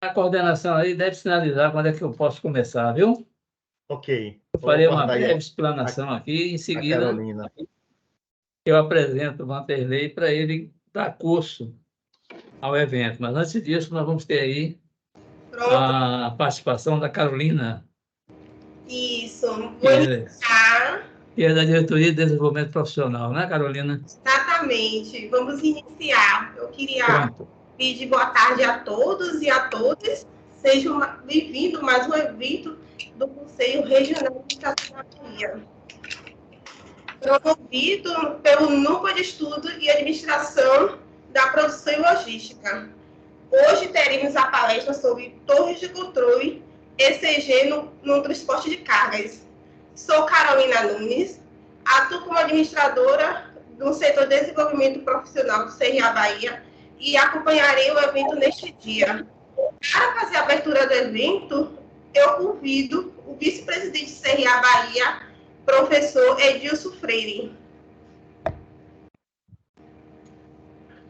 A coordenação aí deve sinalizar quando é que eu posso começar, viu? Ok. Eu Vou farei uma aguardar aí breve explanação aqui, em a seguida Carolina. eu apresento o Vanderlei para ele dar curso ao evento. Mas antes disso, nós vamos ter aí Pronto, a participação da Carolina, isso. que Vou é, iniciar. que é da Diretoria de Desenvolvimento Profissional, né, Carolina? Exatamente. Vamos iniciar. Eu queria Pronto. pedir boa tarde a todos e a todas. Sejam bem-vindos a mais um evento do Conselho Regional de Educação da Bahia. Promovido pelo Núcleo de Estudo e Administração da Produção e Logística. Hoje teremos a palestra sobre torres de controle ECG no transporte de cargas. Sou Carolina Nunes, atuo como administradora do setor de desenvolvimento profissional do CRA Bahia e acompanharei o evento neste dia. Para fazer a abertura do evento, eu convido o vice-presidente do CRA Bahia, professor Edilson Freire.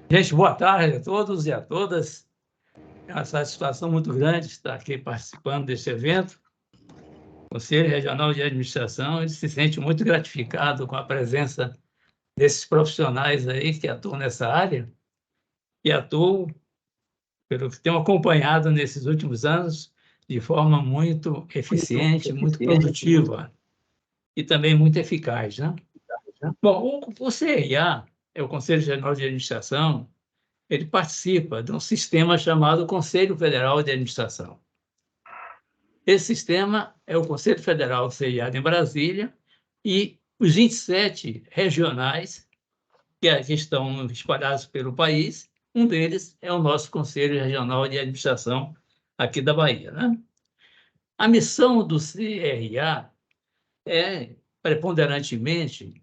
Gente, boa tarde a todos e a todas. É uma satisfação muito grande estar aqui participando deste evento. O Conselho Regional de Administração ele se sente muito gratificado com a presença desses profissionais aí que atuam nessa área e atuam, pelo que tenho acompanhado nesses últimos anos, de forma muito eficiente, muito produtiva e também muito eficaz, né? Bom, o CRA, é o Conselho Regional de Administração, ele participa de um sistema chamado Conselho Federal de Administração. Esse sistema é o Conselho Federal sediado em Brasília e os 27 regionais que estão espalhados pelo país, um deles é o nosso Conselho Regional de Administração aqui da Bahia, né? A missão do CRA é, preponderantemente,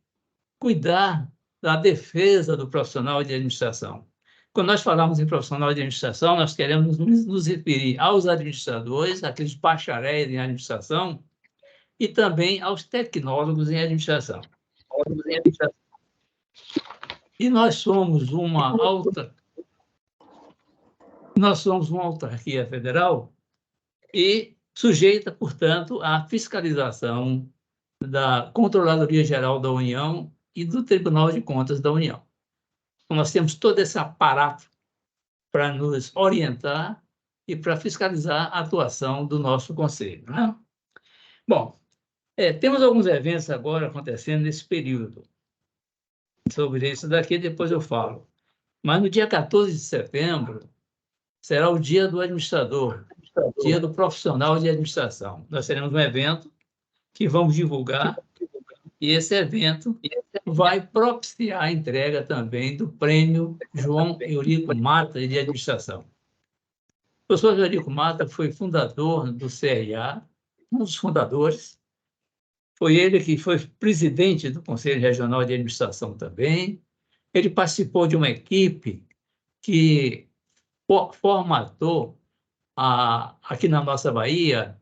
cuidar da defesa do profissional de administração. Quando nós falamos em profissional de administração, nós queremos nos referir aos administradores, aqueles bacharéis em administração, e também aos tecnólogos em administração. E nós somos uma autarquia federal e sujeita, portanto, à fiscalização da Controladoria Geral da União e do Tribunal de Contas da União. Então, nós temos todo esse aparato para nos orientar e para fiscalizar a atuação do nosso conselho, né? Bom, temos alguns eventos agora acontecendo nesse período. Sobre isso daqui, depois eu falo. Mas no dia 14 de setembro será o Dia do Administrador, Dia do Profissional de Administração. Nós teremos um evento que vamos divulgar e esse evento vai propiciar a entrega também do Prêmio João Eurico Mata de Administração. O professor Eurico Mata foi fundador do CRA, um dos fundadores. Foi ele que foi presidente do Conselho Regional de Administração também. Ele participou de uma equipe que formatou, aqui na nossa Bahia,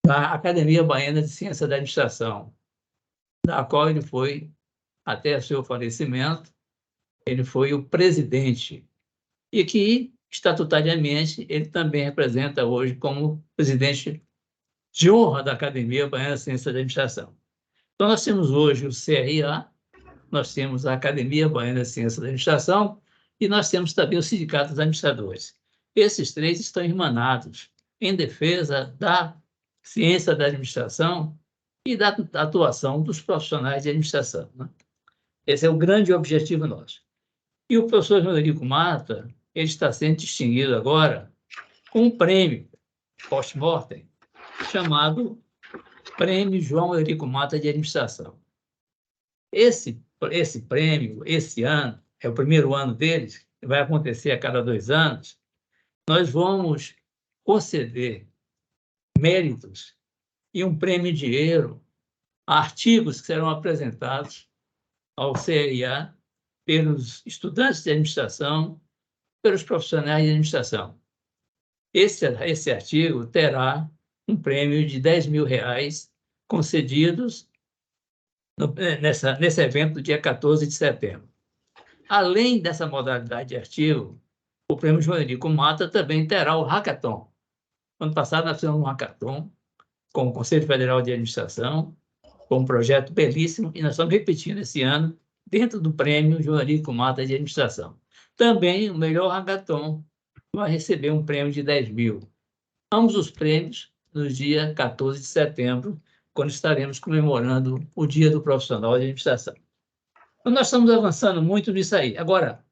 a Academia Baiana de Ciência da Administração, da qual ele foi, até seu falecimento, ele foi o presidente, e que, estatutariamente, ele também representa hoje como presidente de honra da Academia Baiana de Ciência da Administração. Então, nós temos hoje o CRA, nós temos a Academia Baiana de Ciência da Administração e nós temos também o Sindicato dos Administradores. Esses três estão irmanados em defesa da ciência da administração e da atuação dos profissionais de administração, né? Esse é o grande objetivo nosso. E o professor Eurico Mata, ele está sendo distinguido agora com um prêmio post-mortem chamado Prêmio João Eurico Mata de Administração. Esse prêmio, esse ano, é o primeiro ano deles, vai acontecer a cada 2 anos, nós vamos conceder méritos e um prêmio em dinheiro a artigos que serão apresentados ao CRA pelos estudantes de administração, pelos profissionais de administração. Esse artigo terá um prêmio de R$ 10.000 concedidos nesse evento do dia 14 de setembro. Além dessa modalidade de artigo, o Prêmio Joanico Mata também terá o Hackathon. Ano passado nós fizemos um Hackathon com o Conselho Federal de Administração, com um projeto belíssimo, e nós estamos repetindo esse ano, dentro do Prêmio Joanico Mata de Administração. Também o melhor Hackathon vai receber um prêmio de 10 mil. Ambos os prêmios no dia 14 de setembro, quando estaremos comemorando o Dia do Profissional de Administração. Então, nós estamos avançando muito nisso aí. Agora,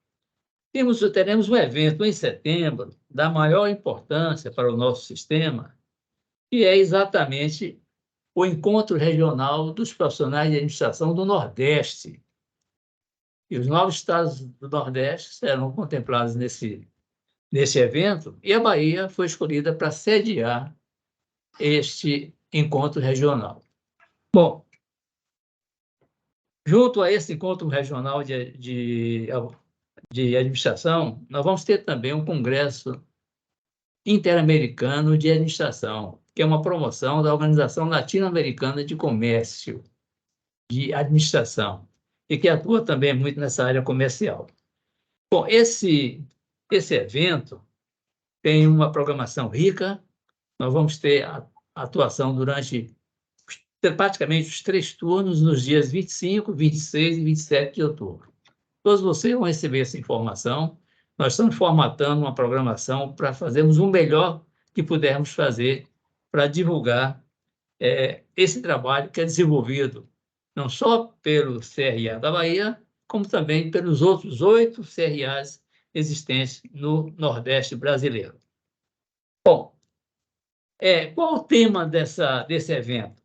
teremos um evento em setembro da maior importância para o nosso sistema, que é exatamente o Encontro Regional dos Profissionais de Administração do Nordeste. E os 9 estados do Nordeste serão contemplados nesse evento, e a Bahia foi escolhida para sediar este encontro regional. Bom, junto a esse encontro regional de administração, nós vamos ter também um congresso interamericano de administração, que é uma promoção da Organização Latino-Americana de Comércio de Administração, e que atua também muito nessa área comercial. Bom, esse evento tem uma programação rica. Nós vamos ter a atuação durante praticamente os 3 turnos nos dias 25, 26 e 27 de outubro. Todos vocês vão receber essa informação. Nós estamos formatando uma programação para fazermos o melhor que pudermos fazer para divulgar esse trabalho que é desenvolvido não só pelo CRA da Bahia, como também pelos outros 8 CRAs existentes no Nordeste brasileiro. Bom, qual o tema desse evento?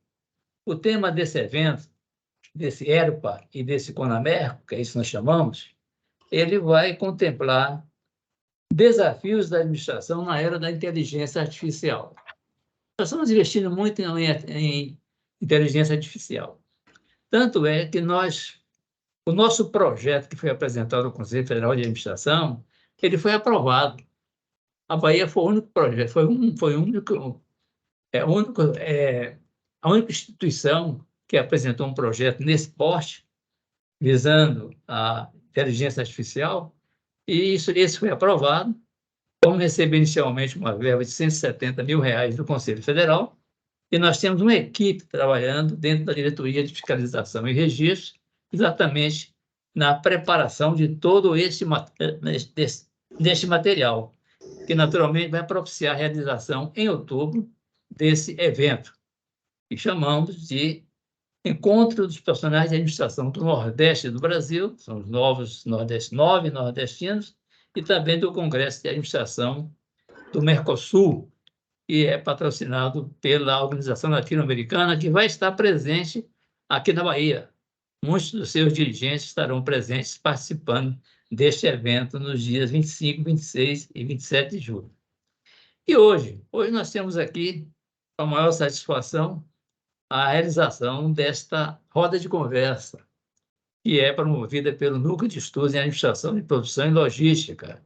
O tema desse evento, desse ERPA e desse CONAMERCO, que é isso que nós chamamos, ele vai contemplar desafios da administração na era da inteligência artificial. Nós estamos investindo muito em inteligência artificial. Tanto é que o nosso projeto que foi apresentado ao Conselho Federal de Administração, ele foi aprovado. A Bahia foi o único projeto, a única instituição que apresentou um projeto nesse porte, visando a inteligência artificial, e esse foi aprovado. Vamos receber inicialmente uma verba de R$170 mil do Conselho Federal, e nós temos uma equipe trabalhando dentro da Diretoria de Fiscalização e Registro, exatamente na preparação de todo deste material, que naturalmente vai propiciar a realização em outubro desse evento, que chamamos de Encontro dos Profissionais de Administração do Nordeste do Brasil, são os novos 9 nordestinos, e também do Congresso de Administração do Mercosul, que é patrocinado pela Organização Latino-Americana, que vai estar presente aqui na Bahia. Muitos dos seus dirigentes estarão presentes participando deste evento nos dias 25, 26 e 27 de julho. E hoje nós temos aqui, com a maior satisfação, a realização desta roda de conversa, que é promovida pelo Núcleo de Estudos em Administração de Produção e Logística,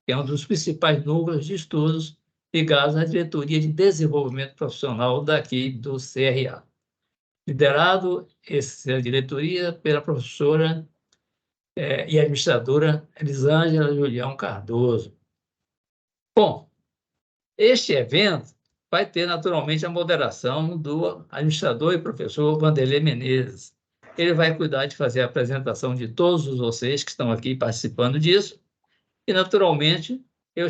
que é um dos principais núcleos de estudos ligados à Diretoria de Desenvolvimento Profissional daqui do CRA. Liderado essa diretoria pela professora e administradora Elisângela Julião Cardoso. Bom, este evento vai ter, naturalmente, a moderação do administrador e professor Vanderlei Menezes. Ele vai cuidar de fazer a apresentação de todos vocês que estão aqui participando disso, e, naturalmente, eu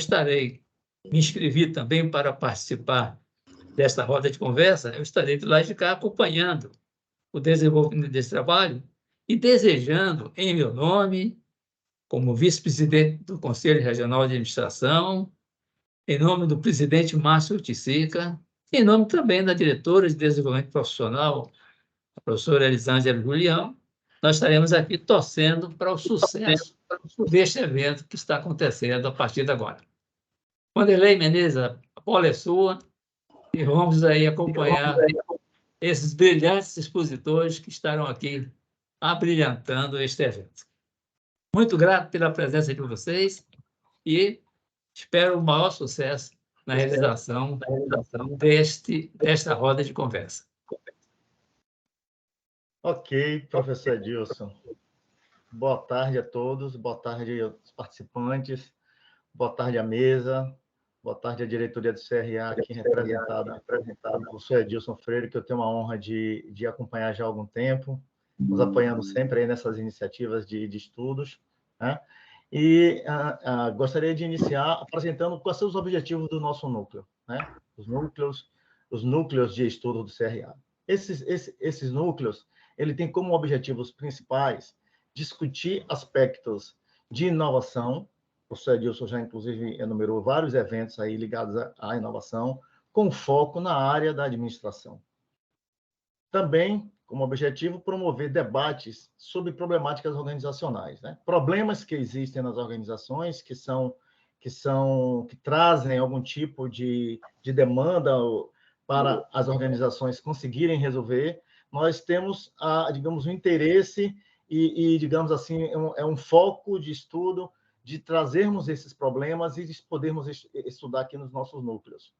me inscrevi também para participar desta roda de conversa. Eu estarei do lado de cá acompanhando o desenvolvimento desse trabalho e desejando, em meu nome, como vice-presidente do Conselho Regional de Administração, em nome do presidente Márcio Ticica, em nome também da diretora de Desenvolvimento Profissional, a professora Elisângela Julião, nós estaremos aqui torcendo para o sucesso deste evento que está acontecendo a partir de agora. Vanderlei Menezes, a bola é sua, e vamos aí acompanhar esses brilhantes expositores que estarão aqui abrilhantando este evento. Muito grato pela presença de vocês e espero o maior sucesso na realização desta roda de conversa. Ok, professor Edilson. Boa tarde a todos, boa tarde aos participantes. boa tarde à mesa, boa tarde à diretoria do CRA, aqui representada pelo professor Edilson Freire, que eu tenho a honra de acompanhar já há algum tempo, nos apoiando sempre aí nessas iniciativas de estudos, né? E gostaria de iniciar apresentando quais são os objetivos do nosso núcleo, né? Os núcleos de estudo do CRA. Esses núcleos, ele tem como objetivos principais discutir aspectos de inovação. O professor Edilson já, inclusive, enumerou vários eventos aí ligados à inovação, com foco na área da administração. Também, como objetivo, promover debates sobre problemáticas organizacionais, né? Problemas que existem nas organizações, que trazem algum tipo de demanda para as organizações conseguirem resolver. Nós temos, digamos, um interesse e digamos assim, é um foco de estudo de trazermos esses problemas e de podermos estudar aqui nos nossos núcleos.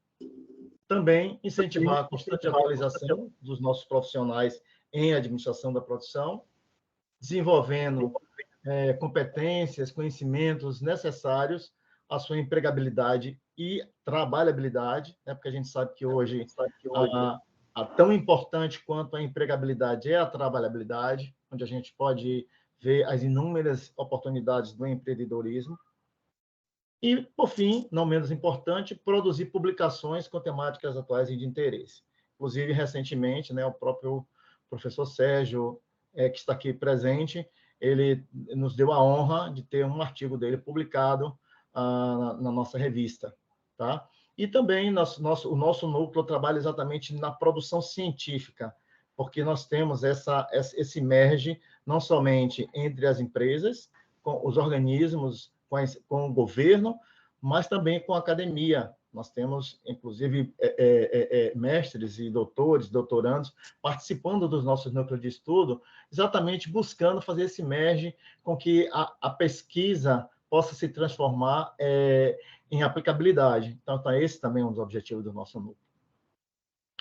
Também incentivar a constante atualização dos nossos profissionais em administração da produção, desenvolvendo competências, conhecimentos necessários à sua empregabilidade e trabalhabilidade, né? Porque a gente sabe que hoje a tão importante quanto a empregabilidade é a trabalhabilidade, onde a gente pode ver as inúmeras oportunidades do empreendedorismo. E, por fim, não menos importante, produzir publicações com temáticas atuais e de interesse. Inclusive, recentemente, né, o próprio professor Sérgio, que está aqui presente, ele nos deu a honra de ter um artigo dele publicado na nossa revista. Tá? E também o nosso núcleo trabalha exatamente na produção científica, porque nós temos esse merge não somente entre as empresas, com os organismos, com o governo, mas também com a academia. Nós temos, inclusive, mestres e doutorandos participando dos nossos núcleos de estudo, exatamente buscando fazer esse merge com que a pesquisa possa se transformar em aplicabilidade. Então, esse também é um dos objetivos do nosso núcleo.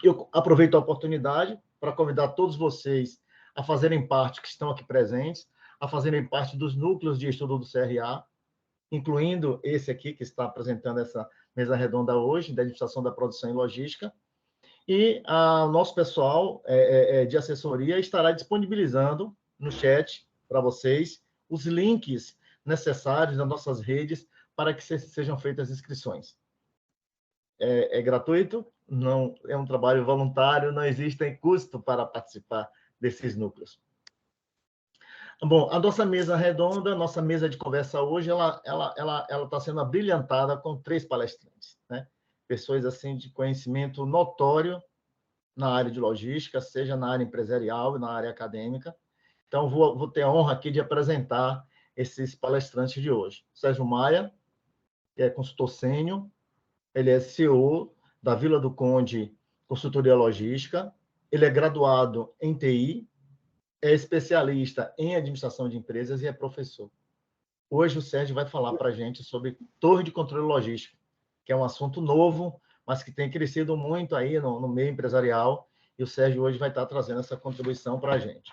Eu aproveito a oportunidade para convidar todos vocês a fazerem parte, que estão aqui presentes, a fazerem parte dos núcleos de estudo do CRA, incluindo esse aqui, que está apresentando essa mesa redonda hoje, da administração da produção e logística. E o nosso pessoal de assessoria estará disponibilizando no chat para vocês os links necessários nas nossas redes para que sejam feitas as inscrições. É gratuito, não é um trabalho voluntário, não existe custo para participar desses núcleos. Bom, a nossa mesa redonda, nossa mesa de conversa hoje, ela está sendo abrilhantada com 3 palestrantes, né? Pessoas assim de conhecimento notório na área de logística, seja na área empresarial e na área acadêmica. Então, vou ter a honra aqui de apresentar esses palestrantes de hoje. Sérgio Maia, que é consultor sênior, ele é CEO da Vila do Conde Consultoria Logística, ele é graduado em TI, é especialista em administração de empresas e é professor. Hoje o Sérgio vai falar para a gente sobre torre de controle logístico, que é um assunto novo, mas que tem crescido muito aí no meio empresarial, e o Sérgio hoje vai estar trazendo essa contribuição para a gente.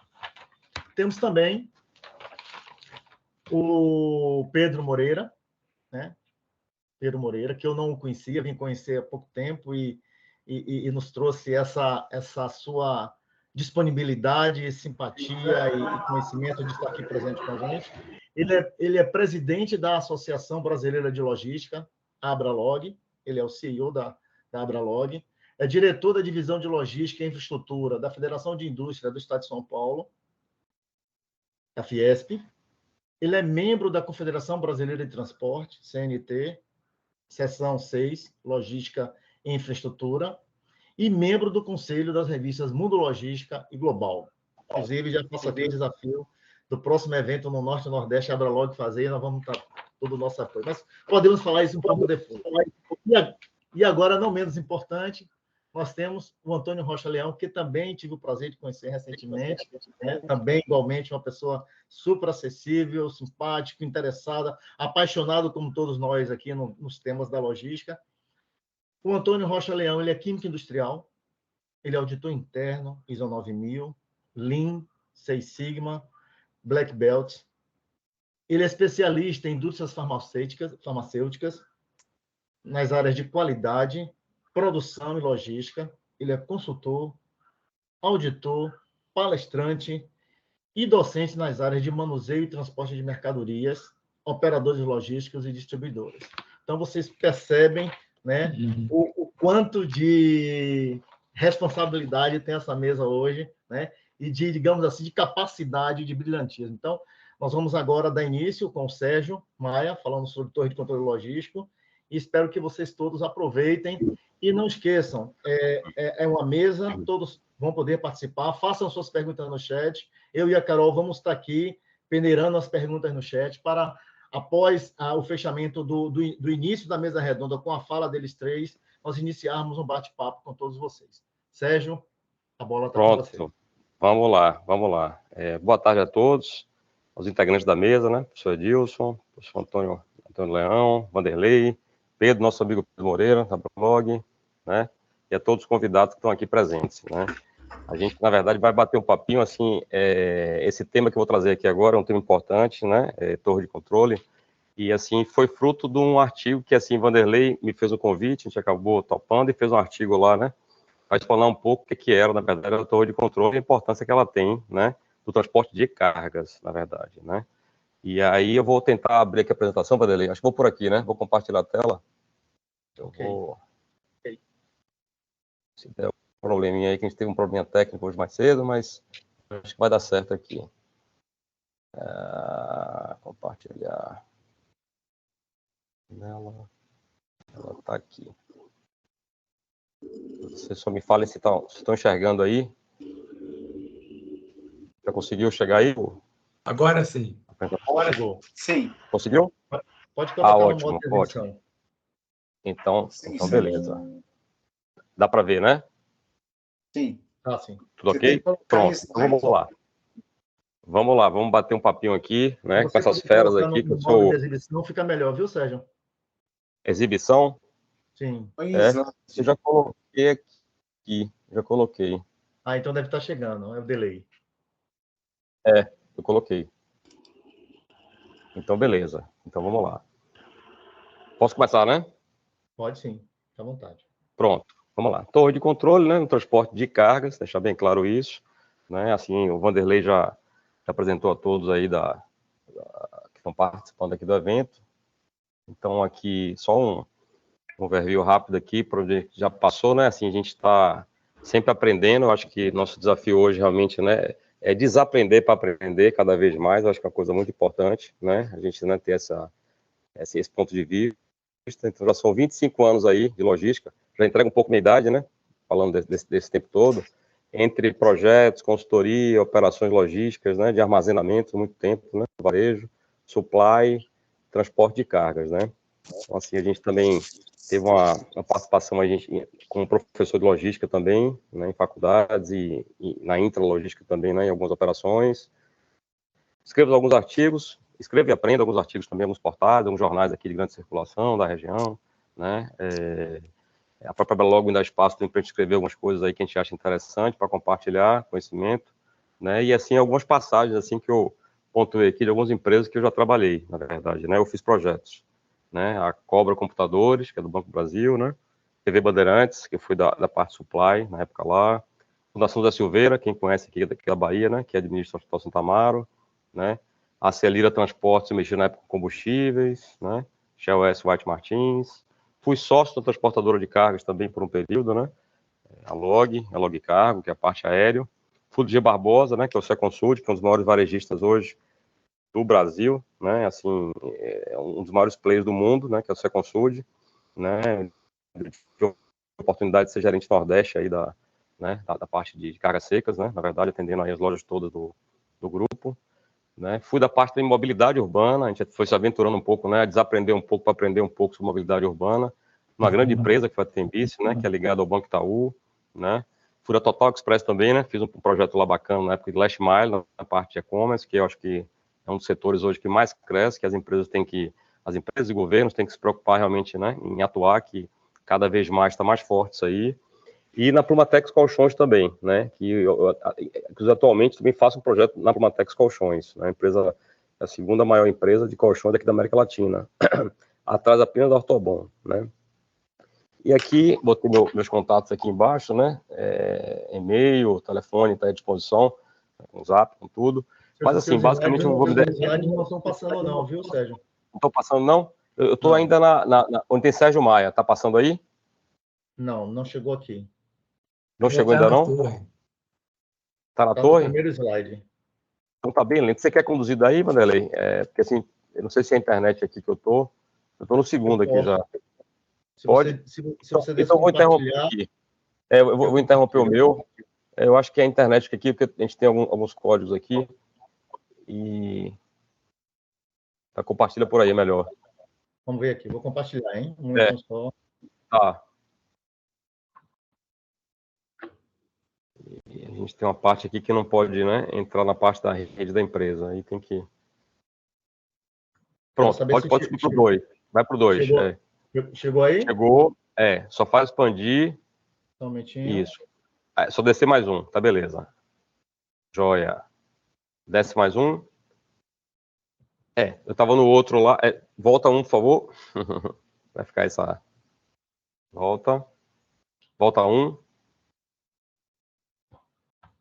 Temos também o Pedro Moreira, né? Pedro Moreira, que eu não conhecia, vim conhecer há pouco tempo e nos trouxe essa sua disponibilidade, simpatia e conhecimento de estar aqui presente com a gente. Ele é presidente da Associação Brasileira de Logística, Abralog, ele é o CEO da Abralog, é diretor da Divisão de Logística e Infraestrutura da Federação de Indústria do Estado de São Paulo, a Fiesp. Ele é membro da Confederação Brasileira de Transporte, CNT, Seção 6, Logística e Infraestrutura, e membro do Conselho das revistas Mundo Logística e Global. Inclusive, já faço aqui o desafio do próximo evento no Norte e Nordeste, Abralog fazer, nós vamos estar todo o nosso apoio. Mas podemos falar isso um pouco depois. E agora, não menos importante, nós temos o Antônio Rocha Leão, que também tive o prazer de conhecer recentemente, né? Também, igualmente, uma pessoa super acessível, simpático, interessada, apaixonado, como todos nós aqui nos temas da logística. O Antônio Rocha Leão, ele é químico industrial, ele é auditor interno, ISO 9000, Lean, Six Sigma, Black Belt. Ele é especialista em indústrias farmacêuticas nas áreas de qualidade, produção e logística. Ele é consultor, auditor, palestrante e docente nas áreas de manuseio e transporte de mercadorias, operadores logísticos e distribuidores. Então, vocês percebem, né, o quanto de responsabilidade tem essa mesa hoje, né, e de, digamos assim, de capacidade de brilhantismo. Então, nós vamos agora dar início com o Sérgio Maia, falando sobre torre de controle logístico, e espero que vocês todos aproveitem e não esqueçam, é uma mesa, todos vão poder participar, façam suas perguntas no chat, eu e a Carol vamos estar aqui peneirando as perguntas no chat para, após o fechamento do início da mesa redonda com a fala deles três, nós iniciarmos um bate-papo com todos vocês. Sérgio, a bola está com você. Pronto, vamos lá. Boa tarde a todos, aos integrantes da mesa, né? Professor Edilson, professor Antônio Leão, Vanderlei, Pedro, nosso amigo Pedro Moreira, da blog, né? E a todos os convidados que estão aqui presentes, né? A gente, na verdade, vai bater um papinho, assim, esse tema que eu vou trazer aqui agora é um tema importante, né? Torre de controle, e, assim, foi fruto de um artigo que, assim, Vanderlei me fez um convite, a gente acabou topando e fez um artigo lá, né? Para explanar um pouco o que era, na verdade, a torre de controle e a importância que ela tem, né? Do transporte de cargas, na verdade, né? E aí eu vou tentar abrir aqui a apresentação, Vanderlei, acho que vou por aqui, né? Vou compartilhar a tela. Se der um probleminha aí, que a gente teve um probleminha técnico hoje mais cedo, mas acho que vai dar certo aqui. Compartilhar. Ela está aqui. Você só me fala se estão enxergando aí. Já conseguiu chegar aí? Agora sim. Agora chegou. Sim. Conseguiu? Pode colocar no ótimo, modo de exibição. ótimo. Então beleza. Dá para ver, né? Sim. Sim. Tudo ok? Pronto, então vamos lá. Vamos bater um papinho aqui, né? Com essas feras aqui. No modo de exibição fica melhor, viu, Sérgio? Exibição? Sim. Eu já coloquei aqui. Já coloquei. Então deve estar chegando, é o delay. Eu coloquei. Então, beleza. Então, vamos lá. Posso começar, né? Pode sim, fica à vontade. Pronto, vamos lá. Torre de controle, né? No transporte de cargas, deixar bem claro isso, né? Assim, o Vanderlei já apresentou a todos aí que estão participando aqui do evento. Então, aqui, só um overview rápido aqui, para onde já passou, né? Assim, a gente está sempre aprendendo. Eu acho que nosso desafio hoje, realmente, né? É desaprender para aprender cada vez mais. Eu acho que é uma coisa muito importante, né? A gente, né, ter esse ponto de vista. Então, já são 25 anos aí de logística. Já entrega um pouco minha idade, né? Falando desse tempo todo. Entre projetos, consultoria, operações logísticas, né? De armazenamento, muito tempo, né? Varejo, supply, transporte de cargas, né? Então, assim, a gente também teve uma participação, a gente, como professor de logística também, né, em faculdades e na intralogística também, né, em algumas operações. Escrevo alguns artigos, escrevo e aprendo alguns artigos também, alguns portais, alguns jornais aqui de grande circulação da região, né. A própria blog me dá espaço para a gente escrever algumas coisas aí que a gente acha interessante para compartilhar conhecimento, né, e assim, algumas passagens assim que eu pontuei aqui de algumas empresas que eu já trabalhei, na verdade, né, eu fiz projetos. Né, a Cobra Computadores, que é do Banco do Brasil, né, TV Bandeirantes, que foi da parte supply, na época lá, Fundação Zé Silveira, quem conhece aqui da Bahia, né, que administra o Hospital Santa Amaro, né, a Celira Transportes, eu mexi na época com combustíveis, né, Shell S. White Martins, fui sócio da transportadora de cargas também por um período, né, a Log Cargo, que é a parte aérea, fui do G Barbosa, né, que é o Seconsud, que é um dos maiores varejistas hoje do Brasil, né, assim, é um dos maiores players do mundo, né, que é o Seconsud, né, tive a oportunidade de ser gerente Nordeste aí da parte de cargas secas, né, na verdade, atendendo aí as lojas todas do grupo, né, fui da parte da mobilidade urbana, a gente foi se aventurando um pouco, né, a desaprender um pouco para aprender um pouco sobre mobilidade urbana, uma grande empresa que foi a Tembice, né, que é ligada ao Banco Itaú, né, fui da Total Express também, né, fiz um projeto lá bacana na época de Last Mile, na parte de e-commerce, que eu acho que é um dos setores hoje que mais cresce, que as empresas e governos têm que se preocupar realmente, né, em atuar, que cada vez mais está mais forte isso aí. E na Plumatex Colchões também, né, que eu atualmente também faço um projeto na Plumatex Colchões, né, empresa É a segunda maior empresa de colchões daqui da América Latina, atrás apenas da Ortobon, né? E aqui, botei meus contatos aqui embaixo, né? E-mail, telefone, está à disposição, com zap, com tudo. Mas assim, basicamente eu vou me Os slides não estão passando não, viu, Sérgio? Não estou passando não? Eu estou ainda onde tem Sérgio Maia, está passando aí? Não chegou aqui. Não chegou ainda não? Está na torre? No primeiro slide. Então tá bem lento. Você quer conduzir daí, Vanderlei? Porque assim, eu não sei se é a internet aqui que eu estou no segundo aqui já. Pode? Se você então eu vou interromper aqui. Eu vou interromper o meu. Eu acho que é a internet aqui, porque a gente tem alguns códigos aqui. E compartilha por aí, é melhor. Vamos ver aqui, vou compartilhar, hein? Só. Tá. E a gente tem uma parte aqui que não pode, né, entrar na parte da rede da empresa. Aí tem que... Pronto, pode subir para o 2. Vai para o 2. Chegou aí? Chegou. Só faz expandir. Só um momentinho. Isso. Só descer mais um, tá beleza. Joia. Desce mais um. Eu tava no outro lá. Volta um, por favor. Vai ficar essa... Volta um.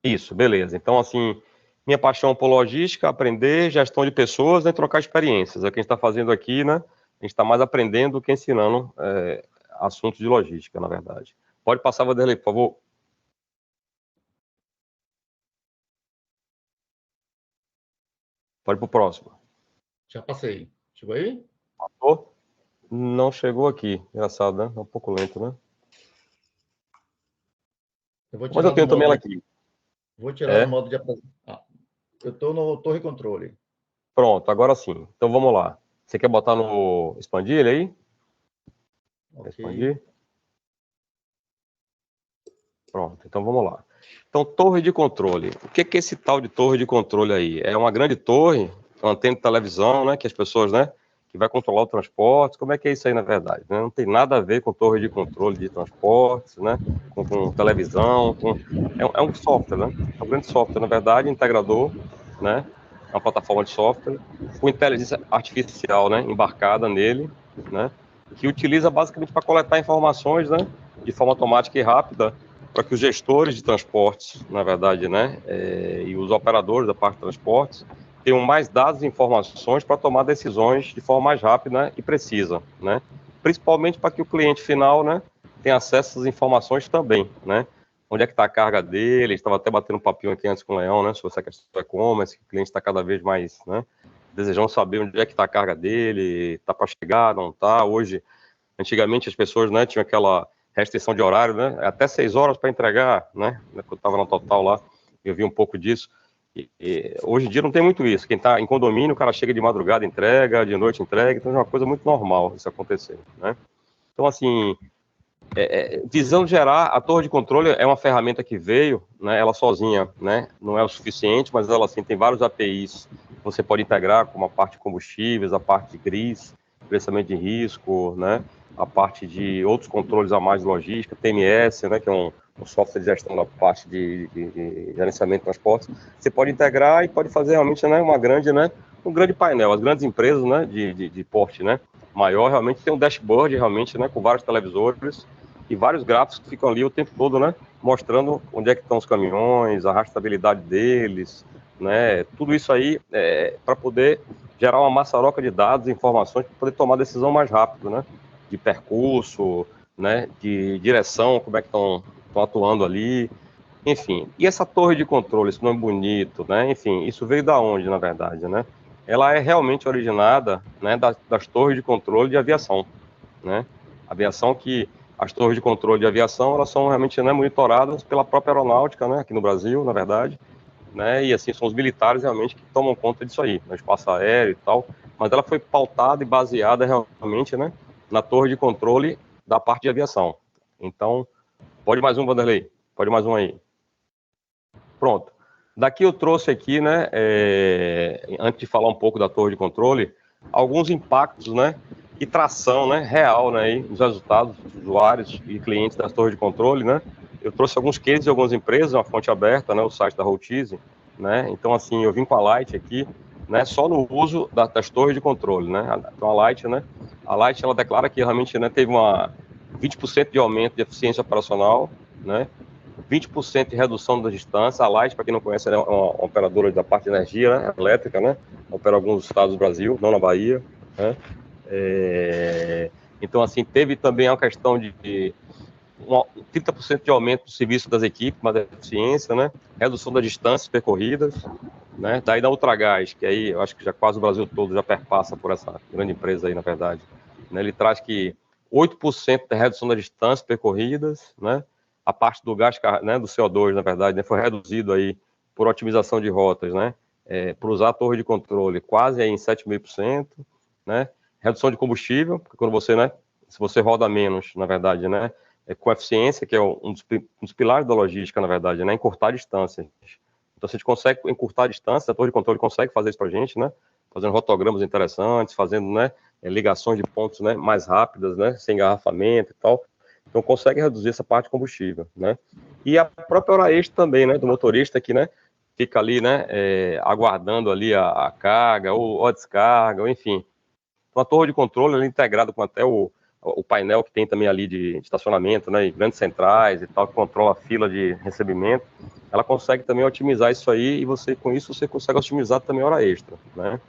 Isso, beleza. Então, assim, minha paixão por logística, aprender, gestão de pessoas, né, trocar experiências. É o que a gente está fazendo aqui, né? A gente está mais aprendendo do que ensinando assuntos de logística, na verdade. Pode passar, Vanderlei, por favor. Pode para o próximo. Já passei. Chegou aí? Passou? Não chegou aqui. Engraçado, né? É um pouco lento, né? Mas eu tenho também ela aqui. Vou tirar o modo de apresentação. Eu estou no Torre Controle. Pronto, agora sim. Então vamos lá. Você quer botar no expandir ele aí? Okay. Expandir. Pronto, então vamos lá. Então, torre de controle. O que é esse tal de torre de controle aí? É uma grande torre, uma antena de televisão, né? Que as pessoas, né? Que vai controlar o transporte. Como é que é isso aí, na verdade? Né? Não tem nada a ver com torre de controle de transportes, né? Com televisão. É um software, né? É um grande software, na verdade, integrador, né? É uma plataforma de software com inteligência artificial, né? Embarcada nele, né? Que utiliza basicamente para coletar informações, né? De forma automática e rápida, para que os gestores de transportes, na verdade, né? E os operadores da parte de transportes tenham mais dados e informações para tomar decisões de forma mais rápida e precisa, né? Principalmente para que o cliente final, né, tenha acesso às informações também, né? Onde é que está a carga dele? Estava até batendo um papinho aqui antes com o Leão, né? Sobre essa questão do e-commerce, que o cliente está cada vez mais, né? Desejando saber onde é que está a carga dele, está para chegar, não está. Hoje, antigamente as pessoas, né, tinham aquela restrição de horário, né? Até 6 horas para entregar, né? Eu estava na Total lá, eu vi um pouco disso. E hoje em dia não tem muito isso. Quem está em condomínio, o cara chega de madrugada, entrega, de noite entrega, então é uma coisa muito normal isso acontecer, né? Então, assim, visando gerar, a torre de controle é uma ferramenta que veio, né? Ela sozinha, né? Não é o suficiente, mas ela, assim, tem vários APIs que você pode integrar, como a parte de combustíveis, a parte de GRIS, gerenciamento de risco, né? A parte de outros controles a mais de logística, TMS, né? Que é um software de gestão da parte de gerenciamento de transportes, você pode integrar e pode fazer realmente, né, um grande painel. As grandes empresas, né, de porte, né, maior, realmente tem um dashboard, realmente, né, com vários televisores e vários gráficos que ficam ali o tempo todo, né, mostrando onde é que estão os caminhões, a rastreabilidade deles, né, tudo isso aí para poder gerar uma maçaroca de dados e informações para poder tomar decisão mais rápido, né, de percurso, né, de direção, como é que estão atuando ali, enfim. E essa torre de controle, esse nome bonito, né, enfim, isso veio da onde, na verdade, né? Ela é realmente originada, né, das torres de controle de aviação, né? Aviação que, as torres de controle de aviação, elas são realmente, né, monitoradas pela própria aeronáutica, né, aqui no Brasil, na verdade, né, e assim, são os militares realmente que tomam conta disso aí, no espaço aéreo e tal, mas ela foi pautada e baseada realmente, né, na torre de controle da parte de aviação. Então, pode mais um, Vanderlei. Pode mais um aí. Pronto. Daqui eu trouxe aqui, né, antes de falar um pouco da torre de controle, alguns impactos, né, e tração, né, real, né, aí, nos resultados dos usuários e clientes das torres de controle, né. Eu trouxe alguns cases de algumas empresas, uma fonte aberta, né, o site da Routize, né. Então, assim, eu vim com a Light aqui, né, só no uso das torres de controle, né? Então a Light, né, ela declara que realmente, né, teve 20% de aumento de eficiência operacional, né, 20% de redução da distância. A Light, para quem não conhece, é uma operadora da parte de energia, né, elétrica, né, opera alguns estados do Brasil, não na Bahia, né. Então, assim, teve também a questão de 30% de aumento do serviço das equipes, mais eficiência, né, redução das distâncias percorridas, né, daí da Ultragás, que aí eu acho que já quase o Brasil todo já perpassa por essa grande empresa aí, na verdade, né, ele traz que 8% da redução das distâncias percorridas, né, a parte do gás, né, do CO2, na verdade, né, foi reduzido aí por otimização de rotas, né, por usar a torre de controle quase aí em 7,5%, né, redução de combustível, porque quando você, né, se você roda menos, na verdade, né, com eficiência, que é um dos pilares da logística, na verdade, né, encurtar distâncias. Então, se a gente consegue encurtar a distância, a torre de controle consegue fazer isso para a gente, né, fazendo rotogramas interessantes, fazendo, né, ligações de pontos, né, mais rápidas, né, sem engarrafamento e tal. Então, consegue reduzir essa parte de combustível, né. E a própria hora extra também, né, do motorista que, né, fica ali, né, aguardando ali a carga ou a descarga, ou enfim. Então, a torre de controle ela é integrada com até o painel que tem também ali de estacionamento, né, e grandes centrais e tal, que controla a fila de recebimento. Ela consegue também otimizar isso aí e você, com isso, você consegue otimizar também a hora extra, né.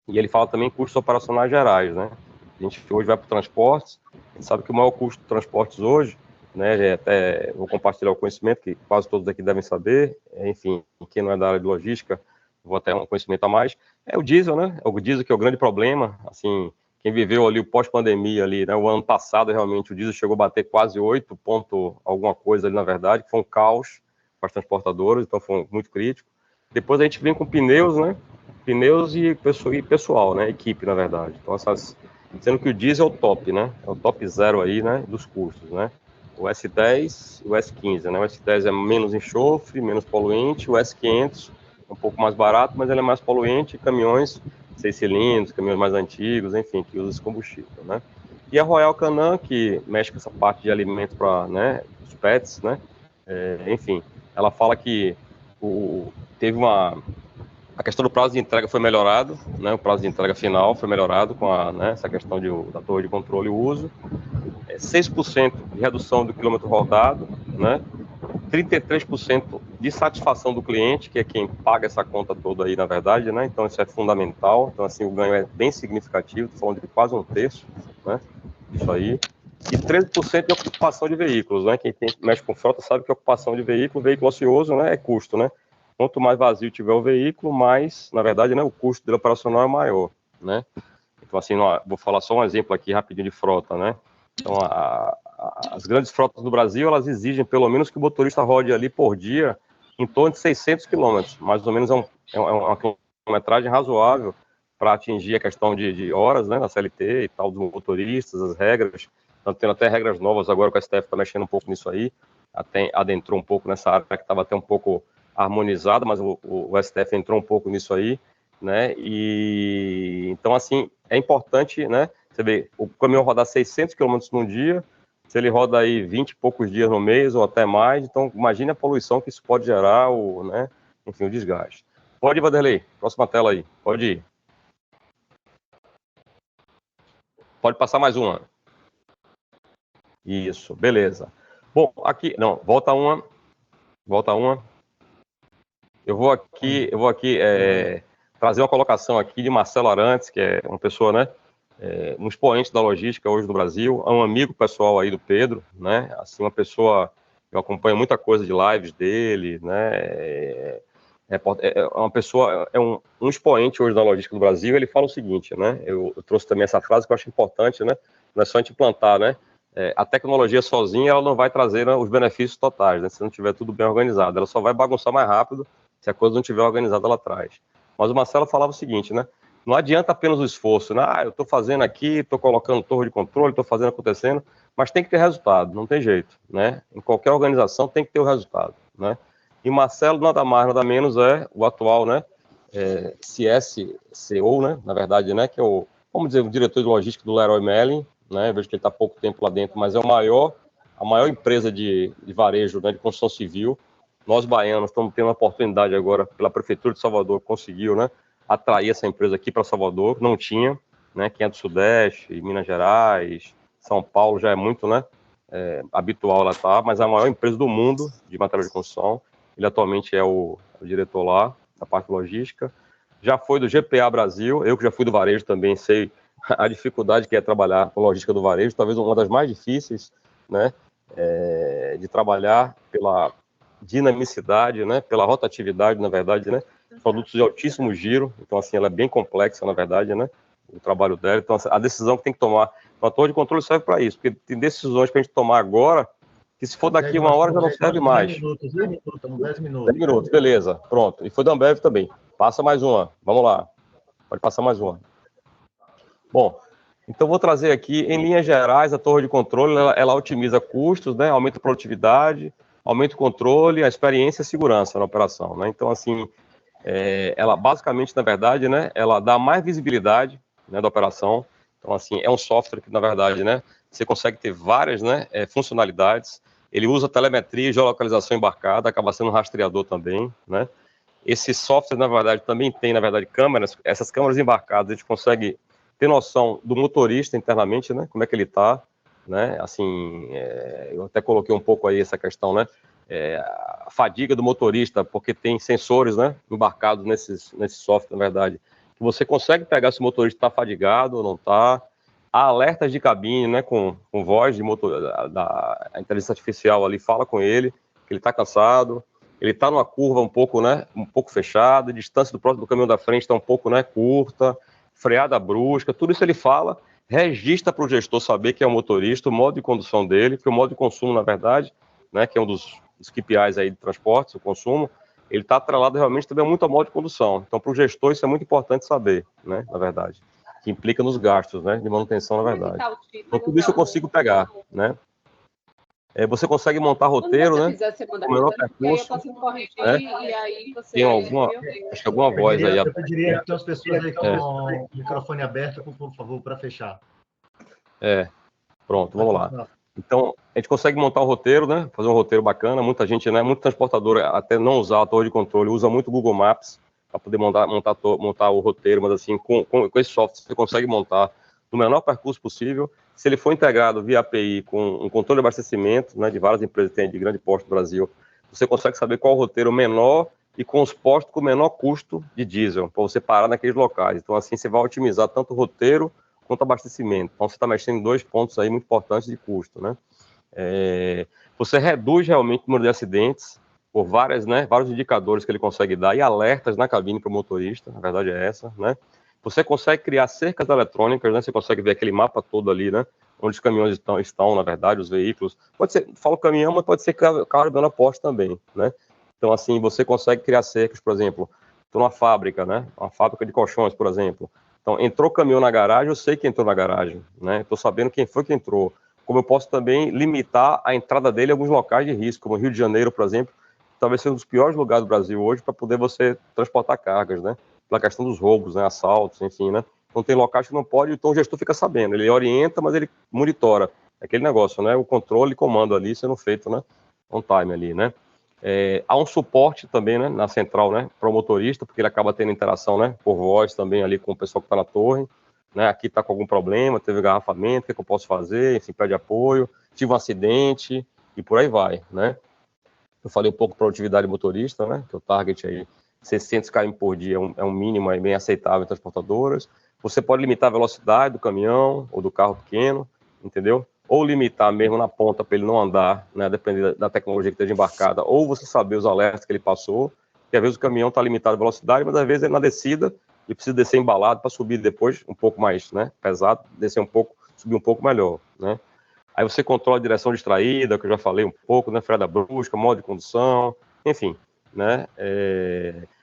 E ele fala também em custos operacionais gerais, né. A gente hoje vai para o transportes, a gente sabe que o maior custo de transportes hoje, né, até vou compartilhar o conhecimento que quase todos aqui devem saber, enfim, quem não é da área de logística, vou até um conhecimento a mais, é o diesel, né, o diesel que é o grande problema, assim, quem viveu ali o pós-pandemia ali, né, o ano passado realmente o diesel chegou a bater quase 8 ponto alguma coisa ali na verdade, que foi um caos para as transportadoras, então foi muito crítico. Depois a gente vem com pneus, né, pneus e pessoal, né, equipe na verdade, então sendo que o diesel é o top, né, é o top zero aí, né, dos custos, né, o S10 e o S15, né, o S10 é menos enxofre, menos poluente, o S500 um pouco mais barato, mas ele é mais poluente, caminhões 6 cilindros, caminhões mais antigos, enfim, que usam esse combustível, né. E a Royal Canin, que mexe com essa parte de alimentos para, né, os pets, né, enfim, ela fala que teve a questão do prazo de entrega foi melhorado, né, o prazo de entrega final foi melhorado com né, essa questão da torre de controle e uso, 6% de redução do quilômetro rodado, né, 33% de satisfação do cliente, que é quem paga essa conta toda aí, na verdade, né? Então, isso é fundamental. Então, assim, o ganho é bem significativo, estou falando de quase um terço, né? Isso aí. E 13% de ocupação de veículos, né? Quem mexe com frota sabe que a ocupação de veículo ocioso, né, é custo, né? Quanto mais vazio tiver o veículo, mais, na verdade, né, o custo dele operacional é maior, né? Então, assim, vou falar só um exemplo aqui rapidinho de frota, né? Então, as grandes frotas do Brasil, elas exigem pelo menos que o motorista rode ali por dia em torno de 600 quilômetros, mais ou menos é uma quilometragem razoável para atingir a questão de horas, né, na CLT e tal, dos motoristas, as regras, estão tendo até regras novas agora, que a STF está mexendo um pouco nisso aí, até adentrou um pouco nessa área que estava até um pouco harmonizada, mas o STF entrou um pouco nisso aí, né, e então, assim, é importante, né, você vê, o caminhão rodar 600 km num dia, se ele roda aí 20 e poucos dias no mês ou até mais, então imagine a poluição que isso pode gerar, né, enfim, o desgaste. Pode ir, Vanderlei, próxima tela aí, pode ir. Pode passar mais uma. Isso, beleza. Bom, aqui, não, volta uma. Eu vou aqui trazer uma colocação aqui de Marcelo Arantes, que é uma pessoa, né, um expoente da logística hoje no Brasil, é um amigo pessoal aí do Pedro, né, assim, uma pessoa, eu acompanho muita coisa de lives dele, né, uma pessoa, um expoente hoje da logística do Brasil. Ele fala o seguinte, né, eu trouxe também essa frase que eu acho importante, né, não é só a gente implantar, né, a tecnologia sozinha, ela não vai trazer, né, os benefícios totais, né, se não tiver tudo bem organizado, ela só vai bagunçar mais rápido se a coisa não estiver organizada lá atrás. Mas o Marcelo falava o seguinte, né, não adianta apenas o esforço, né, eu estou fazendo aqui, estou colocando torre de controle, estou fazendo acontecendo, mas tem que ter resultado, não tem jeito, né, em qualquer organização tem que ter o resultado, né. E Marcelo, nada mais, nada menos, é o atual, né, CSCO, né, na verdade, né, que é vamos dizer, o diretor de logística do Leroy Merlin, né, vejo que ele está há pouco tempo lá dentro, mas é a maior empresa de varejo, né, de construção civil. Nós, baianos, estamos tendo a oportunidade agora, pela Prefeitura de Salvador, que conseguiu, né, atrair essa empresa aqui para Salvador, não tinha, né? Quem é do Sudeste, Minas Gerais, São Paulo já é muito, né? Habitual ela tá, mas a maior empresa do mundo de material de construção. Ele atualmente é o diretor lá, da parte logística. Já foi do GPA Brasil, eu que já fui do varejo também, sei a dificuldade que é trabalhar com logística do varejo, talvez uma das mais difíceis, né? De trabalhar pela dinamicidade, né? Pela rotatividade, na verdade, né? Produtos de altíssimo giro, então assim, ela é bem complexa, na verdade, né? O trabalho dela, então a decisão que tem que tomar, a torre de controle serve para isso, porque tem decisões para a gente tomar agora, que se for daqui uma hora já não serve mais. 10 minutos, 10 minutos. 10 minutos, beleza, pronto. E foi da Ambev também. Passa mais uma, vamos lá. Pode passar mais uma. Bom, então vou trazer aqui, em linhas gerais, a torre de controle, ela otimiza custos, né? Aumenta a produtividade, aumenta o controle, a experiência e a segurança na operação, né? Então, assim, ela basicamente, na verdade, né, ela dá mais visibilidade, né, da operação. Então, assim, é um software que, na verdade, né, você consegue ter várias, né, funcionalidades. Ele usa telemetria e geolocalização embarcada, acaba sendo um rastreador também, né. Esse software, na verdade, também tem, na verdade, câmeras. Essas câmeras embarcadas, a gente consegue ter noção do motorista internamente, né, como é que ele está, né, assim, eu até coloquei um pouco aí essa questão, né, a fadiga do motorista, porque tem sensores, né, embarcados nesse software, na verdade, que você consegue pegar se o motorista está fadigado ou não está. Há alertas de cabine, né, com voz de motor, a inteligência artificial ali fala com ele, que ele está cansado, ele está numa curva um pouco fechada, a distância do próximo caminhão da frente está um pouco, né, curta, freada brusca, tudo isso ele fala, registra para o gestor saber que é o motorista, o modo de condução dele, que o modo de consumo, na verdade, né, que é um dos KPIs aí de transportes, o consumo, ele está atrelado realmente também muito ao modo de condução. Então, para o gestor, isso é muito importante saber, né, na verdade, que implica nos gastos, né, de manutenção, na verdade. Então, tudo isso eu consigo pegar, né. Você consegue montar roteiro, né, o menor percurso, né, tem acho que alguma voz aí. Eu pediria que as pessoas aí com o microfone aberto, por favor, para fechar. Pronto, vamos lá. Então, a gente consegue montar o roteiro, né? Fazer um roteiro bacana. Muita gente, né? Muito transportador, até não usar a torre de controle, usa muito o Google Maps para poder montar o roteiro, mas assim, com esse software você consegue montar no menor percurso possível. Se ele for integrado via API com um controle de abastecimento, né? De várias empresas que tem de grande porte no Brasil, você consegue saber qual o roteiro menor e com os postos com menor custo de diesel, para você parar naqueles locais. Então, assim, você vai otimizar tanto o roteiro quanto abastecimento. Então, você está mexendo em 2 pontos aí muito importantes de custo, né? Você reduz realmente o número de acidentes por vários indicadores que ele consegue dar e alertas na cabine para o motorista, na verdade é essa, né? Você consegue criar cercas eletrônicas, né? Você consegue ver aquele mapa todo ali, né? Onde os caminhões estão, na verdade, os veículos. Pode ser, falo caminhão, mas pode ser carro de menor porte também, né? Então, assim, você consegue criar cercas, por exemplo, estou numa fábrica, né? Uma fábrica de colchões, por exemplo. Então, entrou caminhão na garagem, eu sei que entrou na garagem, né? Estou sabendo quem foi que entrou. Como eu posso também limitar a entrada dele em alguns locais de risco, como Rio de Janeiro, por exemplo, talvez seja um dos piores lugares do Brasil hoje para poder você transportar cargas, né? Pela questão dos roubos, né? Assaltos, enfim, né? Então, tem locais que não pode, então o gestor fica sabendo. Ele orienta, mas ele monitora. Aquele negócio, né? O controle e comando ali sendo feito, né? On time ali, né? Há um suporte também, né, na central, né, para o motorista, porque ele acaba tendo interação, né, por voz também ali com o pessoal que está na torre, né, aqui está com algum problema, teve engarrafamento, o que eu posso fazer, enfim, pede apoio, tive um acidente e por aí vai, né. Eu falei um pouco de produtividade motorista, né, que o target aí, 600 km por dia é um mínimo aí bem aceitável em transportadoras. Você pode limitar a velocidade do caminhão ou do carro pequeno, entendeu? Ou limitar mesmo na ponta para ele não andar, né, dependendo da tecnologia que esteja embarcada, ou você saber os alertas que ele passou, que às vezes o caminhão está limitado a velocidade, mas às vezes ele na descida e precisa descer embalado para subir depois um pouco mais, né, pesado, descer um pouco, subir um pouco melhor, né. Aí você controla a direção distraída, que eu já falei um pouco, né, freada brusca, modo de condução, enfim, né,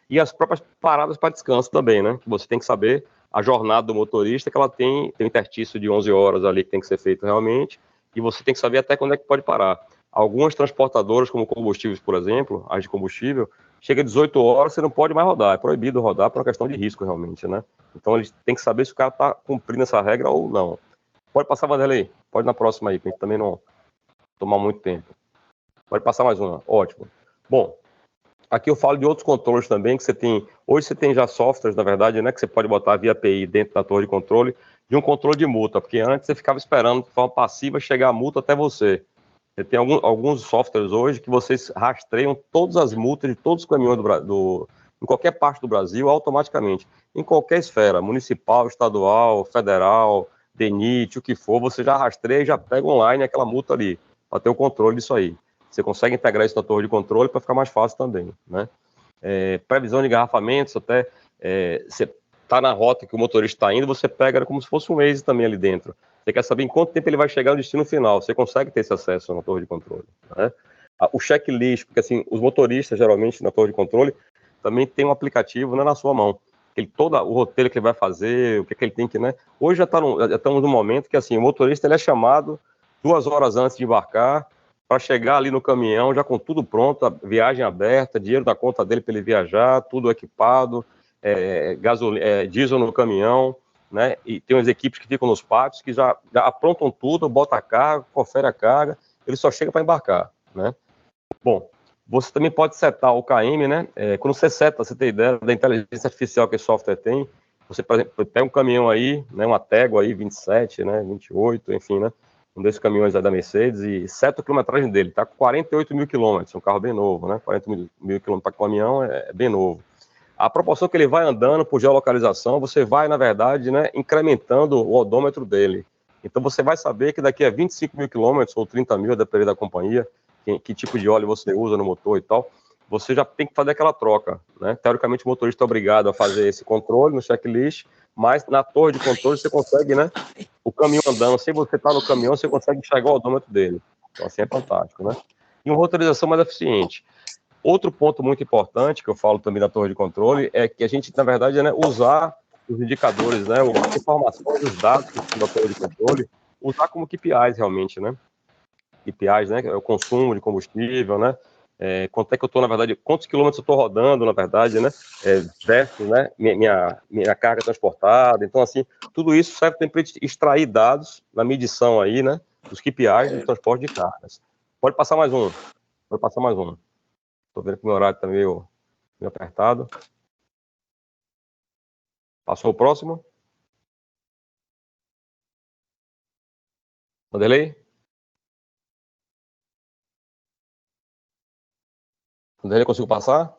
e as próprias paradas para descanso também, né, que você tem que saber a jornada do motorista, que ela tem um interstício de 11 horas ali que tem que ser feito realmente, e você tem que saber até quando é que pode parar. Algumas transportadoras, como combustíveis, por exemplo, as de combustível, chega a 18 horas, você não pode mais rodar, é proibido rodar por uma questão de risco realmente, né? Então eles têm que saber se o cara está cumprindo essa regra ou não. Pode passar, Vanderlei, pode na próxima aí, para a gente também não tomar muito tempo. Pode passar mais uma, ótimo. Bom, Aqui eu falo de outros controles também, que você tem... Hoje você tem já softwares, na verdade, né, que você pode botar via API dentro da torre de controle, de um controle de multa, porque antes você ficava esperando de forma passiva chegar a multa até você. Você tem alguns softwares hoje que vocês rastreiam todas as multas de todos os caminhões em qualquer parte do Brasil automaticamente. Em qualquer esfera, municipal, estadual, federal, DENIT, o que for, você já rastreia e já pega online aquela multa ali, para ter o controle disso aí. Você consegue integrar isso na torre de controle para ficar mais fácil também, né? Previsão de engarrafamentos, até você está na rota que o motorista está indo, você pega como se fosse um Waze também ali dentro. Você quer saber em quanto tempo ele vai chegar no destino final, você consegue ter esse acesso na torre de controle, né? O checklist, porque assim, os motoristas geralmente na torre de controle também tem um aplicativo, né, na sua mão. Todo o roteiro que ele vai fazer, o que ele tem que, né? Hoje já estamos num momento que assim, o motorista ele é chamado 2 horas antes de embarcar, para chegar ali no caminhão, já com tudo pronto, a viagem aberta, dinheiro na conta dele para ele viajar, tudo equipado, diesel no caminhão, né? E tem umas equipes que ficam nos pátios, que já aprontam tudo, bota a carga, confere a carga, ele só chega para embarcar, né? Bom, você também pode setar o KM, né? Quando você seta, você tem ideia da inteligência artificial que esse software tem, você, por exemplo, pega um caminhão aí, né, uma Tego aí, 27, né, 28, enfim, né? Um desses caminhões aí da Mercedes, e seta a quilometragem dele, tá com 48 mil quilômetros, um carro bem novo, né? 40 mil quilômetros para caminhão é bem novo. A proporção que ele vai andando por geolocalização, você vai, na verdade, né, incrementando o odômetro dele. Então você vai saber que daqui a 25 mil quilômetros, ou 30 mil, dependendo da companhia, que tipo de óleo você usa no motor e tal, você já tem que fazer aquela troca, né? Teoricamente o motorista é obrigado a fazer esse controle no checklist, mas na torre de controle você consegue, né? O caminhão andando, sem você estar no caminhão, você consegue enxergar o odômetro dele. Então, assim, é fantástico, né? E uma roteirização mais eficiente. Outro ponto muito importante, que eu falo também da torre de controle, é que a gente, na verdade, né, usar os indicadores, né? As informações, os dados que estão da torre de controle, usar como KPIs realmente, né? KPIs, né? É o consumo de combustível, né? Quanto é que eu estou, na verdade, quantos quilômetros eu estou rodando, na verdade, né? Versus, né? Minha carga transportada. Então, assim, tudo isso serve também para extrair dados na medição aí, né? Dos KPIs do transporte de cargas. Pode passar mais um. Pode passar mais um. Estou vendo que o meu horário está meio apertado. Passou o próximo? Vanderlei? Vanderlei, consigo passar?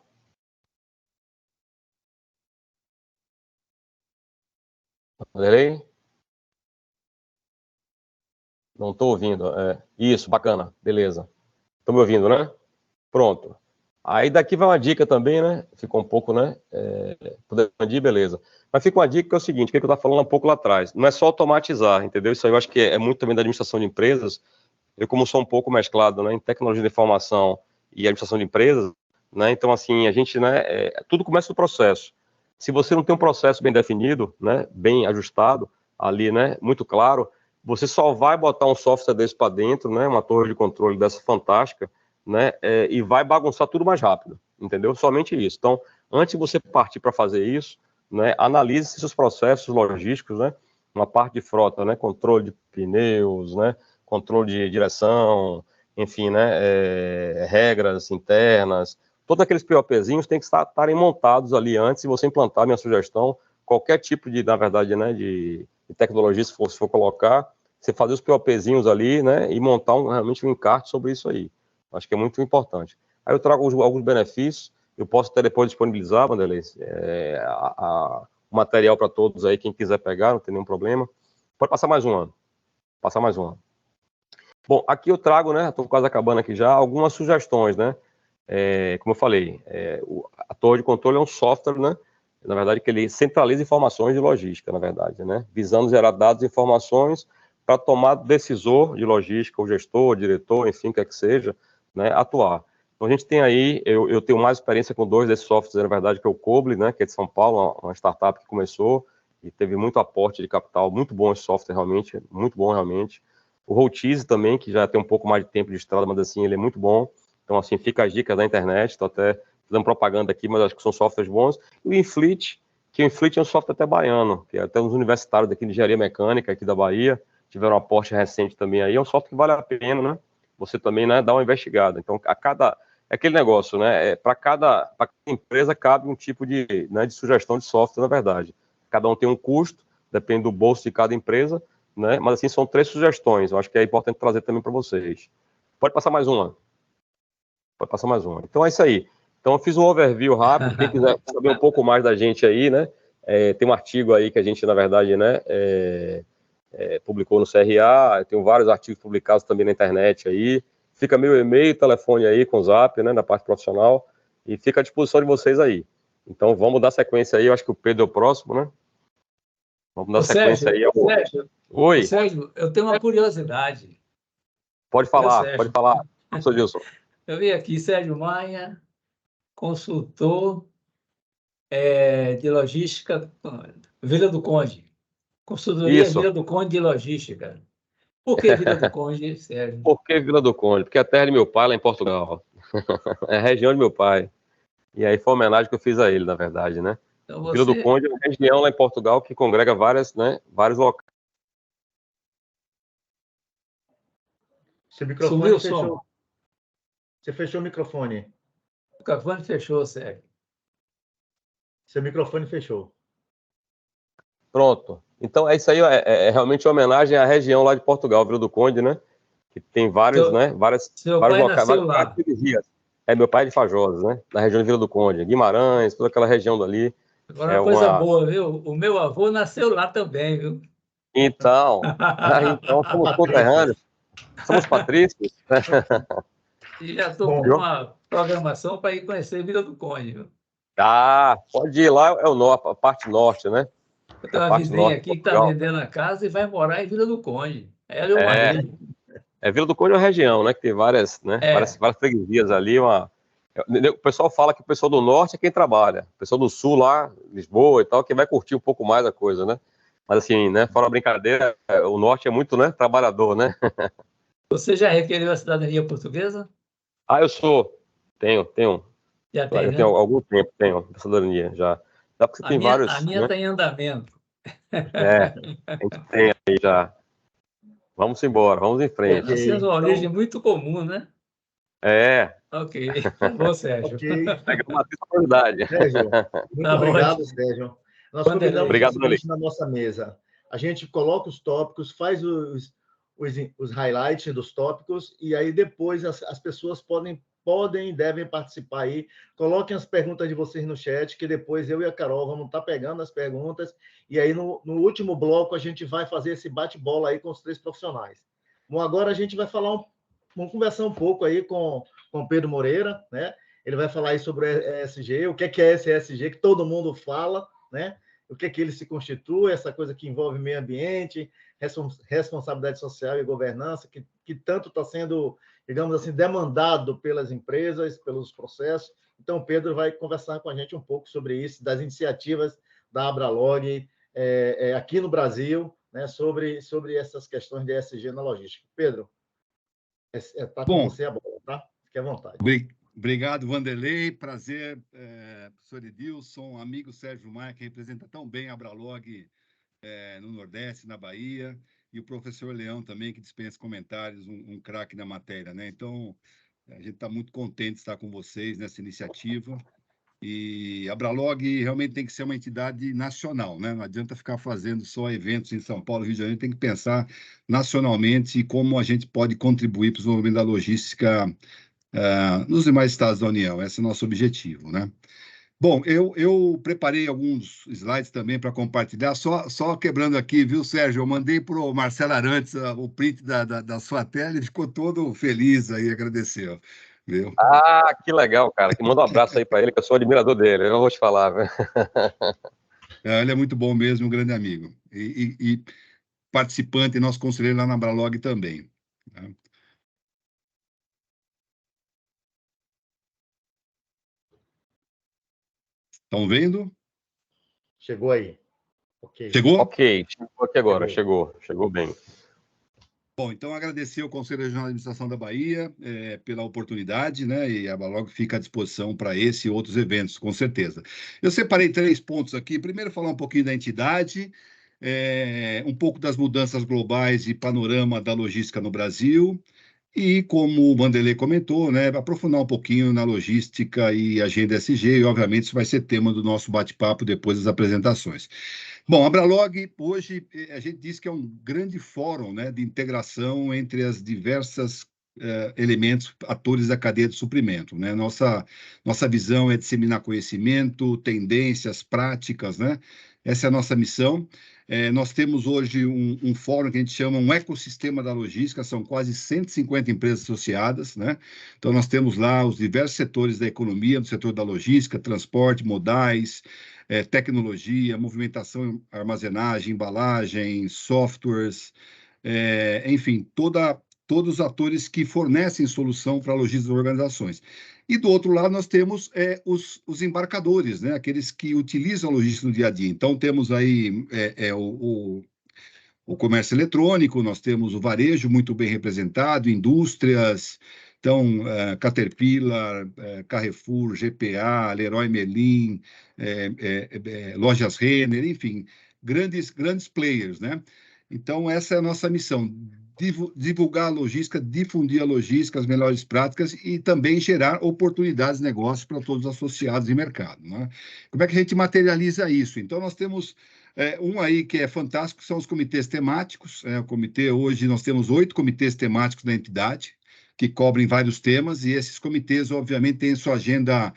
Vanderlei? Não estou ouvindo. Isso, bacana. Beleza. Estão me ouvindo, né? Pronto. Aí daqui vai uma dica também, né? Ficou um pouco, né? Poder expandir, beleza. Mas fica uma dica que é o seguinte, que eu estava falando um pouco lá atrás. Não é só automatizar, entendeu? Isso aí eu acho que é muito também da administração de empresas. Eu, como sou um pouco mesclado, né, em tecnologia de informação e administração de empresas, né? Então, assim, a gente, né? Tudo começa do processo. Se você não tem um processo bem definido, né? Bem ajustado, ali, né? Muito claro, você só vai botar um software desse para dentro, né? Uma torre de controle dessa fantástica, né? E vai bagunçar tudo mais rápido, entendeu? Somente isso. Então, antes de você partir para fazer isso, né? Analise seus processos logísticos, né? Uma parte de frota, né? Controle de pneus, né? Controle de direção, enfim, né? Regras internas, todos aqueles POPzinhos têm que estarem montados ali antes de você implantar. Minha sugestão, qualquer tipo de, na verdade, né? De tecnologia, se for colocar, você fazer os POPzinhos ali, né? E montar realmente um encarte sobre isso aí. Acho que é muito importante. Aí eu trago alguns benefícios, eu posso até depois disponibilizar, Vanderlei, o material para todos aí, quem quiser pegar, não tem nenhum problema. Pode passar mais um ano. Passar mais um ano. Bom, aqui eu trago, né, estou quase acabando aqui já, algumas sugestões, né? Como eu falei, a torre de controle é um software, né? Na verdade, que ele centraliza informações de logística, na verdade, né? Visando gerar dados e informações para tomar decisor de logística, o gestor, o diretor, enfim, o que é que seja, né, atuar. Então, a gente tem aí, eu tenho mais experiência com 2 desses softwares, na verdade, que é o Coble, né, que é de São Paulo, uma startup que começou e teve muito aporte de capital, muito bom esse software, realmente, muito bom, realmente. O Routize também, que já tem um pouco mais de tempo de estrada, mas assim, ele é muito bom. Então, assim, fica as dicas da internet, estou até dando propaganda aqui, mas acho que são softwares bons. E o Infleet, que o Infleet é um software até baiano, que é até uns universitários daqui de engenharia mecânica, aqui da Bahia, tiveram um aporte recente também aí, é um software que vale a pena, né? Você também, né, dá uma investigada. Então, aquele negócio, né? Para cada empresa cabe um tipo de, né, de sugestão de software, na verdade. Cada um tem um custo, depende do bolso de cada empresa, né? Mas assim, são 3 sugestões. Eu acho que é importante trazer também para vocês. Pode passar mais uma. Pode passar mais uma. Então é isso aí. Então eu fiz um overview rápido. Quem quiser saber um pouco mais da gente aí, né? Tem um artigo aí que a gente, na verdade, né? Publicou no CRA. Tem vários artigos publicados também na internet aí. Fica meu e-mail, telefone aí com o Zap, né? Na parte profissional. E fica à disposição de vocês aí. Então vamos dar sequência aí. Eu acho que o Pedro é o próximo, né? Vamos dar sequência aí. Sérgio, Oi. Sérgio, eu tenho uma curiosidade. Pode falar, professor Gilson. Eu vi aqui, Sérgio Maia, consultor de logística, Vila do Conde. Consultoria Isso. Vila do Conde de logística. Por que Vila do Conde, Sérgio? Por que Vila do Conde? Porque a terra de meu pai lá em Portugal. É a região de meu pai. E aí foi uma homenagem que eu fiz a ele, na verdade, né? Então, Vila do Conde é uma região lá em Portugal que congrega vários locais. Seu microfone Sumiu o fechou. som. Você fechou o microfone. O microfone fechou, Sérgio. Seu microfone fechou. Pronto. Então, é isso aí, realmente uma homenagem à região lá de Portugal, Vila do Conde, né? Que tem vários locais, várias freguesias. Meu pai é de Fajós, né? Na região de Vila do Conde, Guimarães, toda aquela região dali. Agora, uma coisa boa, viu? O meu avô nasceu lá também, viu? Então somos conterrâneos, somos patrícios. E já estou com uma programação para ir conhecer Vila do Conde, viu? Pode ir lá, a parte norte, né? Eu tenho uma vizinha aqui que está vendendo a casa e vai morar em Vila do Conde. Ela e o marido. Vila do Conde é uma região, né? Que tem várias freguesias ali. O pessoal fala que o pessoal do norte é quem trabalha. O pessoal do sul lá, Lisboa e tal, que vai curtir um pouco mais a coisa, né? Mas assim, né? Fora a brincadeira, o norte é muito, né? Trabalhador, né? Você já requeriu a cidadania portuguesa? Eu sou. Tenho. Já tem, né? Tenho algum tempo, tenho cidadania já. Dá porque tem vários. A minha está em andamento. A gente tem aí já. Vamos embora, vamos em frente. Nós temos uma origem muito comum, né? Ok. Tá bom, Sérgio. Pega uma oportunidade. Sérgio, muito obrigado, Sérgio. Nós convidamos o seguinte na nossa mesa. A gente coloca os tópicos, faz os highlights dos tópicos, e aí depois as pessoas podem e devem participar aí. Coloquem as perguntas de vocês no chat, que depois eu e a Carol vamos estar pegando as perguntas, e aí no último bloco a gente vai fazer esse bate-bola aí com os 3 profissionais. Bom, agora a gente vai vamos conversar um pouco aí com Pedro Moreira, né? Ele vai falar aí sobre o ESG, o que é esse ESG que todo mundo fala, né? O que ele se constitui, essa coisa que envolve meio ambiente, responsabilidade social e governança, que tanto está sendo, digamos assim, demandado pelas empresas, pelos processos. Então, o Pedro vai conversar com a gente um pouco sobre isso, das iniciativas da Abralog aqui no Brasil, né, sobre essas questões de ESG na logística. Pedro, está com você a bola, tá? Fique à vontade. Obrigado, Wanderlei. Prazer, professor Edilson, amigo Sérgio Maia, que representa tão bem a Abralog no Nordeste, na Bahia, e o professor Leão também, que dispensa comentários, um craque na matéria, né? Então, a gente está muito contente de estar com vocês nessa iniciativa. E a Abralog realmente tem que ser uma entidade nacional, né? Não adianta ficar fazendo só eventos em São Paulo, Rio de Janeiro, tem que pensar nacionalmente como a gente pode contribuir para o desenvolvimento da logística nos demais estados da União. Esse é o nosso objetivo, né? Bom, eu preparei alguns slides também para compartilhar, só quebrando aqui, viu, Sérgio? Eu mandei para o Marcelo Arantes o print da sua tela, ele ficou todo feliz aí, agradeceu. Viu? Que legal, cara. Que manda um abraço aí para ele, que eu sou admirador dele, eu não vou te falar. Viu? Ele é muito bom mesmo, um grande amigo. E participante, nosso conselheiro lá na Abralog também. Né? Estão vendo? Chegou aí. Okay. Chegou? Ok, chegou aqui agora, chegou bem. Bom, então agradecer ao Conselho Regional de Administração da Bahia pela oportunidade, né? E a Abralog fica à disposição para esse e outros eventos, com certeza. Eu separei 3 pontos aqui. Primeiro, falar um pouquinho da entidade, um pouco das mudanças globais e panorama da logística no Brasil. E, como o Vanderlei comentou, né, aprofundar um pouquinho na logística e agenda SG, e, obviamente, isso vai ser tema do nosso bate-papo depois das apresentações. Bom, a Bralog, hoje, a gente diz que é um grande fórum, né, de integração entre as diversas elementos, atores da cadeia de suprimento, né? Nossa visão é disseminar conhecimento, tendências, práticas, né? Essa é a nossa missão. Nós temos hoje um fórum que a gente chama um ecossistema da logística, são quase 150 empresas associadas, né? Então, nós temos lá os diversos setores da economia, do setor da logística, transporte, modais, tecnologia, movimentação, armazenagem, embalagem, softwares, enfim, todos os atores que fornecem solução para a logística das organizações. E, do outro lado, nós temos os embarcadores, né? Aqueles que utilizam a logística no dia a dia. Então, temos aí o comércio eletrônico, nós temos o varejo muito bem representado, indústrias, então, Caterpillar, Carrefour, GPA, Leroy Merlin, Lojas Renner, enfim, grandes players, né? Então, essa é a nossa missão, divulgar a logística, difundir a logística, as melhores práticas e também gerar oportunidades de negócio para todos os associados e mercado, né? Como é que a gente materializa isso? Então, nós temos um aí que é fantástico, são os comitês temáticos. O comitê, hoje, nós temos 8 comitês temáticos da entidade, que cobrem vários temas, e esses comitês, obviamente, têm sua agenda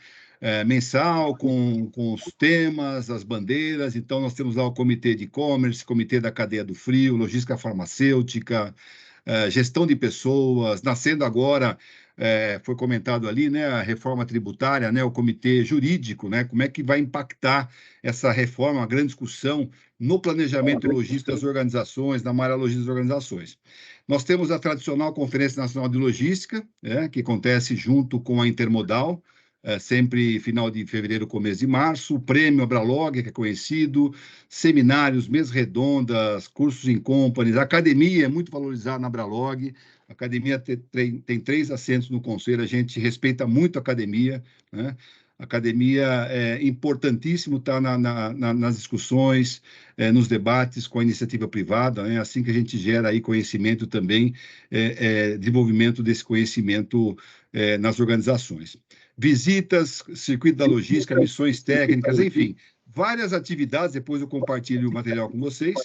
mensal, com os temas, as bandeiras. Então, nós temos lá o comitê de e-commerce, comitê da cadeia do frio, logística farmacêutica, gestão de pessoas, nascendo agora, foi comentado ali, né, a reforma tributária, né, o comitê jurídico, né, como é que vai impactar essa reforma, uma grande discussão no planejamento logístico das organizações, na malha logística das organizações. Nós temos a tradicional Conferência Nacional de Logística, que acontece junto com a Intermodal, sempre final de fevereiro, começo de março, o Prêmio Abralog, que é conhecido, seminários, mesas redondas, cursos em companies, a academia é muito valorizada na Abralog, a academia tem 3 assentos no conselho, a gente respeita muito a academia, né? A academia é importantíssimo estar nas discussões, nos debates com a iniciativa privada, né? Assim que a gente gera aí conhecimento também, desenvolvimento desse conhecimento nas organizações. Visitas, circuito da logística, missões técnicas, enfim, várias atividades, depois eu compartilho o material com vocês,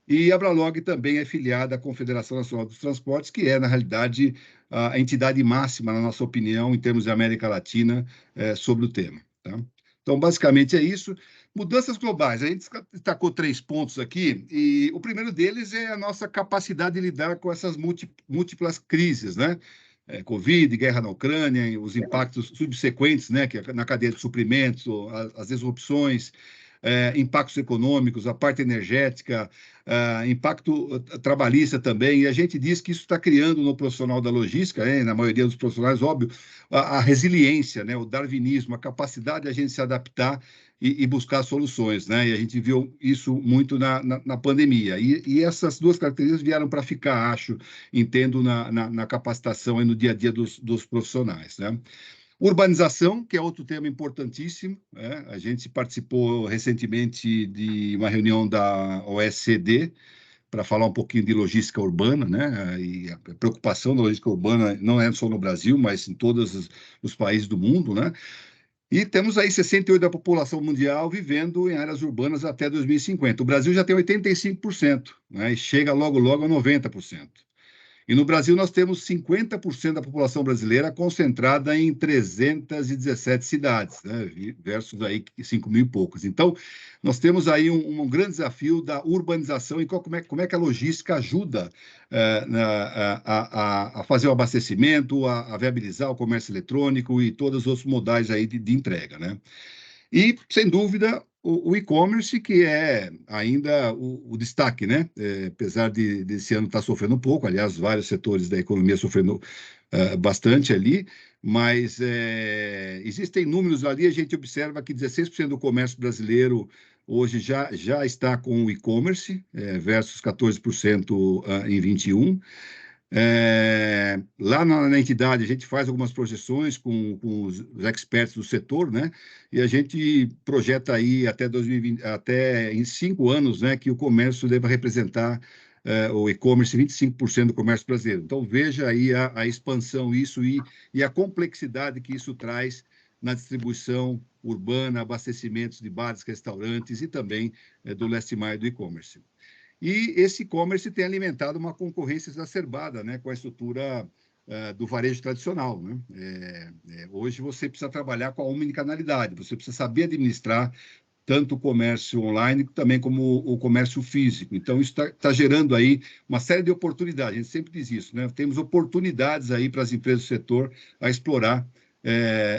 e a Bralog também é filiada à Confederação Nacional dos Transportes, que é, na realidade, a entidade máxima, na nossa opinião, em termos de América Latina, sobre o tema. Tá? Então, basicamente é isso. Mudanças globais. A gente destacou 3 pontos aqui, e o primeiro deles é a nossa capacidade de lidar com essas múltiplas crises, né? Covid, guerra na Ucrânia, os impactos subsequentes, né, que na cadeia de suprimentos, as disrupções, impactos econômicos, a parte energética, impacto trabalhista também, e a gente diz que isso está criando no profissional da logística, na maioria dos profissionais, óbvio, a resiliência, né, o darwinismo, a capacidade de a gente se adaptar e buscar soluções, né? E a gente viu isso muito na pandemia. E essas 2 características vieram para ficar, acho, entendo, na capacitação e no dia a dia dos profissionais, né? Urbanização, que é outro tema importantíssimo, né? A gente participou recentemente de uma reunião da OECD para falar um pouquinho de logística urbana, né? E a preocupação da logística urbana não é só no Brasil, mas em todos os países do mundo, né? E temos aí 68% da população mundial vivendo em áreas urbanas até 2050. O Brasil já tem 85%, né? E chega logo a 90%. E no Brasil nós temos 50% da população brasileira concentrada em 317 cidades, né, versus aí 5 mil e poucos. Então, nós temos aí um grande desafio da urbanização e como é que a logística ajuda a fazer o abastecimento, a viabilizar o comércio eletrônico e todos os outros modais aí de entrega, né? E, sem dúvida, o e-commerce, que é ainda o destaque, né? Apesar desse ano estar sofrendo um pouco, aliás, vários setores da economia sofrendo bastante ali, mas existem números ali, a gente observa que 16% do comércio brasileiro hoje já está com o e-commerce, versus 14% em 21%. Lá na entidade, a gente faz algumas projeções com os experts do setor, né? E a gente projeta aí até 2020, até em 5 anos, né, que o comércio deva representar o e-commerce 25% do comércio brasileiro. Então, veja aí a expansão, isso e a complexidade que isso traz na distribuição urbana, abastecimentos de bares, restaurantes e também do last mile do e-commerce. E esse e-commerce tem alimentado uma concorrência exacerbada, né, com a estrutura do varejo tradicional, né? Hoje você precisa trabalhar com a omnicanalidade, você precisa saber administrar tanto o comércio online também como o comércio físico. Então, isso está gerando aí uma série de oportunidades. A gente sempre diz isso, né? Temos oportunidades aí para as empresas do setor a explorar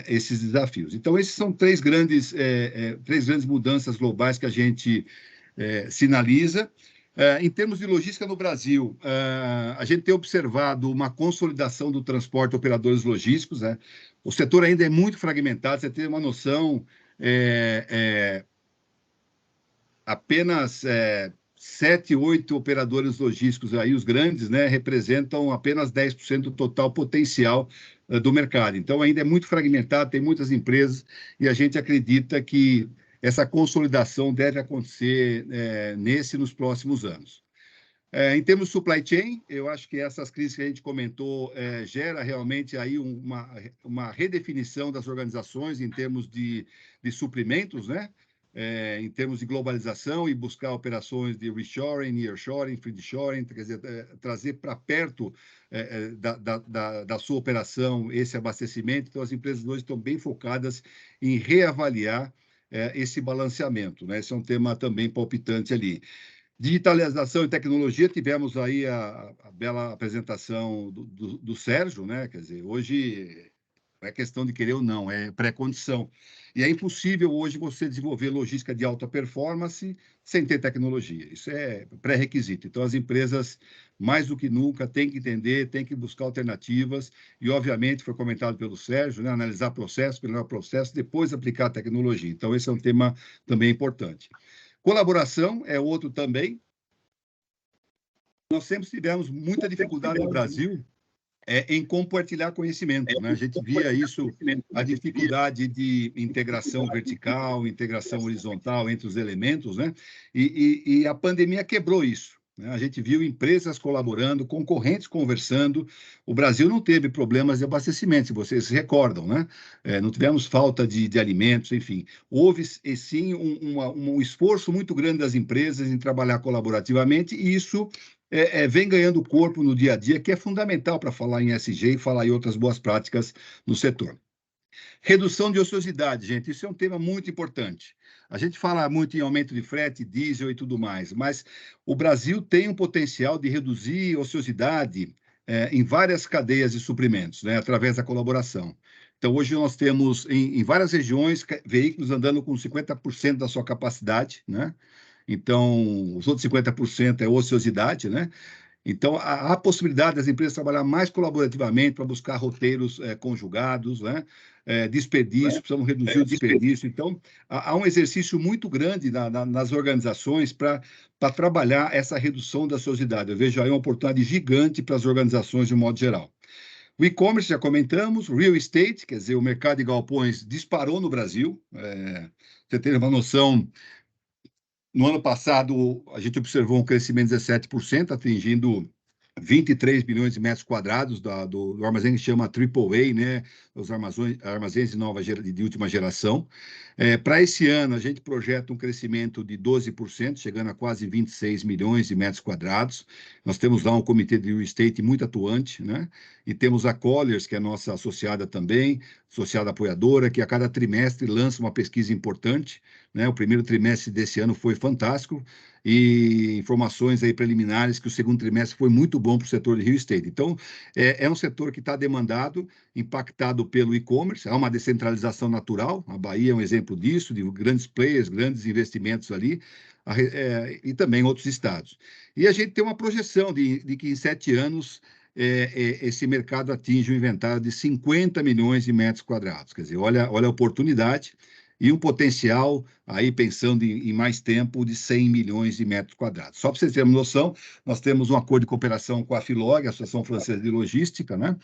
esses desafios. Então, esses são três grandes mudanças globais que a gente sinaliza. Em termos de logística no Brasil, a gente tem observado uma consolidação do transporte de operadores logísticos, né? O setor ainda é muito fragmentado, você tem uma noção, apenas 7, 8 operadores logísticos, aí os grandes, né, representam apenas 10% do total potencial do mercado. Então, ainda é muito fragmentado, tem muitas empresas, e a gente acredita que essa consolidação deve acontecer nos próximos anos. Em termos de supply chain, eu acho que essas crises que a gente comentou gera realmente aí uma redefinição das organizações em termos de suprimentos, né? Em termos de globalização e buscar operações de reshoring, nearshoring, friendshoring, quer dizer, trazer para perto da sua operação esse abastecimento. Então, as empresas hoje estão bem focadas em reavaliar esse balanceamento, né? Esse é um tema também palpitante ali. Digitalização e tecnologia, tivemos aí a bela apresentação do Sérgio, né? Quer dizer, hoje não é questão de querer ou não, é pré-condição. E é impossível hoje você desenvolver logística de alta performance sem ter tecnologia. Isso é pré-requisito. Então, as empresas, mais do que nunca, têm que entender, têm que buscar alternativas e, obviamente, foi comentado pelo Sérgio, né? Analisar processo, melhorar processo, depois aplicar a tecnologia. Então, esse é um tema também importante. Colaboração é outro também. Nós sempre tivemos muita dificuldade no Brasil em compartilhar conhecimento, né? A gente via isso, a dificuldade de integração vertical, integração horizontal entre os elementos, né? E a pandemia quebrou isso, né? A gente viu empresas colaborando, concorrentes conversando. O Brasil não teve problemas de abastecimento, se vocês se recordam, né? Não tivemos falta de alimentos, enfim. Houve, sim, um esforço muito grande das empresas em trabalhar colaborativamente, e isso vem ganhando corpo no dia a dia, que é fundamental para falar em ESG e falar em outras boas práticas no setor. Redução de ociosidade, gente, isso é um tema muito importante. A gente fala muito em aumento de frete, diesel e tudo mais, mas o Brasil tem um potencial de reduzir ociosidade em várias cadeias de suprimentos, né, através da colaboração. Então, hoje nós temos em várias regiões veículos andando com 50% da sua capacidade, né? Então, os outros 50% é ociosidade, né? Então, há possibilidade das empresas trabalhar mais colaborativamente para buscar roteiros conjugados, né? Desperdício, precisamos reduzir o desperdício. Então, há um exercício muito grande nas organizações para trabalhar essa redução da ociosidade. Eu vejo aí uma oportunidade gigante para as organizações de um modo geral. O e-commerce, já comentamos, real estate, quer dizer, o mercado de galpões disparou no Brasil. Você tem uma noção. No ano passado, a gente observou um crescimento de 17%, atingindo 23 bilhões de metros quadrados do armazém que chama AAA, né? Os armazéns de última geração. Para esse ano, a gente projeta um crescimento de 12%, chegando a quase 26 milhões de metros quadrados. Nós temos lá um comitê de real estate muito atuante, né? E temos a Colliers, que é nossa associada também, associada apoiadora, que a cada trimestre lança uma pesquisa importante, né? O primeiro trimestre desse ano foi fantástico, e informações aí preliminares que o segundo trimestre foi muito bom para o setor de real estate. Então, é um setor que está demandado, impactado pelo e-commerce, há uma descentralização natural, a Bahia é um exemplo disso, de grandes players, grandes investimentos ali, e também outros estados. E a gente tem uma projeção de que em 7 anos esse mercado atinge um inventário de 50 milhões de metros quadrados. Quer dizer, olha a oportunidade. e um potencial, aí pensando em mais tempo, de 100 milhões de metros quadrados. Só para vocês terem uma noção, nós temos um acordo de cooperação com a Filog, a Associação Francesa de Logística, né?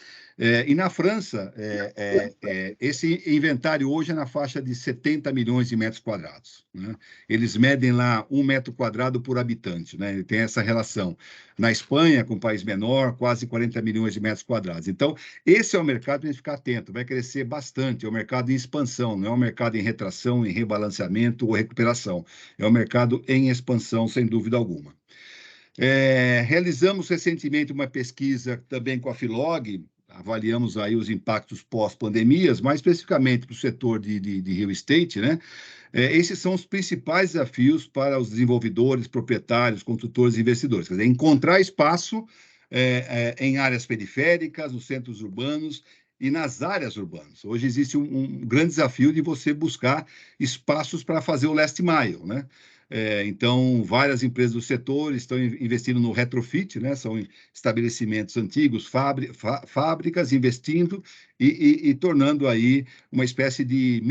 E na França, esse inventário hoje é na faixa de 70 milhões de metros quadrados, né? Eles medem lá 1 metro quadrado por habitante, né? Ele tem essa relação. Na Espanha, com um país menor, quase 40 milhões de metros quadrados. Então, esse é o mercado para a gente ficar atento, vai crescer bastante, é um mercado em expansão, não é um mercado em retração, em rebalanceamento ou recuperação, é um mercado em expansão, sem dúvida alguma. Realizamos recentemente uma pesquisa também com a Filog, avaliamos aí os impactos pós-pandemias, mais especificamente para o setor de real estate, né? Esses são os principais desafios para os desenvolvedores, proprietários, construtores e investidores. Quer dizer, encontrar espaço em áreas periféricas, nos centros urbanos e nas áreas urbanas. Hoje existe um grande desafio de você buscar espaços para fazer o last mile, né? Então, várias empresas do setor estão investindo no retrofit, né? São estabelecimentos antigos, fábricas, investindo e tornando aí uma espécie de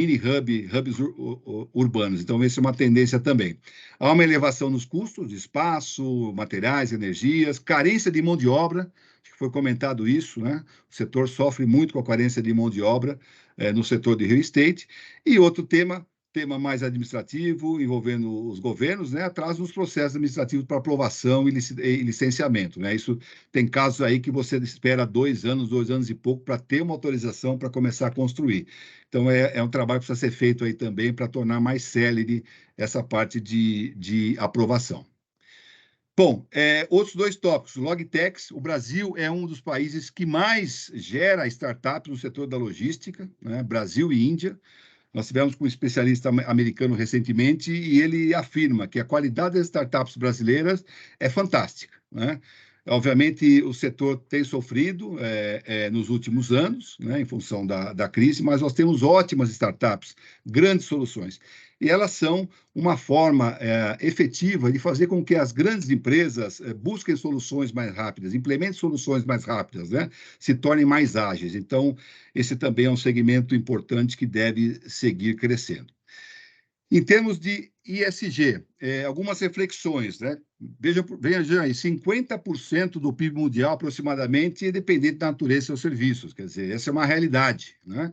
hubs urbanos. Então, essa é uma tendência também. Há uma elevação nos custos de espaço, materiais, energias, carência de mão de obra, acho que foi comentado isso, né? O setor sofre muito com a carência de mão de obra no setor de real estate. E outro tema mais administrativo, envolvendo os governos, né, atraso nos processos administrativos para aprovação e licenciamento, né? Isso tem casos aí que você espera 2 anos e pouco para ter uma autorização para começar a construir. Então, é um trabalho que precisa ser feito aí também para tornar mais célere essa parte de aprovação. Bom, outros 2 tópicos. Logtex, o Brasil é um dos países que mais gera startups no setor da logística, né? Brasil e Índia. Nós tivemos com um especialista americano recentemente e ele afirma que a qualidade das startups brasileiras é fantástica, né? Obviamente, o setor tem sofrido nos últimos anos, né, em função da crise, mas nós temos ótimas startups, grandes soluções. E elas são uma forma efetiva de fazer com que as grandes empresas busquem soluções mais rápidas, implementem soluções mais rápidas, né, se tornem mais ágeis. Então, esse também é um segmento importante que deve seguir crescendo. Em termos de ISG, algumas reflexões, né? Veja aí, 50% do PIB mundial, aproximadamente, é dependente da natureza dos seus serviços. Quer dizer, essa é uma realidade, né?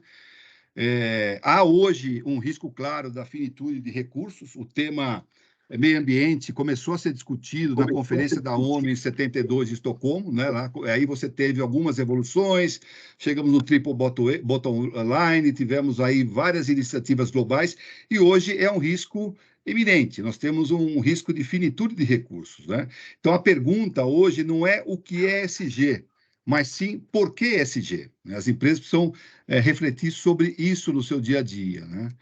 Há hoje um risco claro da finitude de recursos. O tema meio ambiente começou a ser discutido na Conferência da ONU em 72 de Estocolmo, né? Lá, aí você teve algumas evoluções, chegamos no Triple Bottom Line, tivemos aí várias iniciativas globais, e hoje é um risco iminente. Nós temos um risco de finitude de recursos, né? Então, a pergunta hoje não é o que é ESG, mas sim por que ESG. As empresas precisam refletir sobre isso no seu dia a dia, né?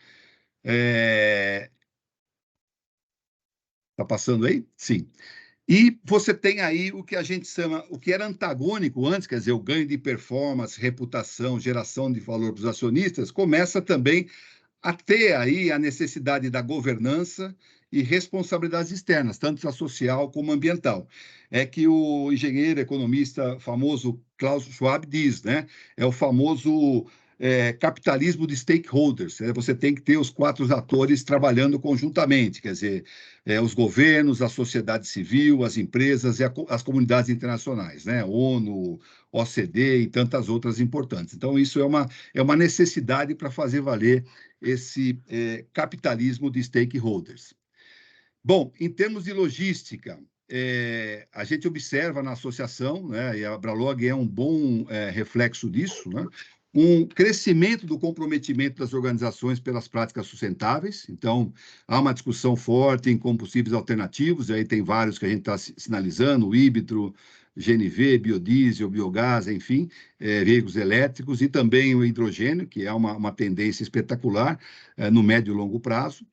Está passando aí? Sim. E você tem aí o que a gente chama, o que era antagônico antes, quer dizer, o ganho de performance, reputação, geração de valor para os acionistas, começa também a ter aí a necessidade da governança e responsabilidades externas, tanto a social como ambiental. É que o engenheiro economista famoso Klaus Schwab diz, né? É o famoso capitalismo de stakeholders. Você tem que ter os 4 atores trabalhando conjuntamente, quer dizer, os governos, a sociedade civil, as empresas e as comunidades internacionais, né? ONU, OCDE e tantas outras importantes. Então, isso é uma necessidade para fazer valer esse capitalismo de stakeholders. Bom, em termos de logística, a gente observa na associação, né, e a Abralog é um bom reflexo disso, né, um crescimento do comprometimento das organizações pelas práticas sustentáveis. Então, há uma discussão forte em combustíveis alternativos, e aí tem vários que a gente está sinalizando, o híbrido, GNV, biodiesel, biogás, enfim, veículos elétricos, e também o hidrogênio, que é uma tendência espetacular no médio e longo prazo.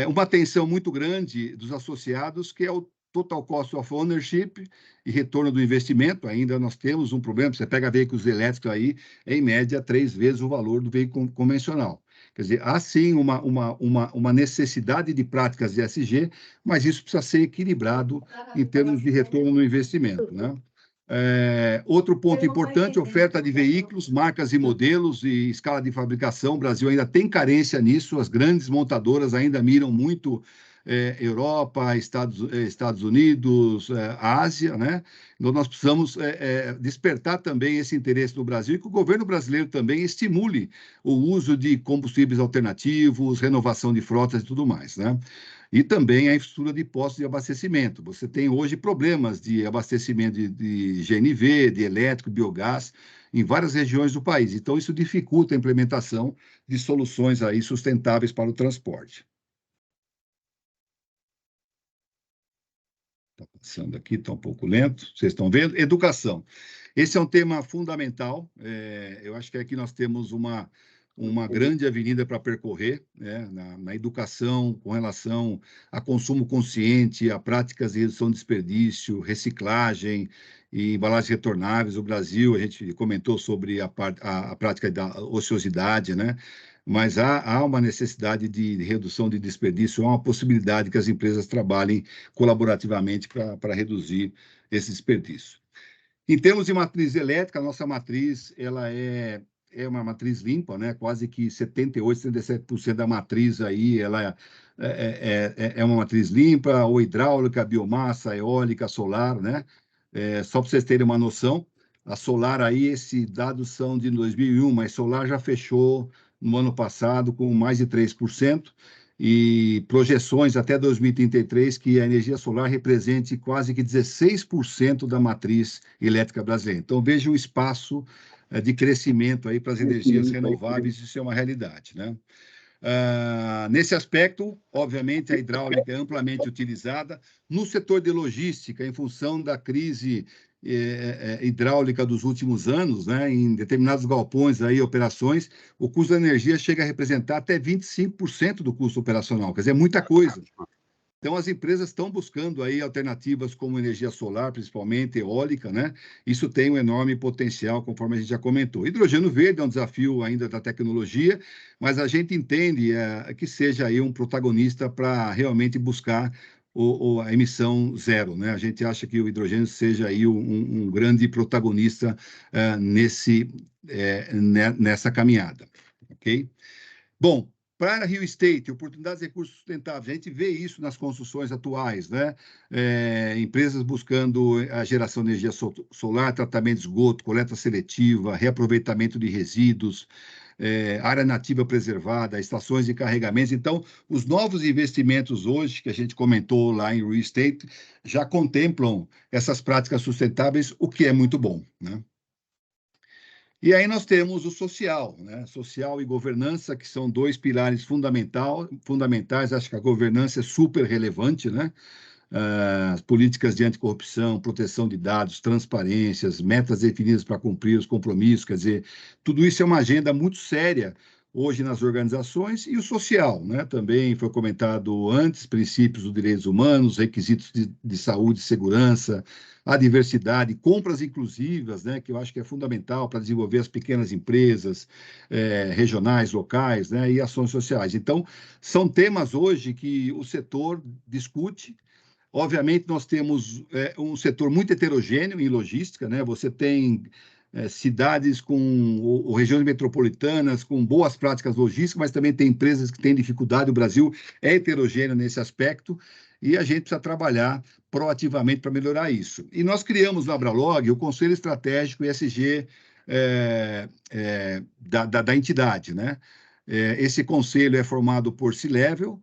Uma atenção muito grande dos associados, que é o Total Cost of Ownership e retorno do investimento. Ainda nós temos um problema, você pega veículos elétricos aí, em média, 3 vezes o valor do veículo convencional. Quer dizer, há sim uma necessidade de práticas de ESG, mas isso precisa ser equilibrado em termos de retorno no investimento, né? Outro ponto importante, oferta de veículos, marcas e modelos e escala de fabricação. O Brasil ainda tem carência nisso, as grandes montadoras ainda miram muito Europa, Estados Unidos, Ásia, né? Então, nós precisamos despertar também esse interesse no Brasil e que o governo brasileiro também estimule o uso de combustíveis alternativos, renovação de frotas e tudo mais, né? E também a infraestrutura de postos de abastecimento. Você tem hoje problemas de abastecimento de GNV, de elétrico, biogás, em várias regiões do país. Então, isso dificulta a implementação de soluções aí sustentáveis para o transporte. Está passando aqui, está um pouco lento. Vocês estão vendo? Educação. Esse é um tema fundamental. Eu acho que aqui nós temos uma grande avenida para percorrer, né, na educação, com relação a consumo consciente, a práticas de redução de desperdício, reciclagem e embalagens retornáveis. O Brasil, a gente comentou sobre a prática da ociosidade, né? Mas há uma necessidade de redução de desperdício, há uma possibilidade que as empresas trabalhem colaborativamente para reduzir esse desperdício. Em termos de matriz elétrica, a nossa matriz ela é uma matriz limpa, né? Quase que 78%, 77% da matriz aí, ela é uma matriz limpa, ou hidráulica, biomassa, eólica, solar, né? Só para vocês terem uma noção, a solar aí, esses dados são de 2001, mas solar já fechou no ano passado com mais de 3%, e projeções até 2033 que a energia solar represente quase que 16% da matriz elétrica brasileira. Então, veja o espaço de crescimento aí para as energias renováveis, isso é uma realidade, né? Nesse aspecto, obviamente, a hidráulica é amplamente utilizada. No setor de logística, em função da crise hidráulica dos últimos anos, né, em determinados galpões, aí, operações, o custo da energia chega a representar até 25% do custo operacional, quer dizer, é muita coisa. Então, as empresas estão buscando aí alternativas como energia solar, principalmente eólica, né? Isso tem um enorme potencial, conforme a gente já comentou. Hidrogênio verde é um desafio ainda da tecnologia, mas a gente entende que seja aí um protagonista para realmente buscar a emissão zero, né? A gente acha que o hidrogênio seja aí um grande protagonista nessa caminhada, ok? Bom, para Rio State, oportunidades de recursos sustentáveis, a gente vê isso nas construções atuais, né? Empresas buscando a geração de energia solar, tratamento de esgoto, coleta seletiva, reaproveitamento de resíduos, área nativa preservada, estações de carregamento. Então, os novos investimentos hoje, que a gente comentou lá em Rio State, já contemplam essas práticas sustentáveis, o que é muito bom, né? E aí nós temos o social, né? Social e governança, que são dois pilares fundamentais. Acho que a governança é super relevante, né? As políticas de anticorrupção, proteção de dados, transparências, metas definidas para cumprir os compromissos, quer dizer, tudo isso é uma agenda muito séria hoje nas organizações. E o social, né? Também foi comentado antes, princípios dos direitos humanos, requisitos de saúde e segurança, a diversidade, compras inclusivas, né, que eu acho que é fundamental para desenvolver as pequenas empresas regionais, locais, né, e ações sociais. Então, são temas hoje que o setor discute. Obviamente, nós temos um setor muito heterogêneo em logística, né? Você tem cidades ou regiões metropolitanas com boas práticas logísticas, mas também tem empresas que têm dificuldade. O Brasil é heterogêneo nesse aspecto e a gente precisa trabalhar proativamente para melhorar isso. E nós criamos no Abralog o Conselho Estratégico ESG da entidade, né? Esse conselho é formado por C-Level,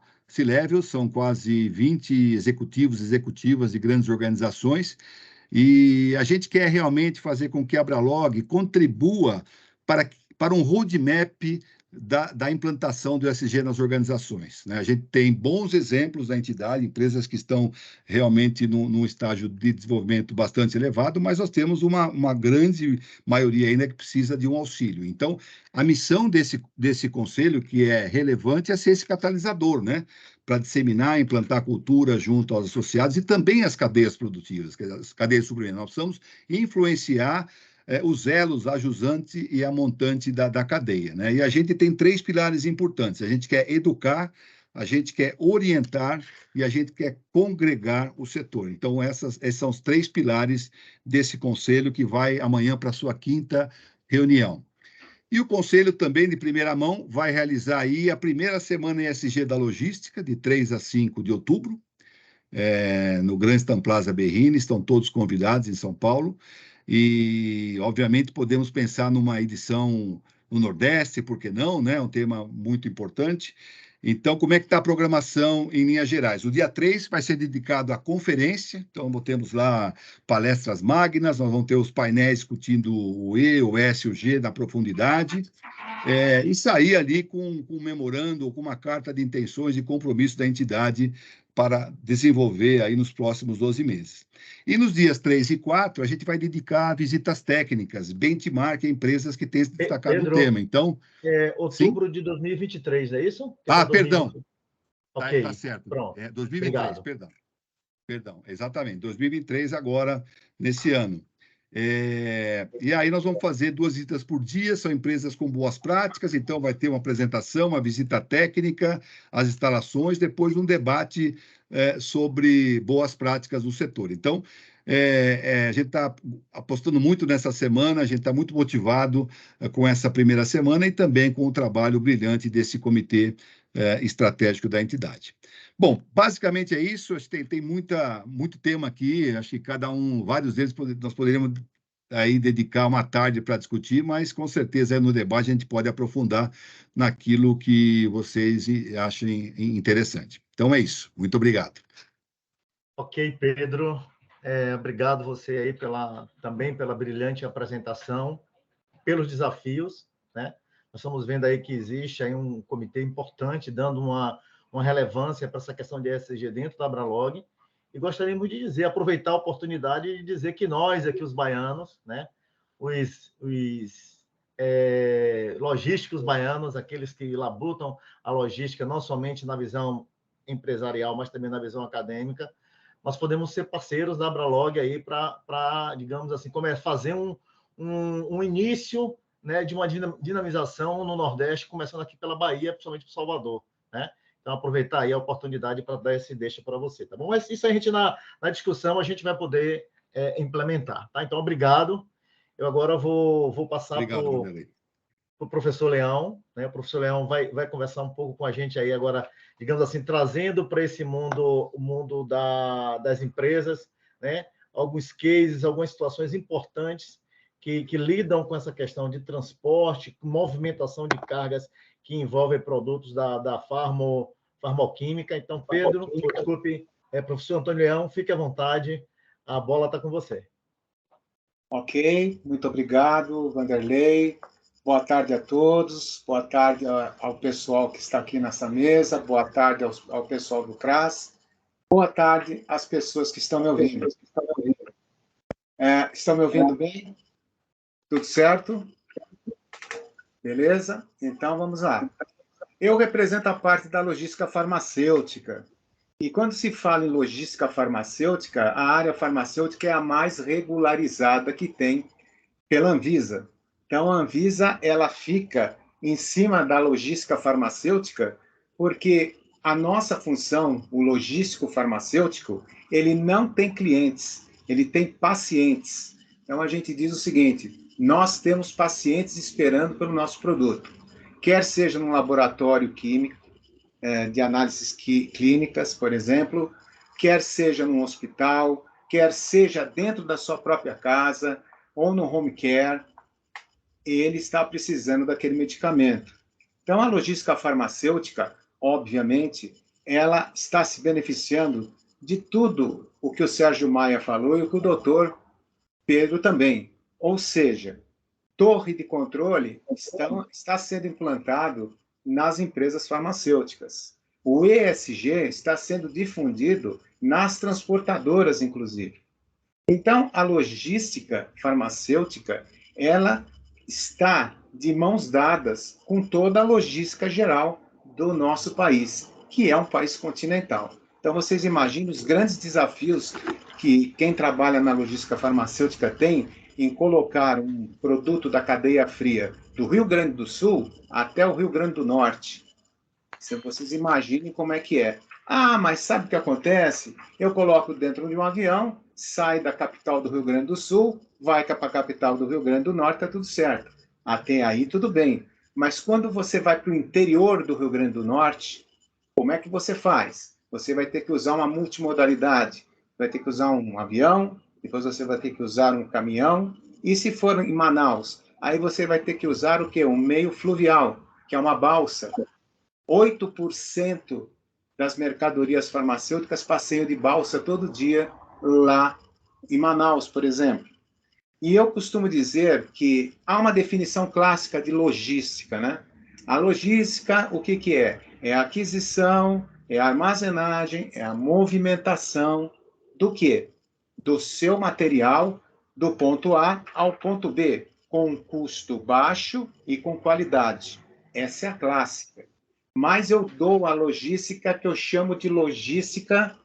são quase 20 executivos e executivas de grandes organizações, e a gente quer realmente fazer com que a Abralog contribua para um roadmap da implantação do ESG nas organizações, né? A gente tem bons exemplos da entidade, empresas que estão realmente num estágio de desenvolvimento bastante elevado, mas nós temos uma grande maioria ainda que precisa de um auxílio. Então, a missão desse conselho, que é relevante, é ser esse catalisador, né? Para disseminar, implantar cultura junto aos associados e também as cadeias produtivas, as cadeias de suprimento. Nós precisamos influenciar os elos, a jusante e a montante da cadeia, né? E a gente tem 3 pilares importantes. A gente quer educar a gente quer orientar e a gente quer congregar o setor. Então, esses são os 3 pilares desse conselho que vai amanhã para a sua 5ª reunião. E o Conselho também, de primeira mão, vai realizar aí a primeira semana ESG da logística, de 3 a 5 de outubro, no Grand Stam Plaza Berrini, estão todos convidados em São Paulo, e, obviamente, podemos pensar numa edição no Nordeste, por que não, né? Um tema muito importante. Então, como é que está a programação em linhas gerais? O dia 3 vai ser dedicado à conferência, então temos lá palestras magnas, nós vamos ter os painéis discutindo o E, o S, o G na profundidade, e sair ali com um memorando, com uma carta de intenções e compromisso da entidade para desenvolver aí nos próximos 12 meses. E nos dias 3 e 4, a gente vai dedicar a visitas técnicas, benchmark a empresas que têm se destacado no tema. Então, outubro de 2023, é isso? Perdão. Ok, tá certo. Pronto. 2023, Obrigado. Perdão, exatamente. 2023 agora, nesse ano. E aí nós vamos fazer 2 visitas por dia, são empresas com boas práticas, então vai ter uma apresentação, uma visita técnica, as instalações, depois um debate sobre boas práticas do setor. Então, a gente está apostando muito nessa semana, a gente está muito motivado com essa primeira semana e também com o trabalho brilhante desse comitê estratégico da entidade. Bom, basicamente é isso, tem muito tema aqui, acho que vários deles nós poderíamos aí dedicar uma tarde para discutir, mas com certeza no debate a gente pode aprofundar naquilo que vocês achem interessante. Então é isso, muito obrigado. Ok, Pedro, obrigado você aí também pela brilhante apresentação, pelos desafios, né? Nós estamos vendo aí que existe aí um comitê importante dando uma relevância para essa questão de ESG dentro da Abralog, e gostaríamos de aproveitar a oportunidade de dizer que nós aqui, os baianos, né, os logísticos baianos, aqueles que labutam a logística não somente na visão empresarial, mas também na visão acadêmica, nós podemos ser parceiros da Abralog aí para, digamos assim, fazer um início, né, de uma dinamização no Nordeste, começando aqui pela Bahia, principalmente por Salvador, né? Então, aproveitar aí a oportunidade para dar esse deixa para você, tá bom? Mas isso a gente, na discussão, a gente vai poder implementar, tá? Então, obrigado. Eu agora vou passar para o professor Leão, né? O professor Leão vai conversar um pouco com a gente aí agora, digamos assim, trazendo para esse mundo, o mundo das empresas, né? Alguns cases, algumas situações importantes que lidam com essa questão de transporte, movimentação de cargas que envolvem produtos da farmoquímica. Então, Pedro, desculpe, professor Antônio Leão, fique à vontade, a bola está com você. Ok, muito obrigado, Vanderlei. Boa tarde a todos, boa tarde ao pessoal que está aqui nessa mesa, boa tarde ao pessoal do CRAS, boa tarde às pessoas que estão me ouvindo. Estão me ouvindo bem? Tudo certo? Beleza? Então, vamos lá. Eu represento a parte da logística farmacêutica. E quando se fala em logística farmacêutica, a área farmacêutica é a mais regularizada que tem pela Anvisa. Então, a Anvisa ela fica em cima da logística farmacêutica porque a nossa função, o logístico farmacêutico, ele não tem clientes, ele tem pacientes. Então, a gente diz o seguinte: nós temos pacientes esperando pelo nosso produto, quer seja num laboratório químico, de análises clínicas, por exemplo, quer seja num hospital, quer seja dentro da sua própria casa ou no home care, ele está precisando daquele medicamento. Então, a logística farmacêutica, obviamente, ela está se beneficiando de tudo o que o Sérgio Maia falou e o que o doutor Pedro também. Ou seja, torre de controle está sendo implantado nas empresas farmacêuticas. O ESG está sendo difundido nas transportadoras, inclusive. Então, a logística farmacêutica, ela está de mãos dadas com toda a logística geral do nosso país, que é um país continental. Então, vocês imaginem os grandes desafios que quem trabalha na logística farmacêutica tem em colocar um produto da cadeia fria do Rio Grande do Sul até o Rio Grande do Norte. Vocês imaginem como é que é. Ah, mas sabe o que acontece? Eu coloco dentro de um avião, sai da capital do Rio Grande do Sul, vai para a capital do Rio Grande do Norte, tá tudo certo. Até aí tudo bem. Mas quando você vai para o interior do Rio Grande do Norte, como é que você faz? Você vai ter que usar uma multimodalidade. Vai ter que usar um avião, depois você vai ter que usar um caminhão. E se for em Manaus, aí você vai ter que usar o quê? Um meio fluvial, que é uma balsa. 8% das mercadorias farmacêuticas passeiam de balsa todo dia lá em Manaus, por exemplo. E eu costumo dizer que há uma definição clássica de logística, né? A logística, o que que é? É a aquisição, é a armazenagem, é a movimentação do quê? Do seu material do ponto A ao ponto B, com custo baixo e com qualidade. Essa é a clássica. Mas eu dou a logística que eu chamo de logística,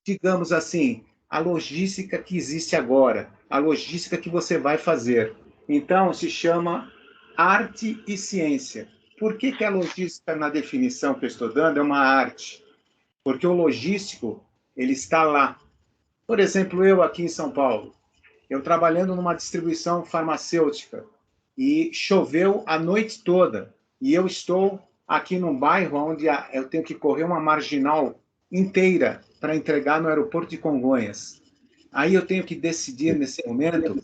digamos assim, a logística que existe agora, a logística que você vai fazer. Então, se chama arte e ciência. Por que que a logística, na definição que eu estou dando, é uma arte? Porque o logístico, ele está lá. Por exemplo, eu aqui em São Paulo, eu trabalhando numa distribuição farmacêutica, e choveu a noite toda, e eu estou aqui num bairro onde eu tenho que correr uma marginal inteira para entregar no aeroporto de Congonhas. Aí eu tenho que decidir, nesse momento,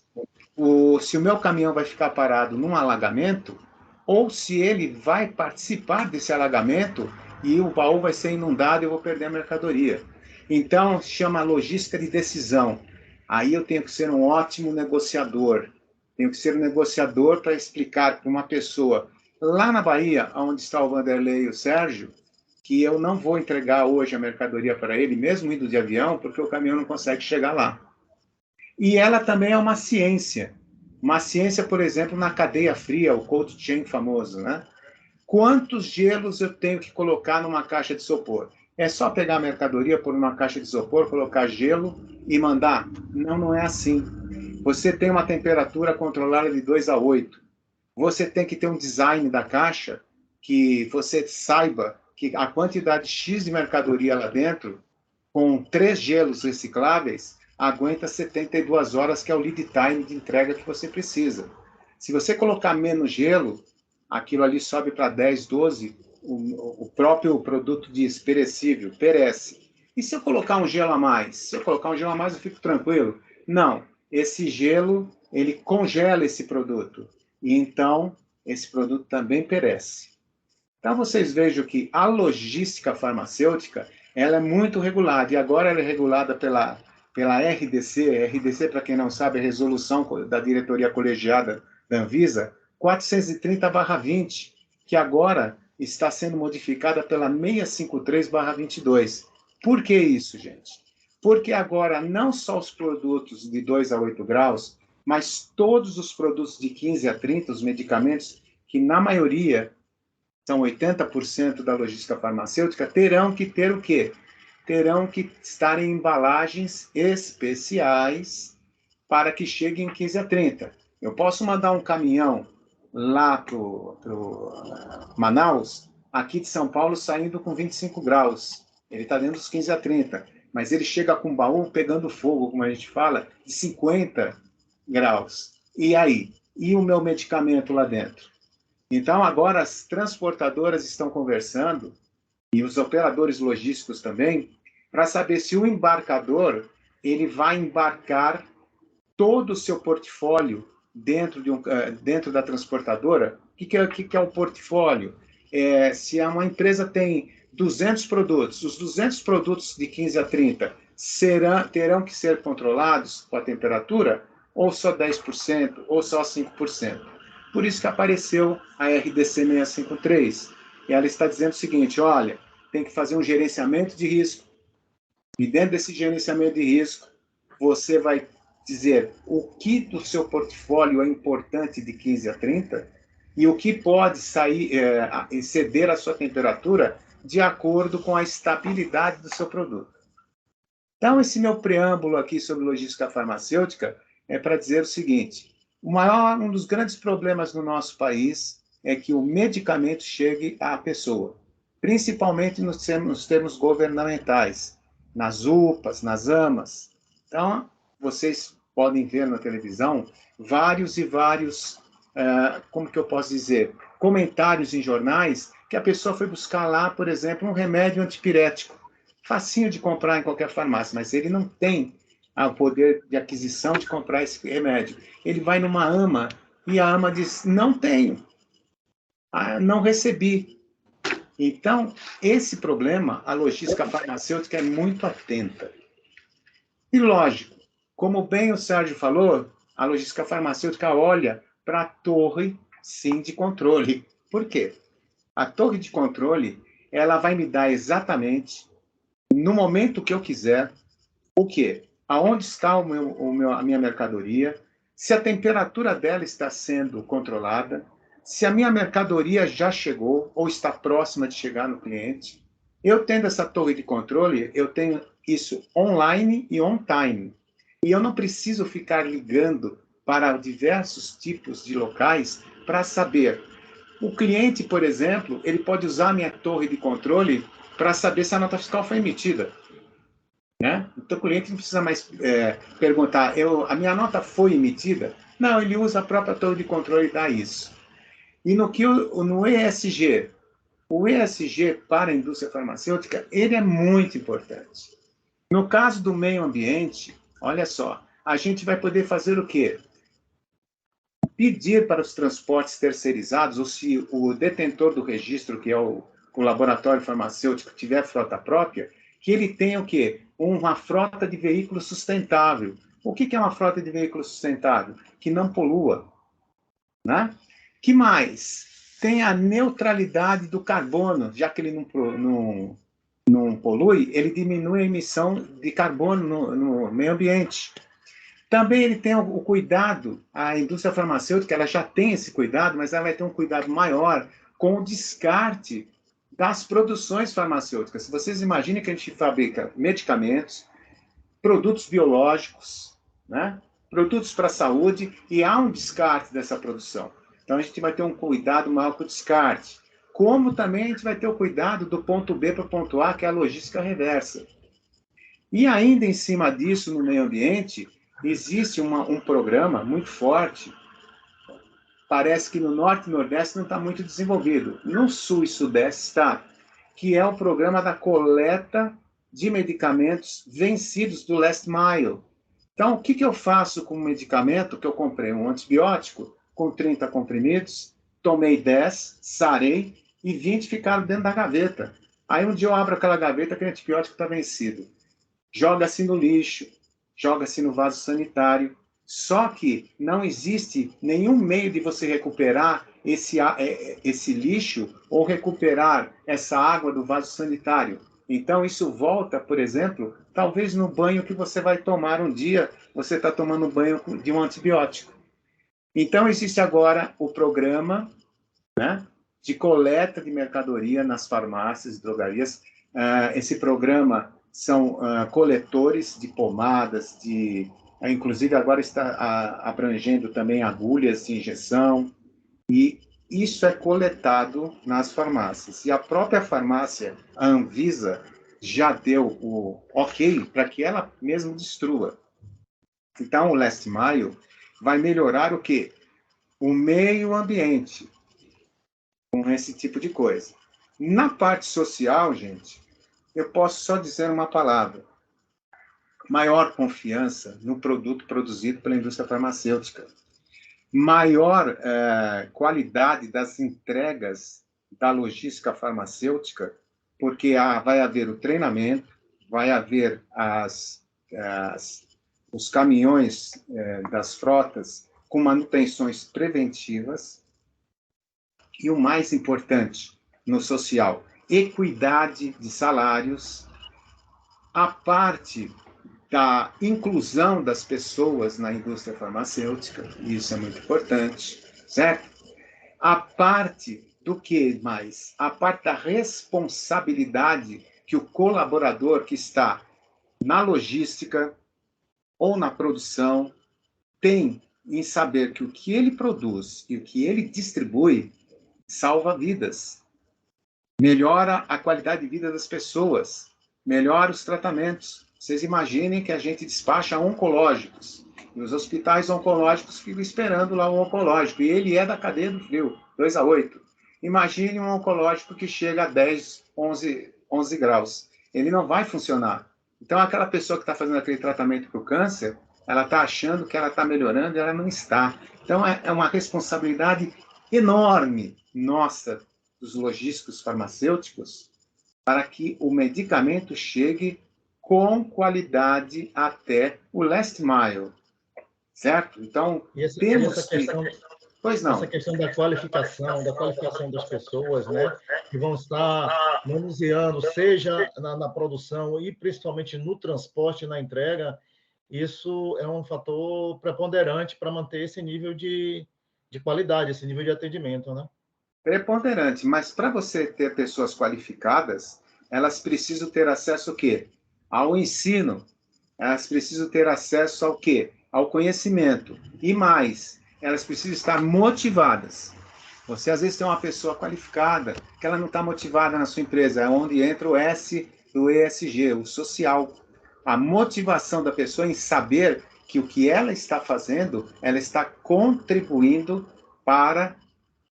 se o meu caminhão vai ficar parado num alagamento ou se ele vai participar desse alagamento e o baú vai ser inundado e eu vou perder a mercadoria. Então, chama logística de decisão. Aí eu tenho que ser um ótimo negociador. Tenho que ser um negociador para explicar para uma pessoa lá na Bahia, onde está o Vanderlei e o Sérgio, que eu não vou entregar hoje a mercadoria para ele, mesmo indo de avião, porque o caminhão não consegue chegar lá. E ela também é uma ciência. Uma ciência, por exemplo, na cadeia fria, o cold chain famoso, né? Quantos gelos eu tenho que colocar numa caixa de isopor? É só pegar a mercadoria, pôr numa caixa de isopor, colocar gelo e mandar? Não, não é assim. Você tem uma temperatura controlada de 2 a 8. Você tem que ter um design da caixa que você saiba que a quantidade X de mercadoria lá dentro, com 3 gelos recicláveis, aguenta 72 horas, que é o lead time de entrega que você precisa. Se você colocar menos gelo, aquilo ali sobe para 10, 12, o próprio produto diz perecível, perece. E se eu colocar um gelo a mais? Se eu colocar um gelo a mais, eu fico tranquilo? Não. Esse gelo, ele congela esse produto. E então, esse produto também perece. Então, vocês vejam que a logística farmacêutica, ela é muito regulada. E agora ela é regulada pela RDC. RDC, para quem não sabe, é a resolução da diretoria colegiada da Anvisa, 430/20, que agora está sendo modificada pela 653/22. Por que isso, gente? Porque agora não só os produtos de 2 a 8 graus, mas todos os produtos de 15 a 30, os medicamentos, que na maioria são 80% da logística farmacêutica, terão que ter o quê? Terão que estar em embalagens especiais para que cheguem em 15 a 30. Eu posso mandar um caminhão lá para Manaus, aqui de São Paulo, saindo com 25 graus. Ele está dentro dos 15 a 30, mas ele chega com um baú pegando fogo, como a gente fala, de 50 graus. E aí? E o meu medicamento lá dentro? Então, agora as transportadoras estão conversando, e os operadores logísticos também, para saber se o embarcador ele vai embarcar todo o seu portfólio dentro da transportadora. O que é o portfólio? Se uma empresa tem 200 produtos, os 200 produtos de 15 a 30 terão que ser controlados com a temperatura, ou só 10%, ou só 5%. Por isso que apareceu a RDC 653. E ela está dizendo o seguinte, olha, tem que fazer um gerenciamento de risco. E dentro desse gerenciamento de risco, você vai dizer o que do seu portfólio é importante de 15 a 30 e o que pode sair, exceder a sua temperatura de acordo com a estabilidade do seu produto. Então, esse meu preâmbulo aqui sobre logística farmacêutica é para dizer o seguinte, um dos grandes problemas no nosso país é que o medicamento chegue à pessoa, principalmente nos termos governamentais, nas UPAs, nas AMAs. Então, vocês podem ver na televisão vários e vários, como que eu posso dizer, comentários em jornais que a pessoa foi buscar lá, por exemplo, um remédio antipirético, facinho de comprar em qualquer farmácia, mas ele não tem o poder de aquisição de comprar esse remédio. Ele vai numa AMA e a AMA diz, não tenho, não recebi. Então, esse problema, a logística farmacêutica é muito atenta. E, lógico, como bem o Sérgio falou, a logística farmacêutica olha para a torre, sim, de controle. Por quê? A torre de controle, ela vai me dar exatamente, no momento que eu quiser, o quê? Aonde está a minha mercadoria, se a temperatura dela está sendo controlada, se a minha mercadoria já chegou ou está próxima de chegar no cliente. Eu tendo essa torre de controle, eu tenho isso online e on-time. E eu não preciso ficar ligando para diversos tipos de locais para saber. O cliente, por exemplo, ele pode usar a minha torre de controle para saber se a nota fiscal foi emitida. Né? Então, o cliente não precisa mais perguntar, a minha nota foi emitida? Não, ele usa a própria torre de controle e dá isso. E no ESG, o ESG para a indústria farmacêutica, ele é muito importante. No caso do meio ambiente, olha só, a gente vai poder fazer o quê? Pedir para os transportes terceirizados, ou se o detentor do registro, que é o laboratório farmacêutico, tiver frota própria, que ele tenha o quê? Uma frota de veículo sustentável. O que é uma frota de veículo sustentável? Que não polua. Né? Que mais? Tem a neutralidade do carbono, já que ele não polui, ele diminui a emissão de carbono no meio ambiente. Também ele tem o cuidado, a indústria farmacêutica, ela já tem esse cuidado, mas ela vai ter um cuidado maior com o descarte das produções farmacêuticas. Se vocês imaginem que a gente fabrica medicamentos, produtos biológicos, né? Produtos para a saúde, e há um descarte dessa produção. Então, a gente vai ter um cuidado maior com o descarte. Como também a gente vai ter o cuidado do ponto B para o ponto A, que é a logística reversa. E ainda em cima disso, no meio ambiente, existe um programa muito forte. Parece que no Norte e Nordeste não está muito desenvolvido. No Sul e Sudeste está, que é o programa da coleta de medicamentos vencidos do Last Mile. Então, o que eu faço com um medicamento que eu comprei? Um antibiótico com 30 comprimidos, tomei 10, sarei, e 20 ficaram dentro da gaveta. Aí um dia eu abro aquela gaveta, aquele antibiótico está vencido. Joga-se no lixo, joga-se no vaso sanitário. Só que não existe nenhum meio de você recuperar esse lixo ou recuperar essa água do vaso sanitário. Então, isso volta, por exemplo, talvez no banho que você vai tomar um dia, você está tomando banho de um antibiótico. Então, existe agora o programa, né, de coleta de mercadoria nas farmácias e drogarias. Esse programa são coletores de pomadas, inclusive agora está abrangendo também agulhas de injeção, e isso é coletado nas farmácias. E a própria farmácia, a Anvisa, já deu o ok para que ela mesma destrua. Então, o Last Mile vai melhorar o quê? O meio ambiente, com esse tipo de coisa. Na parte social, gente, eu posso só dizer uma palavra: maior confiança no produto produzido pela indústria farmacêutica, maior qualidade das entregas da logística farmacêutica, porque vai haver o treinamento, vai haver os caminhões das frotas com manutenções preventivas, e o mais importante no social, equidade de salários, a parte da inclusão das pessoas na indústria farmacêutica, isso é muito importante, certo? A parte do que mais? A parte da responsabilidade que o colaborador que está na logística ou na produção tem em saber que o que ele produz e o que ele distribui salva vidas, melhora a qualidade de vida das pessoas, melhora os tratamentos. Vocês imaginem que a gente despacha oncológicos, e os hospitais oncológicos ficam esperando lá o oncológico, e ele é da cadeia do frio, 2 a 8. Imagine um oncológico que chega a 10, 11 graus. Ele não vai funcionar. Então, aquela pessoa que está fazendo aquele tratamento para o câncer, ela está achando que ela está melhorando e ela não está. Então, é uma responsabilidade enorme nossa, dos logísticos farmacêuticos, para que o medicamento chegue com qualidade até o last mile, certo? Então, temos que... Pois não. Essa questão da qualificação das pessoas, né, que vão estar manuseando, seja na produção e principalmente no transporte e na entrega, isso é um fator preponderante para manter esse nível de qualidade, esse nível de atendimento, né? Preponderante, mas para você ter pessoas qualificadas, elas precisam ter acesso ao quê? Ao ensino. Elas precisam ter acesso ao quê? Ao conhecimento. E mais, elas precisam estar motivadas. Você, às vezes, tem uma pessoa qualificada que ela não está motivada na sua empresa, é onde entra o S do ESG, o social. A motivação da pessoa em saber que o que ela está fazendo, ela está contribuindo para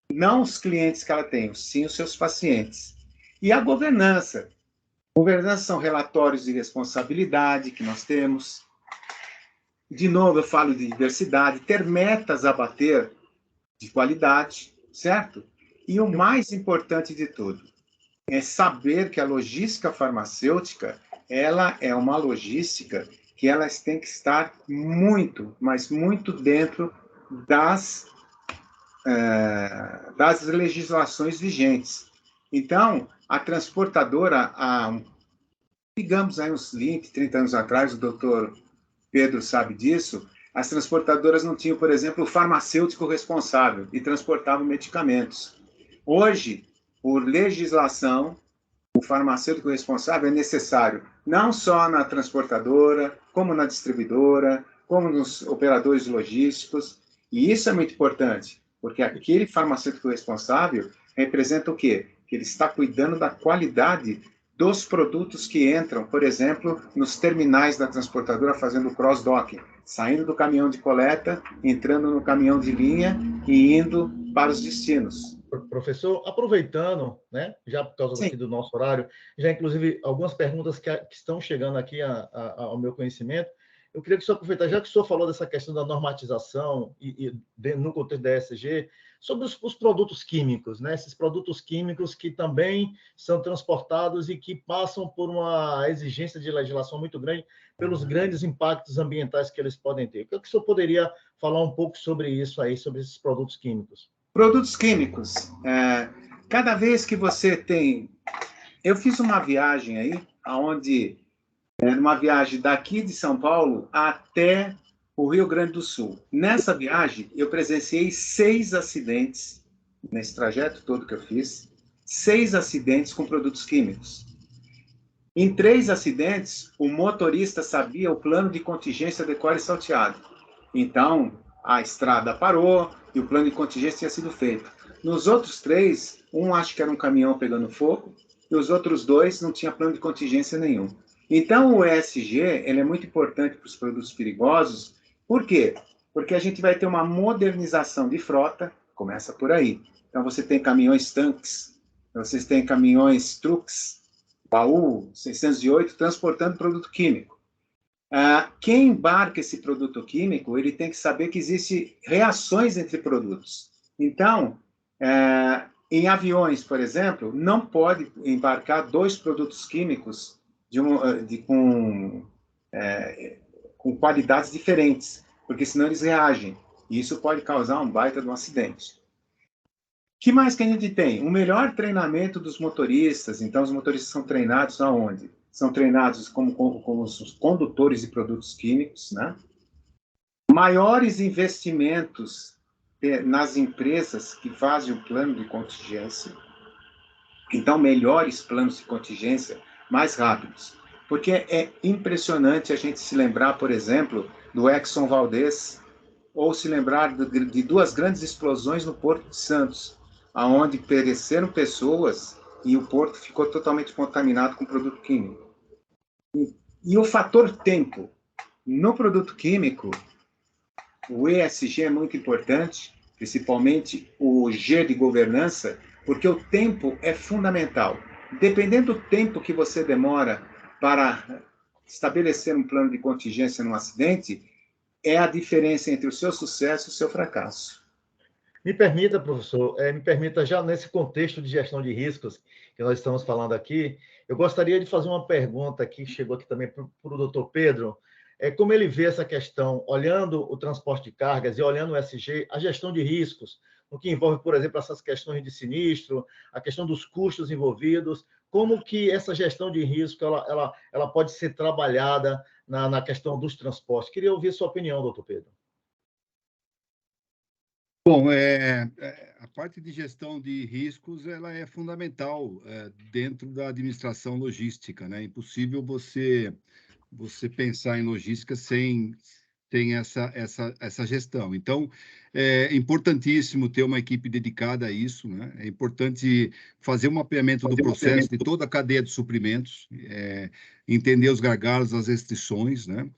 não os clientes que ela tem, sim os seus pacientes. E a governança. Governança são relatórios de responsabilidade que nós temos. De novo, eu falo de diversidade, ter metas a bater de qualidade, certo? E o mais importante de tudo é saber que a logística farmacêutica, ela é uma logística que elas têm que estar muito, mas muito dentro das legislações vigentes. Então, a transportadora, digamos aí uns 20, 30 anos atrás, o doutor Pedro sabe disso, as transportadoras não tinham, por exemplo, o farmacêutico responsável e transportavam medicamentos. Hoje, por legislação, o farmacêutico responsável é necessário não só na transportadora, como na distribuidora, como nos operadores logísticos, e isso é muito importante, porque aquele farmacêutico responsável representa o quê? Que ele está cuidando da qualidade dos produtos que entram, por exemplo, nos terminais da transportadora fazendo cross-docking, saindo do caminhão de coleta, entrando no caminhão de linha e indo para os destinos. Professor, aproveitando, né, já por causa aqui do nosso horário, já inclusive algumas perguntas que estão chegando aqui ao meu conhecimento, eu queria que o senhor aproveitar, já que o senhor falou dessa questão da normatização no contexto da ESG, sobre os produtos químicos, né? Esses produtos químicos que também são transportados e que passam por uma exigência de legislação muito grande pelos grandes impactos ambientais que eles podem ter. O que o senhor poderia falar um pouco sobre isso aí, sobre esses produtos químicos? Produtos químicos. Cada vez que você tem... Eu fiz uma viagem aí, onde... uma viagem daqui de São Paulo até o Rio Grande do Sul. Nessa viagem, eu presenciei 6 acidentes, nesse trajeto todo que eu fiz, 6 acidentes com produtos químicos. Em 3 acidentes, o motorista sabia o plano de contingência decore salteado. Então, a estrada parou e o plano de contingência tinha sido feito. Nos outros 3, acho que era um caminhão pegando fogo, e os outros 2 não tinha plano de contingência nenhum. Então, o ESG ele é muito importante para os produtos perigosos. Por quê? Porque a gente vai ter uma modernização de frota, começa por aí. Então, você tem caminhões tanques, vocês têm caminhões trucks, baú 608, transportando produto químico. Quem embarca esse produto químico, ele tem que saber que existem reações entre produtos. Então, em aviões, por exemplo, não pode embarcar 2 produtos químicos com qualidades diferentes, porque senão eles reagem, e isso pode causar um baita de um acidente. O que mais que a gente tem? O melhor treinamento dos motoristas. Então, os motoristas são treinados aonde? São treinados como os condutores de produtos químicos, né? Maiores investimentos nas empresas que fazem o plano de contingência. Então, melhores planos de contingência, mais rápidos. Porque é impressionante a gente se lembrar, por exemplo, do Exxon Valdez, ou se lembrar de 2 grandes explosões no Porto de Santos, onde pereceram pessoas e o porto ficou totalmente contaminado com produto químico. E o fator tempo. No produto químico, o ESG é muito importante, principalmente o G de governança, porque o tempo é fundamental. Dependendo do tempo que você demora para estabelecer um plano de contingência num acidente, é a diferença entre o seu sucesso e o seu fracasso. Me permita, professor, me permita, já nesse contexto de gestão de riscos que nós estamos falando aqui, eu gostaria de fazer uma pergunta que chegou aqui também para o doutor Pedro, como ele vê essa questão, olhando o transporte de cargas e olhando o ESG, a gestão de riscos, no que envolve, por exemplo, essas questões de sinistro, a questão dos custos envolvidos, como que essa gestão de risco ela pode ser trabalhada na questão dos transportes. Queria ouvir sua opinião, doutor Pedro. Bom, a parte de gestão de riscos ela é fundamental dentro da administração logística, né? É impossível você pensar em logística sem essa gestão. Então, é importantíssimo ter uma equipe dedicada a isso, né? É importante fazer um mapeamento do processo de toda a cadeia de suprimentos, entender os gargalos, as restrições, né?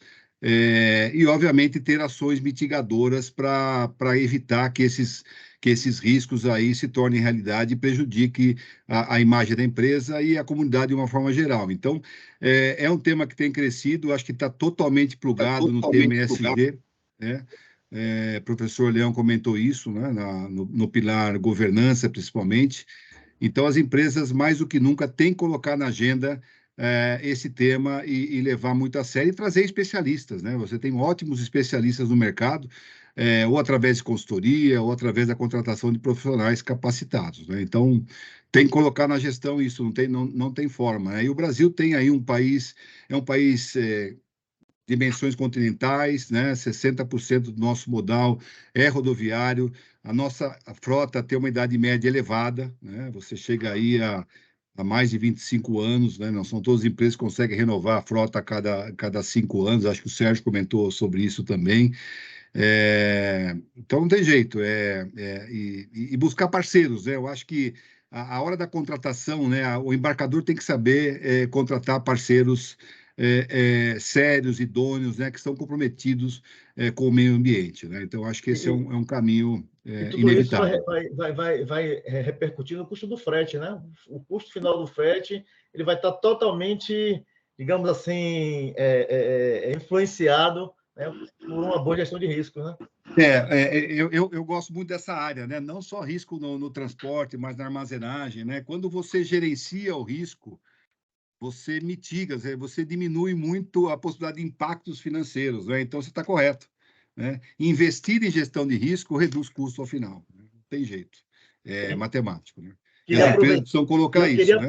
E, obviamente, ter ações mitigadoras para evitar que esses riscos aí se tornem realidade e prejudiquem a imagem da empresa e a comunidade de uma forma geral. Então, é um tema que tem crescido, acho que está totalmente plugado no tema ESG, né? Professor Leão comentou isso, né? No pilar governança, principalmente. Então, as empresas, mais do que nunca, têm que colocar na agenda esse tema e levar muito a sério e trazer especialistas, né? Você tem ótimos especialistas no mercado, ou através de consultoria, ou através da contratação de profissionais capacitados, né? Então, tem que colocar na gestão isso, não tem forma, né? E o Brasil tem aí um país dimensões continentais, né? 60% do nosso modal é rodoviário, a nossa frota tem uma idade média elevada, né? Você chega aí a mais de 25 anos, né? Não são todas as empresas que conseguem renovar a frota a cada 5 anos, acho que o Sérgio comentou sobre isso também. Então, não tem jeito, e buscar parceiros, né? Eu acho que a hora da contratação, né? O embarcador tem que saber contratar parceiros sérios, idôneos, né? Que estão comprometidos com o meio ambiente, né? Então, acho que esse é um caminho tudo inevitável. Isso vai repercutir no custo do frete, né? O custo final do frete ele vai estar totalmente, digamos assim, influenciado, né, por uma boa gestão de risco, né? Eu gosto muito dessa área, né? Não só risco no transporte, mas na armazenagem, né? Quando você gerencia o risco, você mitiga, você diminui muito a possibilidade de impactos financeiros, né? Então, você está correto, né? Investir em gestão de risco reduz custo ao final, né? Não tem jeito, é matemático, né? E as empresas precisam colocar isso, né?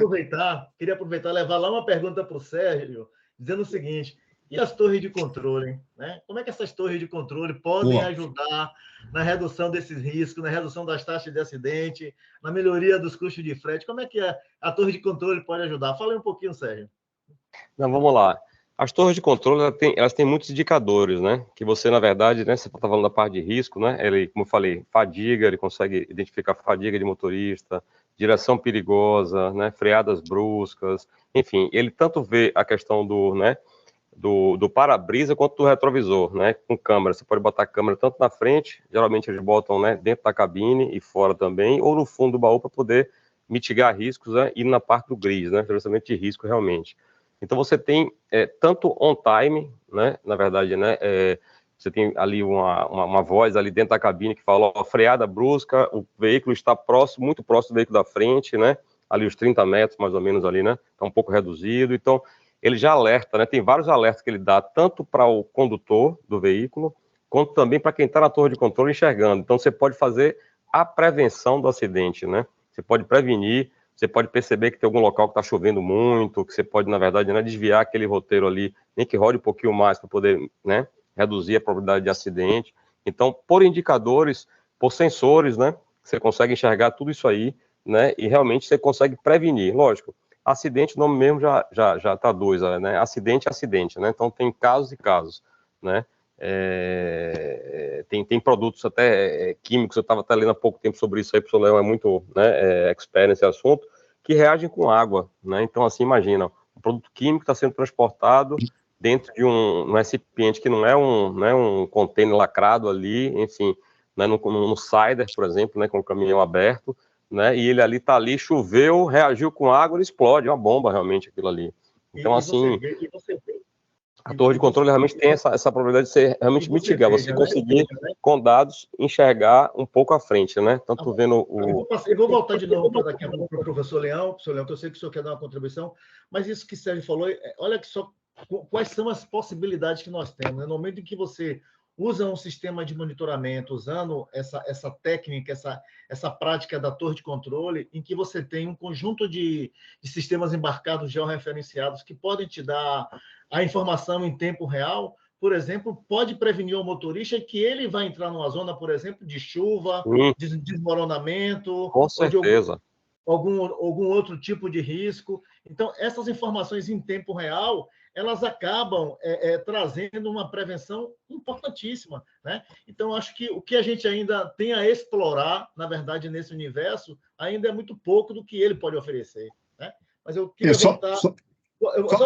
Queria aproveitar e levar lá uma pergunta para o Sérgio, dizendo o seguinte: e as torres de controle, né? Como é que essas torres de controle podem ajudar na redução desses riscos, na redução das taxas de acidente, na melhoria dos custos de frete? Como é que a torre de controle pode ajudar? Fala aí um pouquinho, Sérgio. Não, vamos lá. As torres de controle, elas têm muitos indicadores, né? Que você, na verdade, né? Você está falando da parte de risco, né? Ele, como eu falei, fadiga, ele consegue identificar fadiga de motorista, direção perigosa, né? Freadas bruscas, enfim, ele tanto vê a questão do para-brisa quanto do retrovisor, né? Com câmera, você pode botar a câmera tanto na frente, geralmente eles botam, né, dentro da cabine e fora também, ou no fundo do baú para poder mitigar riscos, né? E na parte do gris, né? Justamente de risco realmente. Então, você tem tanto on-time, né, na verdade, né, você tem ali uma voz ali dentro da cabine que fala, ó, freada brusca, o veículo está muito próximo do veículo da frente, né, ali os 30 metros, mais ou menos ali, né, está um pouco reduzido, então, ele já alerta, né, tem vários alertas que ele dá, tanto para o condutor do veículo, quanto também para quem está na torre de controle enxergando. Então, você pode fazer a prevenção do acidente, né, você pode prevenir. Você pode perceber que tem algum local que está chovendo muito, que você pode, na verdade, né, desviar aquele roteiro ali, nem que rode um pouquinho mais para poder, né, reduzir a probabilidade de acidente. Então, por indicadores, por sensores, né, você consegue enxergar tudo isso aí, né, e realmente você consegue prevenir. Lógico, acidente, o nome mesmo já está dois, né, acidente é acidente, né, então tem casos e casos, né. Tem produtos até químicos, eu estava até lendo há pouco tempo sobre isso aí, o professor Leão é muito, né, expert nesse assunto, que reagem com água, né? Então, assim, imagina, o produto químico está sendo transportado dentro de um recipiente que não é um container lacrado ali, enfim, né, no cider, por exemplo, né, com o caminhão aberto, né, e ele ali está ali, choveu, reagiu com água, ele explode, é uma bomba realmente aquilo ali. Então, a torre de controle realmente tem essa probabilidade de ser realmente mitigar, você conseguir, com dados, enxergar um pouco à frente, né? Tanto vendo o... Eu vou voltar de novo para daqui a pouco para o professor Leão, que eu sei que o senhor quer dar uma contribuição, mas isso que o Sérgio falou, olha que só quais são as possibilidades que nós temos, né? No momento em que você usa um sistema de monitoramento, usando essa técnica, essa prática da torre de controle, em que você tem um conjunto de sistemas embarcados georreferenciados que podem te dar a informação em tempo real, por exemplo, pode prevenir o motorista que ele vai entrar numa zona, por exemplo, de chuva, de desmoronamento, com certeza, algum outro tipo de risco. Então, essas informações em tempo real, elas acabam trazendo uma prevenção importantíssima, né? Então, acho que o que a gente ainda tem a explorar, na verdade, nesse universo, ainda é muito pouco do que ele pode oferecer, né? Mas eu queria voltar... Só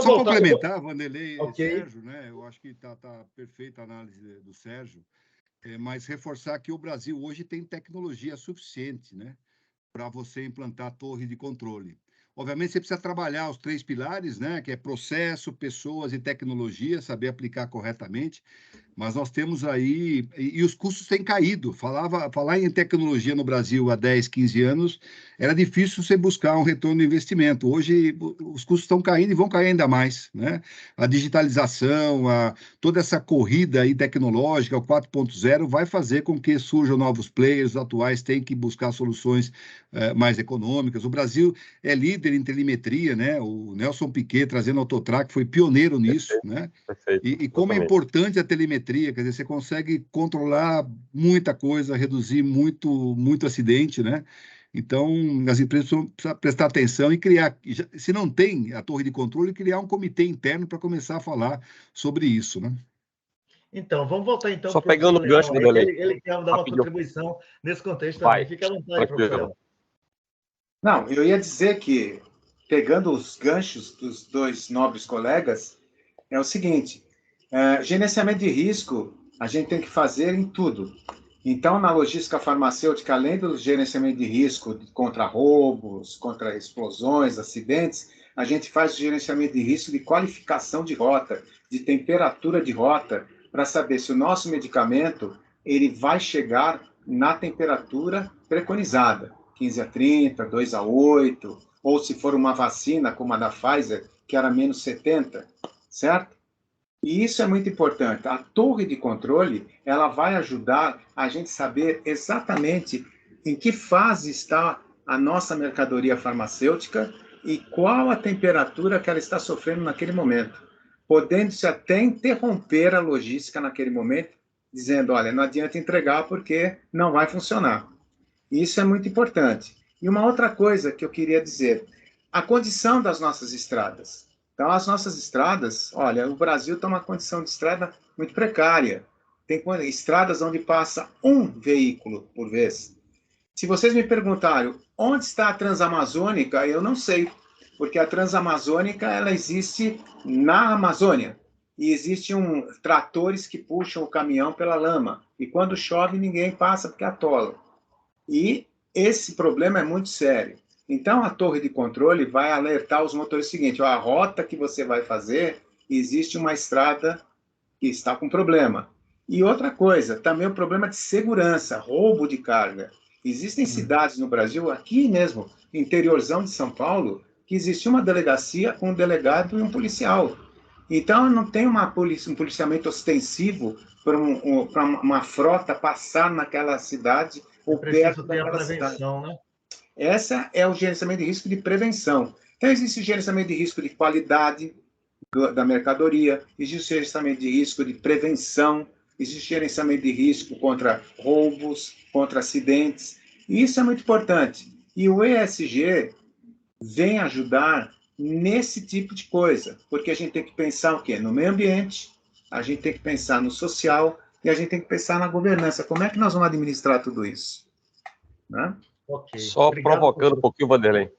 complementar, Vanderlei e Sérgio, né? Eu acho que está perfeita a análise do Sérgio, mas reforçar que o Brasil hoje tem tecnologia suficiente, né, para você implantar a torre de controle. Obviamente, você precisa trabalhar os 3 pilares, né, que é processo, pessoas e tecnologia, saber aplicar corretamente, mas nós temos aí... E os custos têm caído. Falar em tecnologia no Brasil há 10, 15 anos, era difícil você buscar um retorno do investimento. Hoje, os custos estão caindo e vão cair ainda mais, né? A digitalização, toda essa corrida aí tecnológica, o 4.0, vai fazer com que surjam novos players, os atuais têm que buscar soluções mais econômicas. O Brasil é líder em telemetria, né? O Nelson Piquet, trazendo autotrack, foi pioneiro nisso, né? Perfeito. E como é importante a telemetria, quer dizer, você consegue controlar muita coisa, reduzir muito acidente, né? Então, as empresas precisam prestar atenção e criar, se não tem a torre de controle, criar um comitê interno para começar a falar sobre isso, né? Então, vamos voltar então só para o pegando o gancho, ele quer dar uma contribuição nesse contexto também. Fica à vontade, professor Leão. Não, eu ia dizer que, pegando os ganchos dos 2 nobres colegas, é o seguinte, gerenciamento de risco a gente tem que fazer em tudo. Então, na logística farmacêutica, além do gerenciamento de risco contra roubos, contra explosões, acidentes, a gente faz o gerenciamento de risco de qualificação de rota, de temperatura de rota, para saber se o nosso medicamento ele vai chegar na temperatura preconizada, 15 a 30, 2 a 8, ou se for uma vacina como a da Pfizer, que era menos 70, certo? E isso é muito importante. A torre de controle, ela vai ajudar a gente saber exatamente em que fase está a nossa mercadoria farmacêutica e qual a temperatura que ela está sofrendo naquele momento, podendo-se até interromper a logística naquele momento, dizendo, olha, não adianta entregar porque não vai funcionar. Isso é muito importante. E uma outra coisa que eu queria dizer, a condição das nossas estradas. Então, as nossas estradas, olha, o Brasil tem uma condição de estrada muito precária. Tem estradas onde passa um veículo por vez. Se vocês me perguntarem onde está a Transamazônica, eu não sei, porque a Transamazônica ela existe na Amazônia e existem tratores que puxam o caminhão pela lama e quando chove ninguém passa porque atola. E esse problema é muito sério. Então, a torre de controle vai alertar os motoristas o seguinte, a rota que você vai fazer, existe uma estrada que está com problema. E outra coisa, também o problema de segurança, roubo de carga. Existem cidades no Brasil, aqui mesmo, interiorzão de São Paulo, que existe uma delegacia com um delegado e um policial. Então, não tem um policiamento ostensivo para uma frota passar naquela cidade ou perto daquela cidade. Né? Essa é o gerenciamento de risco de prevenção. Então, existe o gerenciamento de risco de qualidade da mercadoria, existe o gerenciamento de risco de prevenção, existe gerenciamento de risco contra roubos, contra acidentes. E isso é muito importante. E o ESG vem ajudar nesse tipo de coisa, porque a gente tem que pensar o quê? No meio ambiente, a gente tem que pensar no social e a gente tem que pensar na governança. Como é que nós vamos administrar tudo isso? Né? Ok. Só Obrigado, provocando um pouquinho, Vanderlei.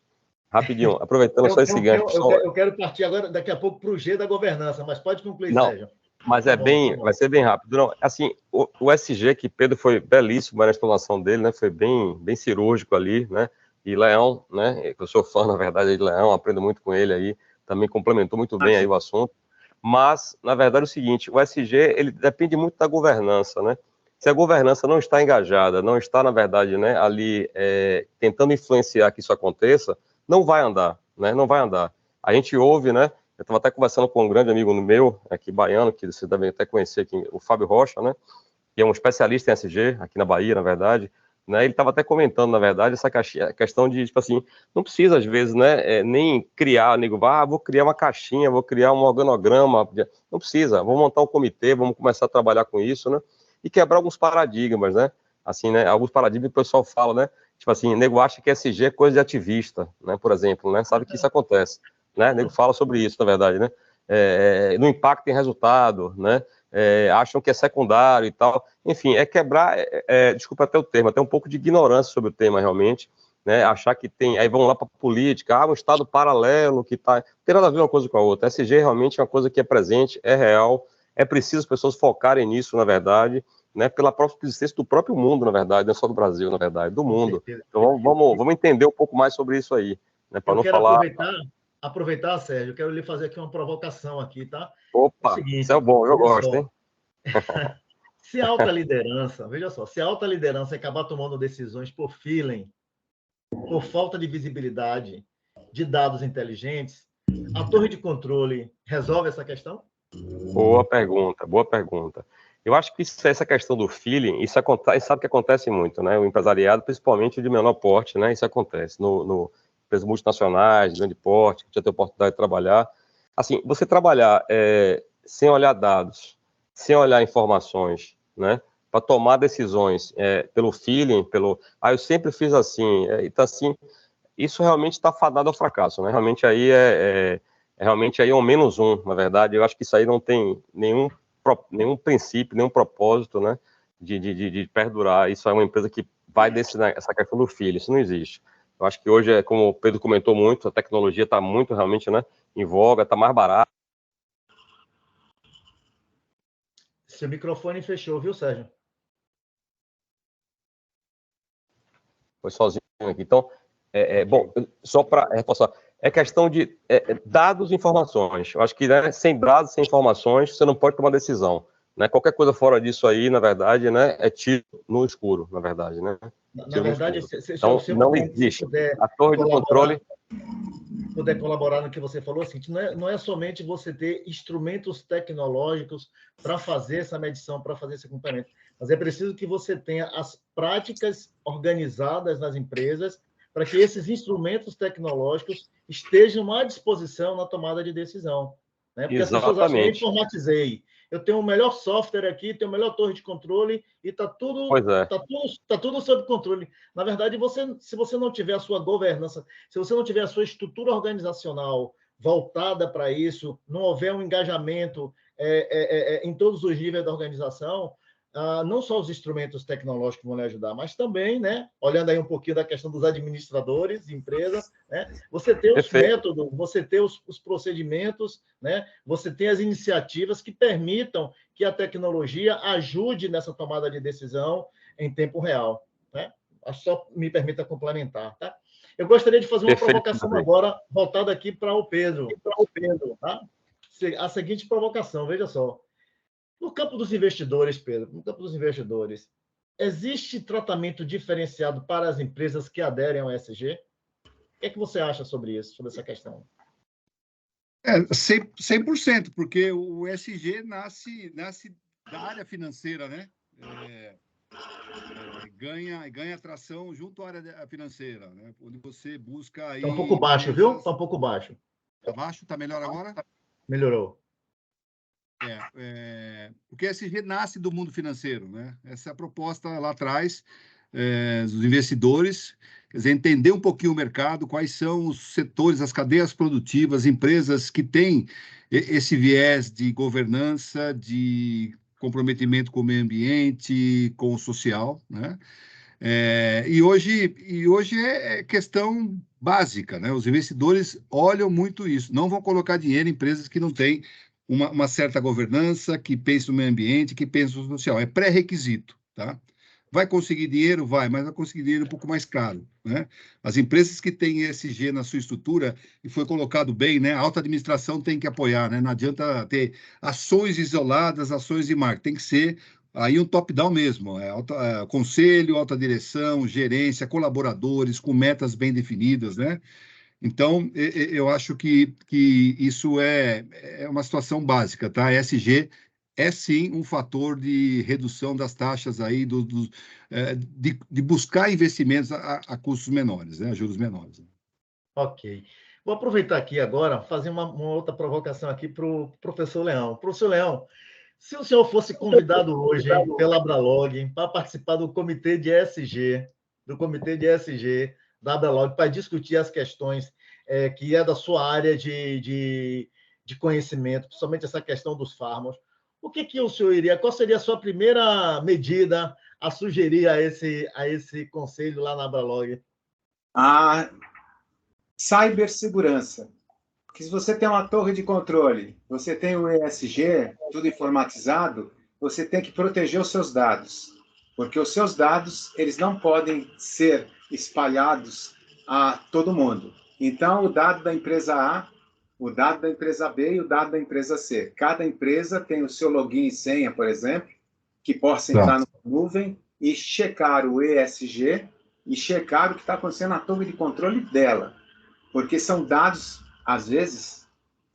Rapidinho, aproveitando só esse gancho. Eu quero partir agora, daqui a pouco, para o G da governança, mas pode concluir, Não, Sérgio. mas Tá bom. vai ser bem rápido. Não, assim, o SG, que Pedro foi belíssimo na explanação dele, né? Foi bem cirúrgico ali, né? E Leão, né? Eu sou fã, na verdade, de Leão, aprendo muito com ele aí, também complementou muito bem aí o assunto. Mas, na verdade, é o seguinte, o SG, ele depende muito da governança, né? Se a governança não está engajada, não está, na verdade, né, ali tentando influenciar que isso aconteça, não vai andar, né? Não vai andar. A gente ouve, né? Eu estava até conversando com um grande amigo meu, aqui baiano, que você deve até conhecer aqui, o Fábio Rocha, né? Que é um especialista em SG, aqui na Bahia, na verdade. Né? Ele estava até comentando, na verdade, essa questão de, tipo assim, não precisa, às vezes, né, nem criar, nego, vou criar uma caixinha, vou criar um organograma. Não precisa, vamos montar um comitê, vamos começar a trabalhar com isso, né? E quebrar alguns paradigmas, né? Assim, né? Alguns paradigmas que o pessoal fala, né? Tipo assim, nego acha que SG é coisa de ativista, né? Por exemplo, né? Sabe que isso acontece, né? Nego fala sobre isso, na verdade, né? No impacto em resultado, né? Acham que é secundário e tal. Enfim, é quebrar, desculpa até o termo, até um pouco de ignorância sobre o tema, realmente, né? Achar que tem, aí vão lá para a política, um estado paralelo que tá, não tem nada a ver uma coisa com a outra. SG realmente é uma coisa que é presente, é real, é preciso as pessoas focarem nisso, na verdade, né? Pela própria existência do próprio mundo, na verdade, não é só do Brasil, na verdade, do mundo. Então vamos entender um pouco mais sobre isso aí, né? Para não falar... Aproveitar, Sérgio, eu quero lhe fazer aqui uma provocação aqui, tá? Opa, É o seguinte, isso é bom, eu gosto, só. hein? Se a alta liderança, veja só, se a alta liderança acabar tomando decisões por feeling, por falta de visibilidade de dados inteligentes, a torre de controle resolve essa questão? Boa pergunta, boa pergunta. Eu acho que essa questão do feeling, isso acontece, sabe que acontece muito, né? O empresariado, principalmente o de menor porte, né? Isso acontece no empresas multinacionais, de grande porte, que já tem a oportunidade de trabalhar. Assim, você trabalhar sem olhar dados, sem olhar informações, né? Para tomar decisões pelo feeling, eu sempre fiz assim, então assim, isso realmente está fadado ao fracasso, né? Realmente aí realmente aí é um menos um, na verdade. Eu acho que isso aí não tem nenhum princípio, nenhum propósito, né? De perdurar. Isso é uma empresa que vai destinar essa questão do filho. Isso não existe. Eu acho que hoje, como o Pedro comentou muito, a tecnologia está muito realmente, né, em voga, está mais barata. Seu microfone fechou, viu, Sérgio? Foi sozinho aqui. Então, bom, só para reforçar, é questão de dados e informações. Eu acho que, né, sem dados, sem informações, você não pode tomar decisão. Né? Qualquer coisa fora disso aí, na verdade, né, é tiro no escuro, na verdade. Né? Na verdade, então, não existe. A torre de controle... puder colaborar no que você falou, assim, não é somente você ter instrumentos tecnológicos para fazer essa medição, para fazer esse acompanhamento, mas é preciso que você tenha as práticas organizadas nas empresas para que esses instrumentos tecnológicos estejam à disposição na tomada de decisão. Né? Porque Exatamente. as pessoas acham que eu informatizei, eu tenho o melhor software aqui, tenho a melhor torre de controle e está tudo, tá tudo sob controle. Na verdade, se você não tiver a sua governança, se você não tiver a sua estrutura organizacional voltada para isso, não houver um engajamento em todos os níveis da organização, não só os instrumentos tecnológicos vão lhe ajudar, mas também, né, olhando aí um pouquinho da questão dos administradores de empresas, né, você ter os métodos, você ter os procedimentos, né, você ter as iniciativas que permitam que a tecnologia ajude nessa tomada de decisão em tempo real. Né? Só me permita complementar. Tá? Eu gostaria de fazer uma provocação agora, voltada aqui para o Pedro. Tá? A seguinte provocação, veja só. No campo dos investidores, Pedro, no campo dos investidores, existe tratamento diferenciado para as empresas que aderem ao ESG? O que é que você acha sobre isso, sobre essa questão? 100%, porque o ESG nasce da área financeira, né? Ganha atração junto à área financeira, né? Onde você busca aí... Está um pouco baixo, viu? Está um pouco baixo. Está baixo? Está melhor agora? Melhorou. Porque a ESG nasce do mundo financeiro, né? Essa é a proposta lá atrás dos investidores. Quer dizer, entender um pouquinho o mercado, quais são os setores, as cadeias produtivas, empresas que têm esse viés de governança, de comprometimento com o meio ambiente, com o social, né? E hoje é questão básica, né? Os investidores olham muito isso, não vão colocar dinheiro em empresas que não têm uma certa governança, que pensam no meio ambiente, que pensam no social. É pré-requisito, tá? Vai conseguir dinheiro? Vai, mas vai conseguir dinheiro um pouco mais caro, né? As empresas que têm ESG na sua estrutura, e foi colocado bem, né? A alta administração tem que apoiar, né? Não adianta ter ações isoladas, ações de marketing, tem que ser aí um top-down mesmo, conselho, alta direção, gerência, colaboradores, com metas bem definidas, né? Então, eu acho que isso é uma situação básica, tá? ESG é sim um fator de redução das taxas aí, de buscar investimentos a custos menores, né? A juros menores. Ok. Vou aproveitar aqui agora, fazer uma outra provocação aqui para o professor Leão. Professor Leão, se o senhor fosse convidado hoje pela Abralog para participar do comitê de ESG, da Abralog, para discutir as questões que é da sua área de conhecimento, principalmente essa questão dos fármacos, o que o senhor iria, qual seria a sua primeira medida a sugerir a esse conselho lá na Abralog? A cibersegurança. Porque se você tem uma torre de controle, você tem o ESG, tudo informatizado, você tem que proteger os seus dados. Porque os seus dados, eles não podem ser espalhados a todo mundo. Então, o dado da empresa A, o dado da empresa B e o dado da empresa C. Cada empresa tem o seu login e senha, por exemplo, que possa entrar na nuvem e checar o ESG e checar o que está acontecendo na torre de controle dela. Porque são dados, às vezes,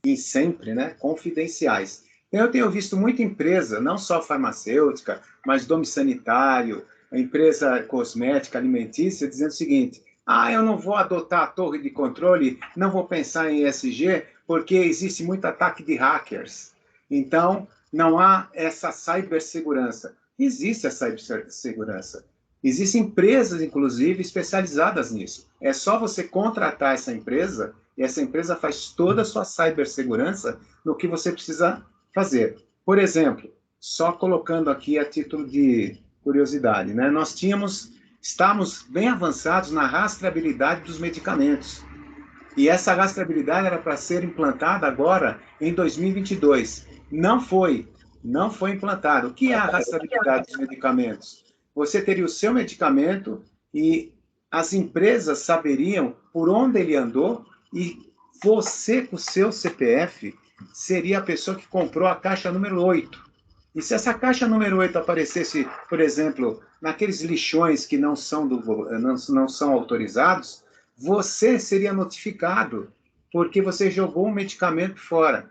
e sempre, né, confidenciais. Eu tenho visto muita empresa, não só farmacêutica, mas dome sanitário, empresa cosmética, alimentícia, dizendo o seguinte: eu não vou adotar a torre de controle, não vou pensar em ESG, porque existe muito ataque de hackers. Então, não há essa cibersegurança. Existe a cibersegurança. Existem empresas, inclusive, especializadas nisso. É só você contratar essa empresa, e essa empresa faz toda a sua cibersegurança no que você precisa fazer. Por exemplo, só colocando aqui a título de curiosidade, né? Estamos bem avançados na rastreabilidade dos medicamentos. E essa rastreabilidade era para ser implantada agora em 2022. Não foi implantada. O que é a rastreabilidade dos medicamentos? Você teria o seu medicamento e as empresas saberiam por onde ele andou e você, com o seu CPF, seria a pessoa que comprou a caixa número 8. E se essa caixa número 8 aparecesse, por exemplo, naqueles lixões que não são autorizados, você seria notificado porque você jogou um medicamento fora.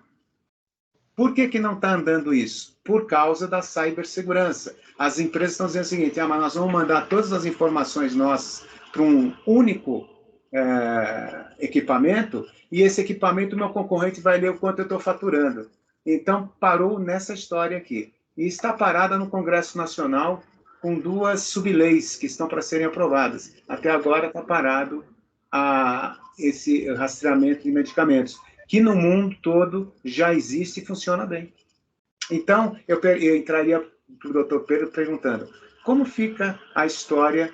Por que não está andando isso? Por causa da cibersegurança. As empresas estão dizendo o seguinte: mas nós vamos mandar todas as informações nossas para um único equipamento, e esse equipamento, meu concorrente vai ler o quanto eu estou faturando. Então, parou nessa história aqui. E está parada no Congresso Nacional com 2 subleis que estão para serem aprovadas. Até agora está parado esse rastreamento de medicamentos, que no mundo todo já existe e funciona bem. Então, eu entraria para o doutor Pedro perguntando: como fica a história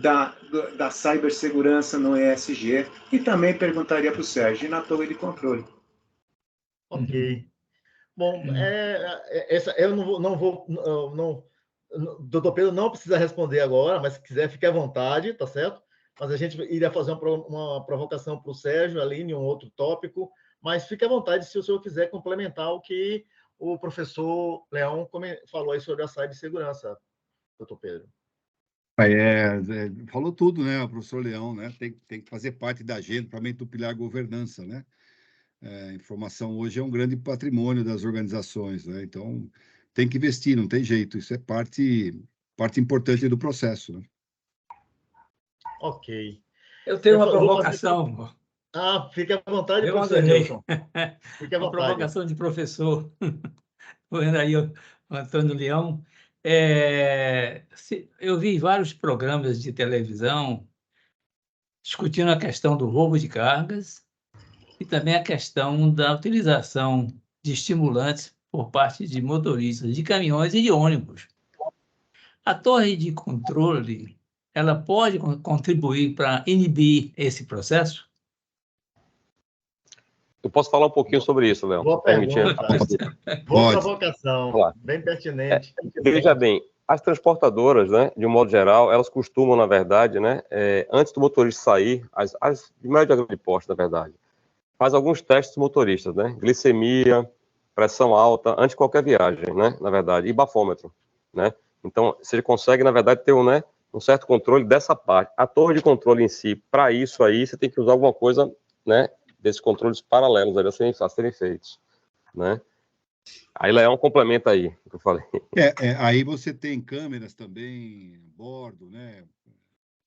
da cibersegurança no ESG? E também perguntaria para o Sérgio, e na torre de controle. Ok. Bom, eu não vou... doutor Pedro não precisa responder agora, mas se quiser, fique à vontade, tá certo? Mas a gente iria fazer uma provocação para o Sérgio ali em um outro tópico, mas fique à vontade se o senhor quiser complementar o que o professor Leão falou aí sobre a cibersegurança, doutor Pedro. Falou tudo, né, o professor Leão, né? Tem que fazer parte da agenda para entupiar a governança, né? Informação hoje é um grande patrimônio das organizações, né? Então, tem que investir, não tem jeito. Isso é parte importante do processo, né? Ok. Eu tenho uma provocação. Fique à vontade, Eu professor Nilson. Fique à vontade. Uma provocação de professor. Vendo aí o Antônio Leão. Eu vi vários programas de televisão discutindo a questão do roubo de cargas e também a questão da utilização de estimulantes por parte de motoristas de caminhões e de ônibus. A torre de controle, ela pode contribuir para inibir esse processo? Eu posso falar um pouquinho sobre isso, Léo? Boa pergunta. Boa provocação, bem pertinente. Veja bem, as transportadoras, né, de um modo geral, elas costumam, na verdade, né, antes do motorista sair, as de médio a grande porte, na verdade, faz alguns testes motoristas, né, glicemia, pressão alta, antes de qualquer viagem, né, na verdade, e bafômetro, né. Então, você consegue, na verdade, ter um certo controle dessa parte. A torre de controle em si, para isso aí, você tem que usar alguma coisa, né, desses controles paralelos a serem feitos, né? Aí é um complemento aí, que eu falei. Aí você tem câmeras também a bordo, né?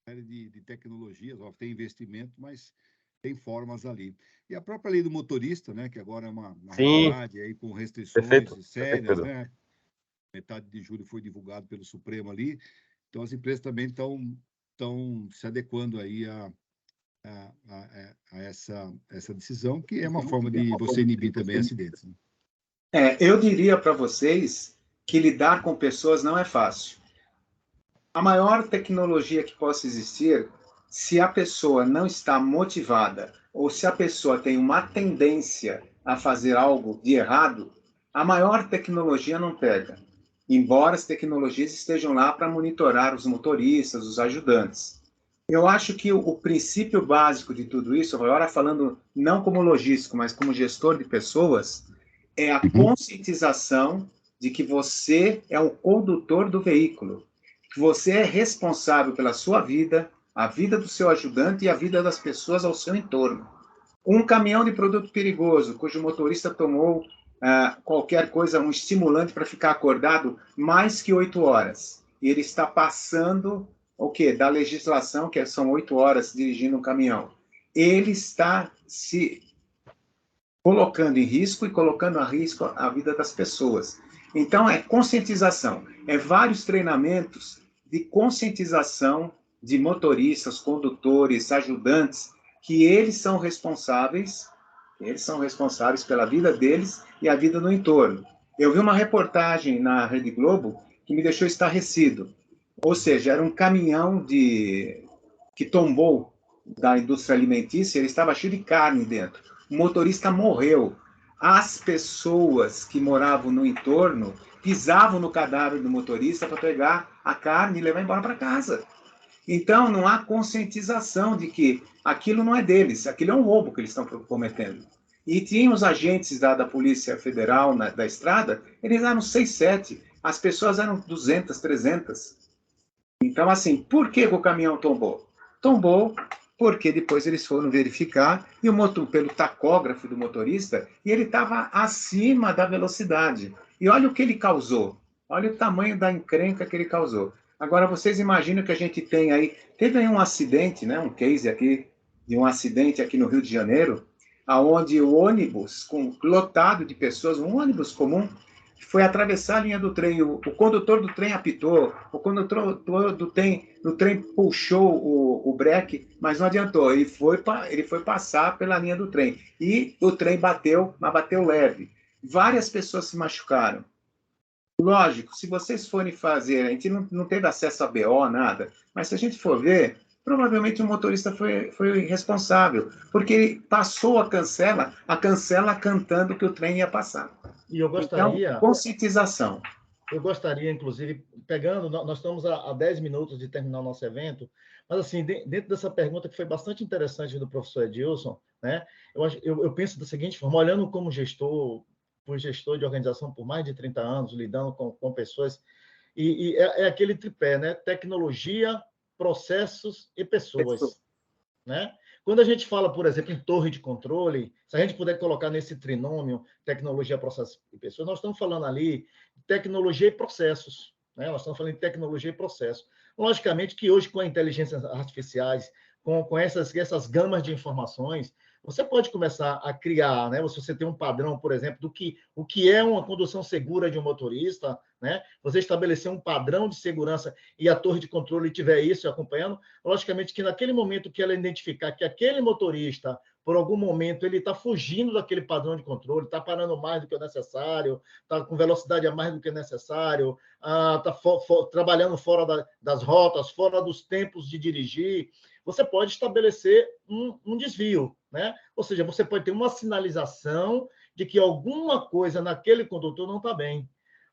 Série de tecnologias, ó, tem investimento, mas tem formas ali. E a própria lei do motorista, né? Que agora é uma realidade aí com restrições sérias, né? Metade de julho foi divulgado pelo Supremo ali. Então as empresas também estão se adequando aí a essa decisão, que é uma forma de você inibir também acidentes. Né? Eu diria para vocês que lidar com pessoas não é fácil. A maior tecnologia que possa existir, se a pessoa não está motivada ou se a pessoa tem uma tendência a fazer algo de errado, a maior tecnologia não pega. Embora as tecnologias estejam lá para monitorar os motoristas, os ajudantes. Eu acho que o princípio básico de tudo isso, agora falando não como logístico, mas como gestor de pessoas, é a conscientização de que você é o condutor do veículo, que você é responsável pela sua vida, a vida do seu ajudante e a vida das pessoas ao seu entorno. Um caminhão de produto perigoso, cujo motorista tomou qualquer coisa, um estimulante para ficar acordado mais que 8 horas, e ele está passando o quê? Da legislação, que são 8 horas dirigindo um caminhão. Ele está se colocando em risco e colocando a risco a vida das pessoas. Então, é conscientização. É vários treinamentos de conscientização de motoristas, condutores, ajudantes, que eles são responsáveis pela vida deles e a vida no entorno. Eu vi uma reportagem na Rede Globo que me deixou estarrecido. Ou seja, era um caminhão que tombou da indústria alimentícia, ele estava cheio de carne dentro. O motorista morreu. As pessoas que moravam no entorno pisavam no cadáver do motorista para pegar a carne e levar embora para casa. Então, não há conscientização de que aquilo não é deles, aquilo é um roubo que eles estão cometendo. E tinha os agentes da Polícia Federal da estrada, eles eram 6, 7, as pessoas eram 200, 300. Então, assim, por que o caminhão tombou? Tombou porque depois eles foram verificar e pelo tacógrafo do motorista, e ele estava acima da velocidade. E olha o que ele causou. Olha o tamanho da encrenca que ele causou. Agora, vocês imaginam que a gente tem aí... Teve aí um acidente, né, um case aqui, de um acidente aqui no Rio de Janeiro, onde o ônibus, lotado de pessoas, um ônibus comum, foi atravessar a linha do trem, o condutor do trem apitou, o condutor do trem puxou o breque, mas não adiantou, ele foi passar pela linha do trem, e o trem bateu, mas bateu leve. Várias pessoas se machucaram. Lógico, se vocês forem fazer, a gente não teve acesso a BO, nada, mas se a gente for ver, provavelmente o motorista foi responsável, porque ele passou a cancela cantando que o trem ia passar. E eu gostaria... Então, conscientização. Eu gostaria, inclusive, nós estamos a 10 minutos de terminar o nosso evento, mas, assim, dentro dessa pergunta que foi bastante interessante do professor Edilson, né, eu penso da seguinte forma, olhando como gestor de organização por mais de 30 anos, lidando com pessoas, e é aquele tripé, né, tecnologia, processos e pessoas, né? Quando a gente fala, por exemplo, em torre de controle, se a gente puder colocar nesse trinômio tecnologia, processos e pessoas, nós estamos falando ali de tecnologia e processos, né? Nós estamos falando de tecnologia e processos. Logicamente que hoje, com a inteligência artificiais, com essas gamas de informações, Você pode começar a criar, né? Se você tem um padrão, por exemplo, o que é uma condução segura de um motorista, né? Você estabelecer um padrão de segurança e a torre de controle tiver isso acompanhando, logicamente que naquele momento que ela identificar que aquele motorista, por algum momento, ele está fugindo daquele padrão de controle, está parando mais do que o necessário, está com velocidade a mais do que necessário, está trabalhando fora das rotas, fora dos tempos de dirigir, você pode estabelecer um desvio, né? Ou seja, você pode ter uma sinalização de que alguma coisa naquele condutor não está bem.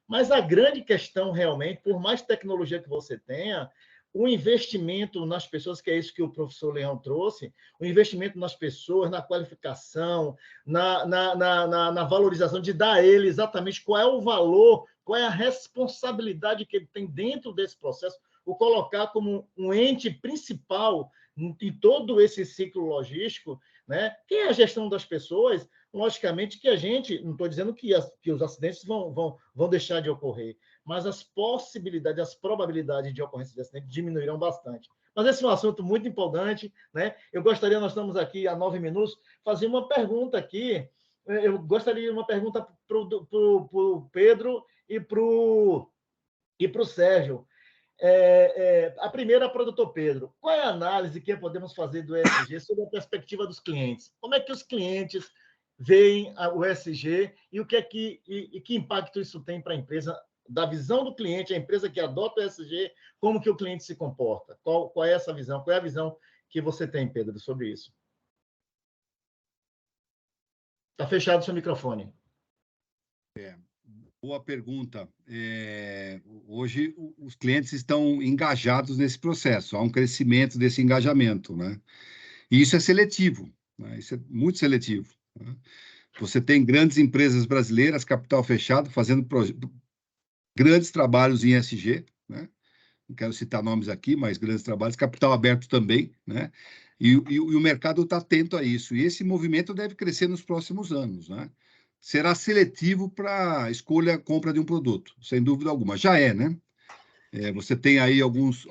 Mas a grande questão, realmente, por mais tecnologia que você tenha, o investimento nas pessoas, que é isso que o professor Leão trouxe, o investimento nas pessoas, na qualificação, na valorização, de dar a ele exatamente qual é o valor, qual é a responsabilidade que ele tem dentro desse processo, o colocar como um ente principal em todo esse ciclo logístico, né? Que é a gestão das pessoas. Logicamente que a gente, não estou dizendo que os acidentes vão deixar de ocorrer, mas as possibilidades, as probabilidades de ocorrência de acidente diminuirão bastante. Mas esse é um assunto muito importante, né? Eu gostaria, nós estamos aqui há 9 minutos, fazer uma pergunta aqui. Eu gostaria de uma pergunta para o Pedro e para o Sérgio. A primeira, para o doutor Pedro. Qual é a análise que podemos fazer do ESG sobre a perspectiva dos clientes? Como é que os clientes veem o ESG e o que é que impacto isso tem para a empresa, da visão do cliente, a empresa que adota o ESG, como que o cliente se comporta? Qual é essa visão? Qual é a visão que você tem, Pedro, sobre isso? Está fechado o seu microfone. Boa pergunta. Hoje, os clientes estão engajados nesse processo, há um crescimento desse engajamento, né? E isso é seletivo, né? Isso é muito seletivo, né? Você tem grandes empresas brasileiras, capital fechado, fazendo grandes trabalhos em ESG, né? Não quero citar nomes aqui, mas grandes trabalhos, capital aberto também, né? E o mercado está atento a isso. E esse movimento deve crescer nos próximos anos, né? Será seletivo para escolha, compra de um produto, sem dúvida alguma. Já é, né? Você tem aí alguns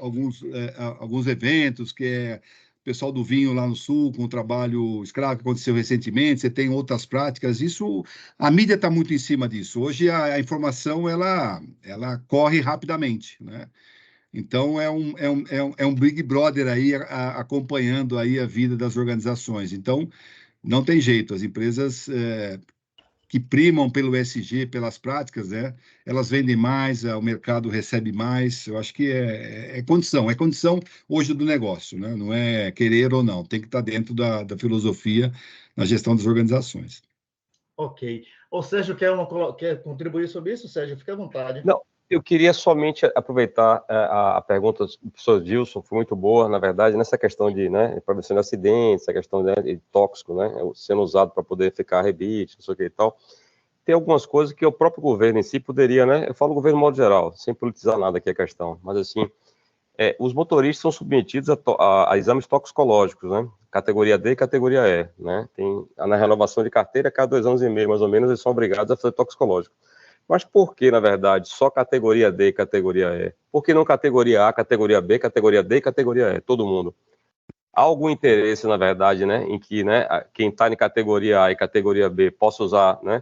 eventos, que é o pessoal do vinho lá no Sul, com o trabalho escravo que aconteceu recentemente, você tem outras práticas, isso, a mídia está muito em cima disso. Hoje a informação, ela corre rapidamente, né? Então, é um Big Brother aí acompanhando aí a vida das organizações. Então, não tem jeito, as empresas que primam pelo ESG, pelas práticas, né, elas vendem mais, o mercado recebe mais. Eu acho que é condição hoje do negócio, né? Não é querer ou não, tem que estar dentro da filosofia na gestão das organizações. Ok. O Sérgio quer contribuir sobre isso? Sérgio, fica à vontade. Não, eu queria somente aproveitar a pergunta do professor Gilson, foi muito boa, na verdade, nessa questão de, né, prevenção de acidentes, essa questão de tóxico, né, sendo usado para poder ficar rebite, não sei o que e tal. Tem algumas coisas que o próprio governo em si poderia, né, eu falo governo de modo geral, sem politizar nada aqui a questão, mas assim, os motoristas são submetidos a exames toxicológicos, né, categoria D e categoria E, né, na renovação de carteira, a cada 2 anos e meio, mais ou menos, eles são obrigados a fazer toxicológico. Mas por que, na verdade, só categoria D e categoria E? Por que não categoria A, categoria B, categoria D e categoria E? Todo mundo. Há algum interesse, na verdade, né, em que, né, quem está em categoria A e categoria B possa usar, né,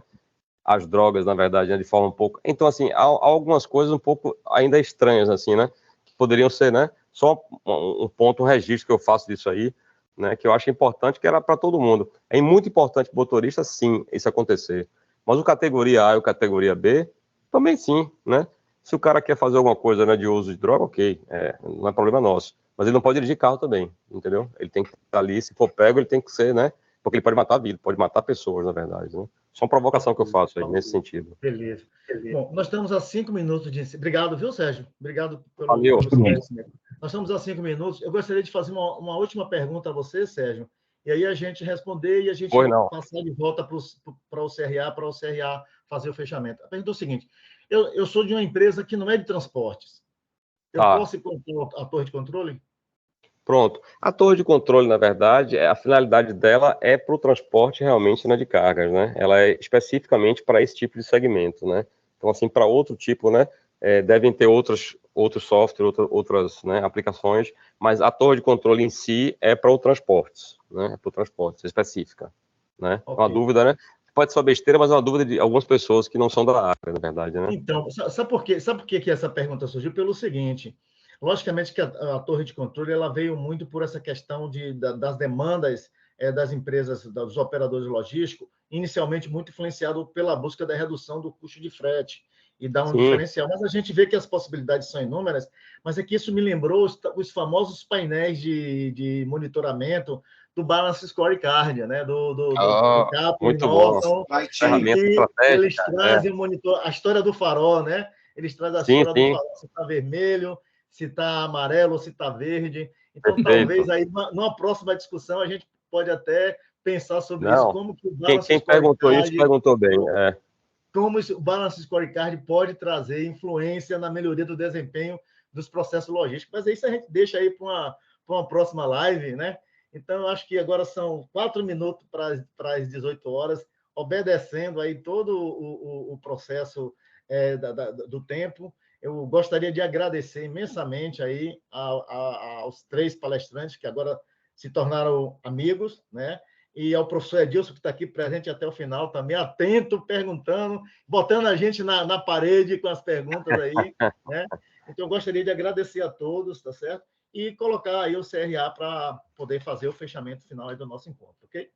as drogas, na verdade, né, de forma um pouco... Então, assim, há algumas coisas um pouco ainda estranhas, assim, né, que poderiam ser, né, só um ponto, um registro que eu faço disso aí, né, que eu acho importante, que era para todo mundo. É muito importante para o motorista, sim, isso acontecer. Mas o categoria A e o categoria B, também sim, né? Se o cara quer fazer alguma coisa, né, de uso de droga, ok, não é problema nosso. Mas ele não pode dirigir carro também, entendeu? Ele tem que estar ali, se for pego, ele tem que ser, né? Porque ele pode matar a vida, pode matar pessoas, na verdade, né? Só uma provocação que eu faço aí, nesse sentido. Beleza. Bom, nós estamos a 5 minutos de... Obrigado, viu, Sérgio? Obrigado pelo esclarecimento. Nós estamos a 5 minutos. Eu gostaria de fazer uma última pergunta a você, Sérgio, e aí a gente responder e a gente passar de volta para o CRA fazer o fechamento. A pergunta é o seguinte: eu sou de uma empresa que não é de transportes. Eu posso ir com a torre de controle? Pronto. A torre de controle, na verdade, a finalidade dela é para o transporte realmente, né, de cargas, né? Ela é especificamente para esse tipo de segmento, né? Então, assim, para outro tipo, né, devem ter outros softwares, outras, né, aplicações, mas a torre de controle em si é para o transportes, né? Para o transporte, específica, né? Ok. Uma dúvida, né? Pode ser uma besteira, mas é uma dúvida de algumas pessoas que não são da área, na verdade, né? Então, sabe por quê? Sabe por que que essa pergunta surgiu? Pelo seguinte, logicamente que a torre de controle ela veio muito por essa questão das demandas das empresas, dos operadores logísticos, inicialmente muito influenciado pela busca da redução do custo de frete e dar um Sim. diferencial. Mas a gente vê que as possibilidades são inúmeras, mas é que isso me lembrou os famosos painéis de monitoramento do Balance Scorecard, né? do Capri Muito bom. Norton, Ferramenta que eles estratégica. trazem o monitor, a história do farol, né? Eles trazem a Sim, história do sim. farol, se está vermelho, se está amarelo, se está verde. Então, Perfeito. talvez aí, numa próxima discussão, a gente pode até pensar sobre isso, Não, como que o quem Balance perguntou isso, Scorecard, perguntou bem. É. como o Balance Scorecard pode trazer influência na melhoria do desempenho dos processos logísticos. Mas isso a gente deixa aí para uma próxima live, né? Então, eu acho que agora são 4 minutos para as 18 horas, obedecendo aí todo o processo do tempo. Eu gostaria de agradecer imensamente aí aos 3 palestrantes que agora se tornaram amigos, né? E ao professor Edilson, que está aqui presente até o final, também atento, perguntando, botando a gente na parede com as perguntas aí, né? Então, eu gostaria de agradecer a todos, tá certo? E colocar aí o CRA para poder fazer o fechamento final aí do nosso encontro, ok?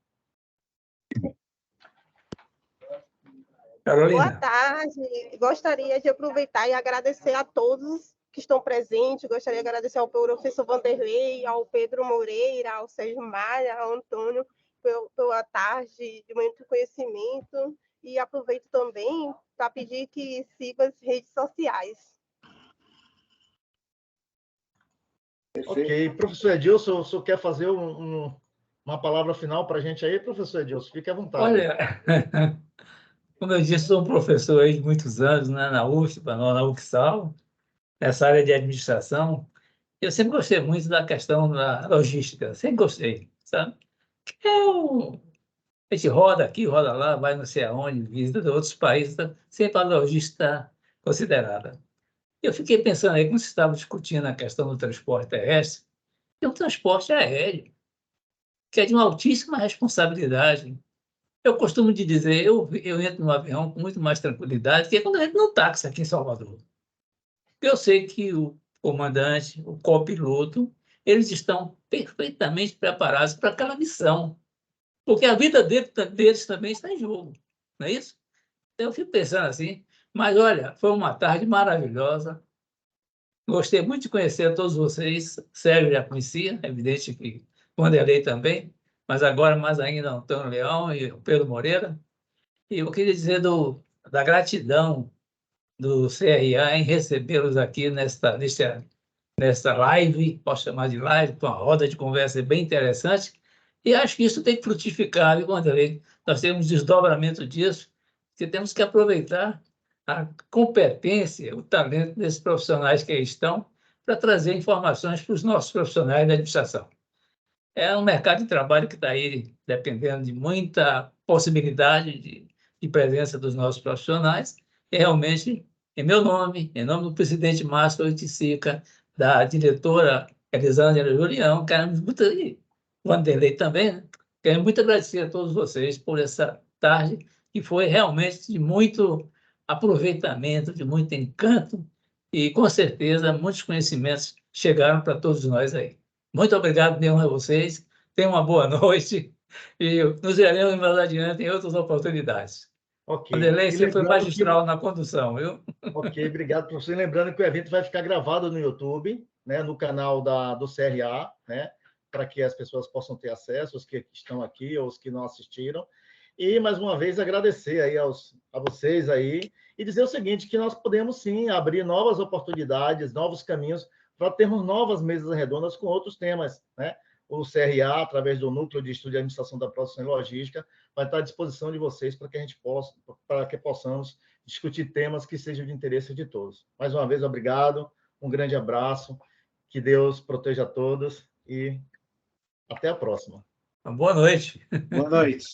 Carolina. Boa tarde. Gostaria de aproveitar e agradecer a todos que estão presentes. Gostaria de agradecer ao professor Vanderlei, ao Pedro Moreira, ao Sérgio Maia, ao Antônio, pela tarde de muito conhecimento. E aproveito também para pedir que siga as redes sociais. Ok. Professor Edilson, o senhor quer fazer uma palavra final para a gente aí, professor Edilson? Fique à vontade. Olha, como eu disse, sou um professor aí de muitos anos, né, na UFBA, na UFSAL, nessa área de administração. Eu sempre gostei muito da questão da logística, sempre gostei, sabe? A gente roda aqui, roda lá, vai não sei aonde, visita outros países, sempre a logística está considerada. Eu fiquei pensando aí, como você estava discutindo a questão do transporte terrestre, tem um transporte aéreo, que é de uma altíssima responsabilidade. Eu costumo de dizer, eu entro no avião com muito mais tranquilidade que quando eu entro no táxi aqui em Salvador. Eu sei que o comandante, o copiloto, eles estão perfeitamente preparados para aquela missão, porque a vida deles também está em jogo, não é isso? Então, eu fico pensando assim, mas olha, foi uma tarde maravilhosa, gostei muito de conhecer todos vocês, Sérgio já conhecia, é evidente que Vanderlei também, mas agora mais ainda Antônio Leão e o Pedro Moreira, e eu queria dizer da gratidão do CRA em recebê-los aqui nesta live, posso chamar de live, com uma roda de conversa bem interessante, e acho que isso tem que frutificar, viu, Vanderlei? Nós temos desdobramento disso, que temos que aproveitar a competência, o talento desses profissionais que aí estão, para trazer informações para os nossos profissionais da administração. É um mercado de trabalho que está aí dependendo de muita possibilidade de presença dos nossos profissionais, e realmente, em meu nome, em nome do presidente Márcio Oiticica, da diretora Elisângela Julião, queremos muito, e Vanderlei também, né? Queremos muito agradecer a todos vocês por essa tarde, que foi realmente de muito aproveitamento, de muito encanto, e com certeza muitos conhecimentos chegaram para todos nós aí. Muito obrigado mesmo a vocês, tenham uma boa noite e nos veremos mais adiante em outras oportunidades. Ok. Vanderlei, E você foi lembrando que magistral na condução, viu? Ok, obrigado, professor. E lembrando que o evento vai ficar gravado no YouTube, né, no canal do CRA, né, para que as pessoas possam ter acesso, os que estão aqui ou os que não assistiram. E, mais uma vez, agradecer aí a vocês aí e dizer o seguinte, que nós podemos, sim, abrir novas oportunidades, novos caminhos para termos novas mesas redondas com outros temas, né? O CRA, através do Núcleo de Estudo de Administração da Produção e Logística, vai estar à disposição de vocês para que a gente possa, para que possamos discutir temas que sejam de interesse de todos. Mais uma vez, obrigado, um grande abraço, que Deus proteja a todos e até a próxima. Boa noite. Boa noite.